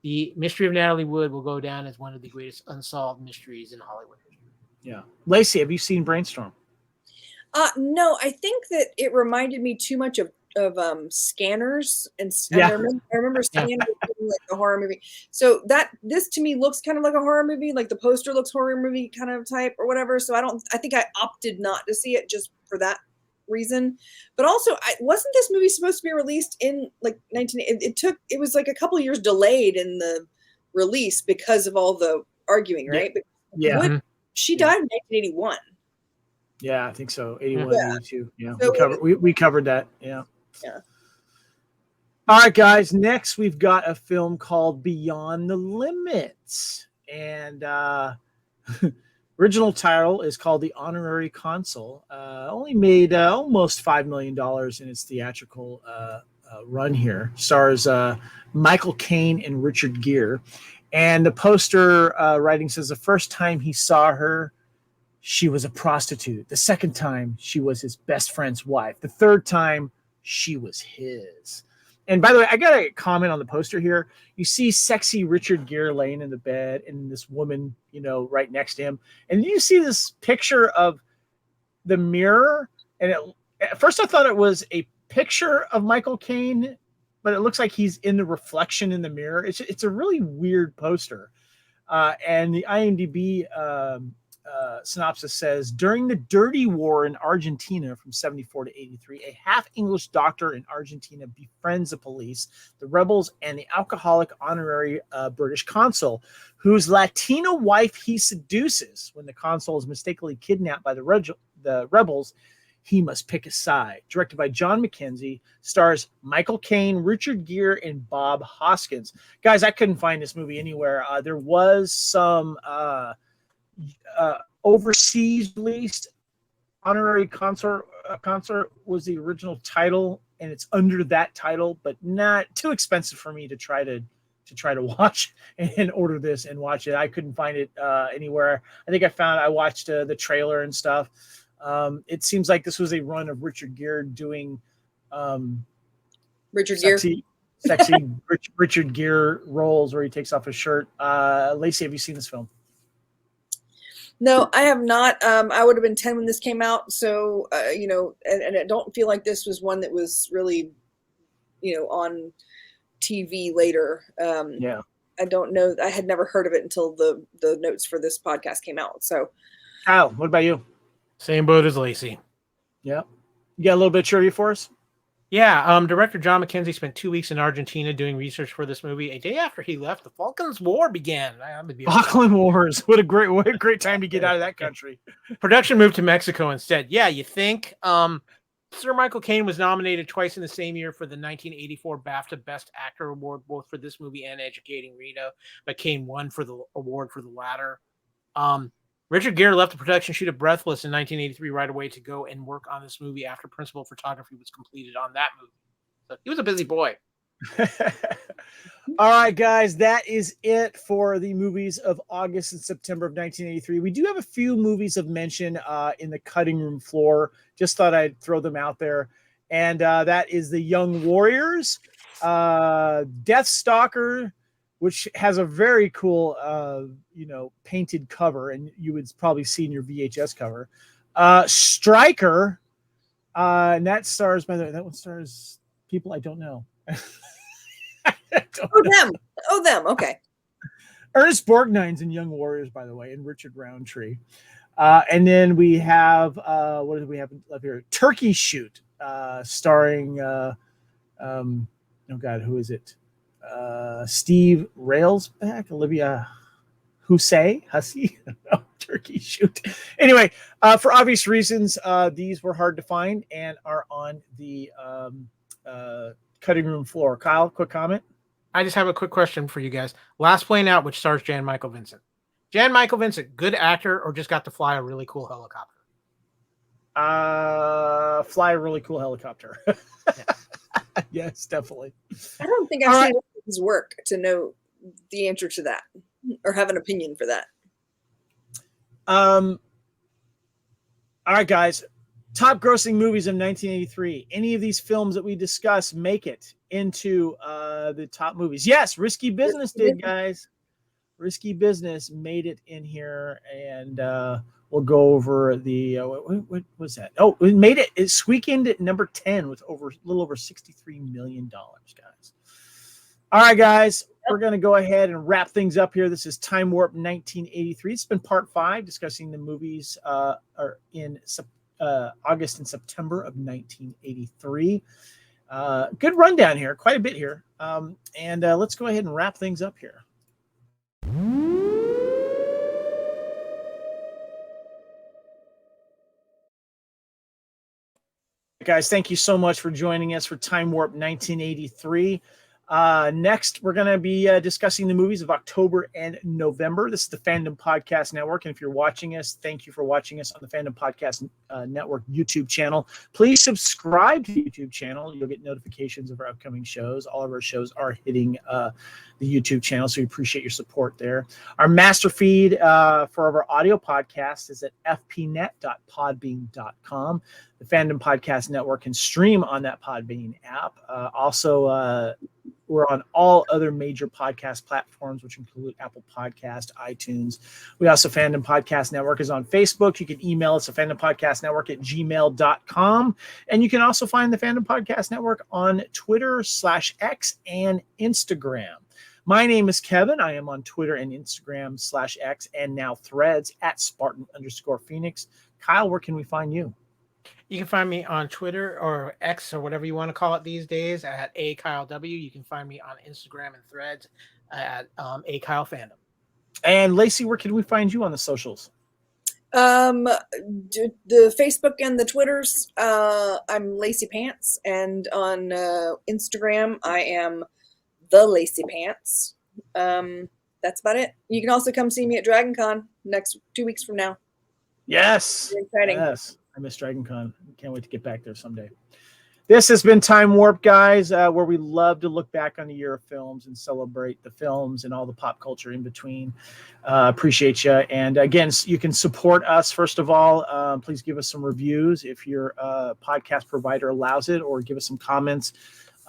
the mystery of Natalie Wood will go down as one of the greatest unsolved mysteries in Hollywood history. Yeah. Lacey, have you seen Brainstorm? No, I think that it reminded me too much of Scanners, and I remember Scanners being like a horror movie. So this to me looks kind of like a horror movie, like the poster looks horror movie kind of type or whatever. So I think I opted not to see it just for that reason. But also, wasn't this movie supposed to be released in like 19? It was like a couple of years delayed in the release because of all the arguing, right? But she died in 1981. Yeah, I think so. 81, 82. Yeah, so we covered that. Yeah. Yeah. All right, guys. Next, we've got a film called Beyond the Limits, and original title is called The Honorary Consul. Only made almost $5 million in its theatrical run here. Stars Michael Caine and Richard Gere, and the poster writing says the first time he saw her, she was a prostitute. The second time, she was his best friend's wife. The third time, she was his. And by the way, I got a comment on the poster here. You see sexy Richard Gere laying in the bed and this woman, right next to him. And you see this picture of the mirror. And at first I thought it was a picture of Michael Caine, but it looks like he's in the reflection in the mirror. It's a really weird poster. And the IMDb synopsis says, during the dirty war in Argentina from 74 to 83, a half-English doctor in Argentina befriends the police, the rebels, and the alcoholic honorary British consul, whose Latino wife he seduces. When the consul is mistakenly kidnapped by the rebels, he must pick a side. Directed by John McKenzie, stars Michael Caine, Richard Gere, and Bob Hoskins. Guys, I couldn't find this movie anywhere. There was some overseas released. Honorary Consort was the original title, and it's under that title, but not too expensive for me to try to watch and order this and watch it. I couldn't find it anywhere. I think I watched the trailer and stuff. It seems like this was a run of Richard Gere doing sexy Richard Gere roles where he takes off his shirt. Lacey, have you seen this film? No, I have not. I would have been 10 when this came out. So, and I don't feel like this was one that was really, on TV later. Yeah. I don't know. I had never heard of it until the notes for this podcast came out. So, Kyle, what about you? Same boat as Lacey. Yeah. You got a little bit of trivia for us? Yeah, director John McKenzie spent 2 weeks in Argentina doing research for this movie. A day after he left, the Falklands War began. Falkland Wars. What a great time to get out of that country. Production moved to Mexico instead. Yeah, you think? Sir Michael Caine was nominated twice in the same year for the 1984 BAFTA Best Actor Award, both for this movie and Educating Rita, but Caine won for the award for the latter. Richard Gere left the production shoot of Breathless in 1983 right away to go and work on this movie after principal photography was completed on that movie. So he was a busy boy. All right, guys, that is it for the movies of August and September of 1983. We do have a few movies of mention in the cutting room floor. Just thought I'd throw them out there. And that is The Young Warriors, Death Stalker, which has a very cool, painted cover, and you would probably see in your VHS cover. Striker, and that stars, by the way, that one stars people I don't know. Them. Okay. Ernest Borgnine's in Young Warriors, by the way, and Richard Roundtree. And then we have, what do we have left here? Turkey Shoot, starring, who is it? Steve Railsback, Olivia Hussey, Turkey Shoot. Anyway, for obvious reasons, these were hard to find and are on the cutting room floor. Kyle, quick comment. I just have a quick question for you guys. Last Plane Out, which stars Jan Michael Vincent. Jan Michael Vincent, good actor or just got to fly a really cool helicopter? Fly a really cool helicopter. Yes, definitely. I don't think I've seen his work to know the answer to that or have an opinion for that. All right, guys. Top grossing movies of 1983. Any of these films that we discuss make it into the top movies? Yes, Risky Business did, guys. Risky Business made it in here, and we'll go over the what was that? Oh, it made it. It squeaked at number 10 with a little over $63 million, guys. All right, guys, we're going to go ahead and wrap things up here. This is Time Warp 1983. It's been part 5 discussing the movies in August and September of 1983. Good rundown here, quite a bit here. And let's go ahead and wrap things up here. Guys, thank you so much for joining us for Time Warp 1983. Next, we're going to be discussing the movies of October and November. This is the Fandom Podcast Network. And if you're watching us, thank you for watching us on the Fandom Podcast Network YouTube channel. Please subscribe to the YouTube channel. You'll get notifications of our upcoming shows. All of our shows are hitting the YouTube channel, so we appreciate your support there. Our master feed for our audio podcast is at fpnet.podbean.com. the Fandom Podcast Network can stream on that Podbean app. Also, we're on all other major podcast platforms, which include Apple Podcast, iTunes. We also, Fandom Podcast Network is on Facebook. You can email us at fandompodcastnetwork@gmail.com. And you can also find the Fandom Podcast Network on Twitter/X and Instagram. My name is Kevin. I am on Twitter and Instagram/X and now Threads @Spartan_Phoenix. Kyle, where can we find you? You can find me on Twitter or X or whatever you want to call it these days at @KyleW. You can find me on Instagram and Threads at @KyleFandom. And Lacey, where can we find you on the socials? The Facebook and the Twitters, I'm Lacey Pants, and on Instagram I am the Lacey Pants. That's about it. You can also come see me at DragonCon next 2 weeks from now. Yes. Very exciting. Yes. I miss DragonCon. Can't wait to get back there someday. This has been Time Warp, guys, where we love to look back on the year of films and celebrate the films and all the pop culture in between. Appreciate you. And again, you can support us. First of all, please give us some reviews if your podcast provider allows it, or give us some comments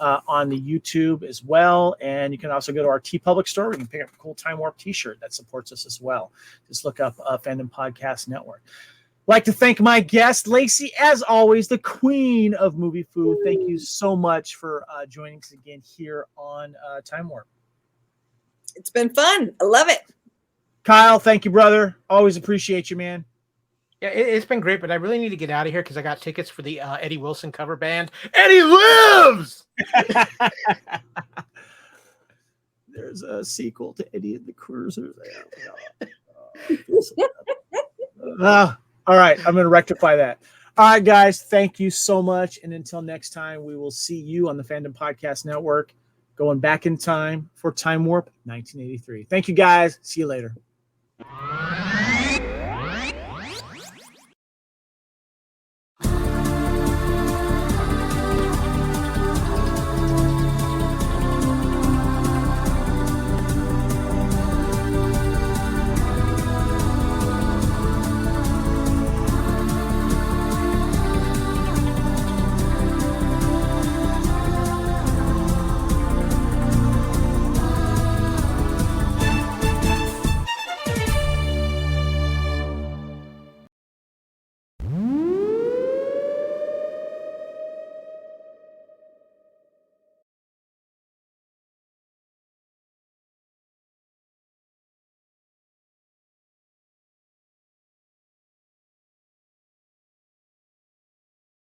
on the YouTube as well. And you can also go to our TeePublic store. We can pick up a cool Time Warp t-shirt that supports us as well. Just look up Fandom Podcast Network. Like to thank my guest, Lacee, as always, the queen of movie food. Thank you so much for joining us again here on Time Warp. It's been fun. I love it. Kyle, thank you, brother. Always appreciate you, man. Yeah, it's been great, but I really need to get out of here because I got tickets for the Eddie Wilson cover band. Eddie lives! There's a sequel to Eddie and the Cruisers. All right, I'm going to rectify that. All right, guys, thank you so much. And until next time, we will see you on the Fandom Podcast Network, going back in time for Time Warp 1983. Thank you, guys. See you later.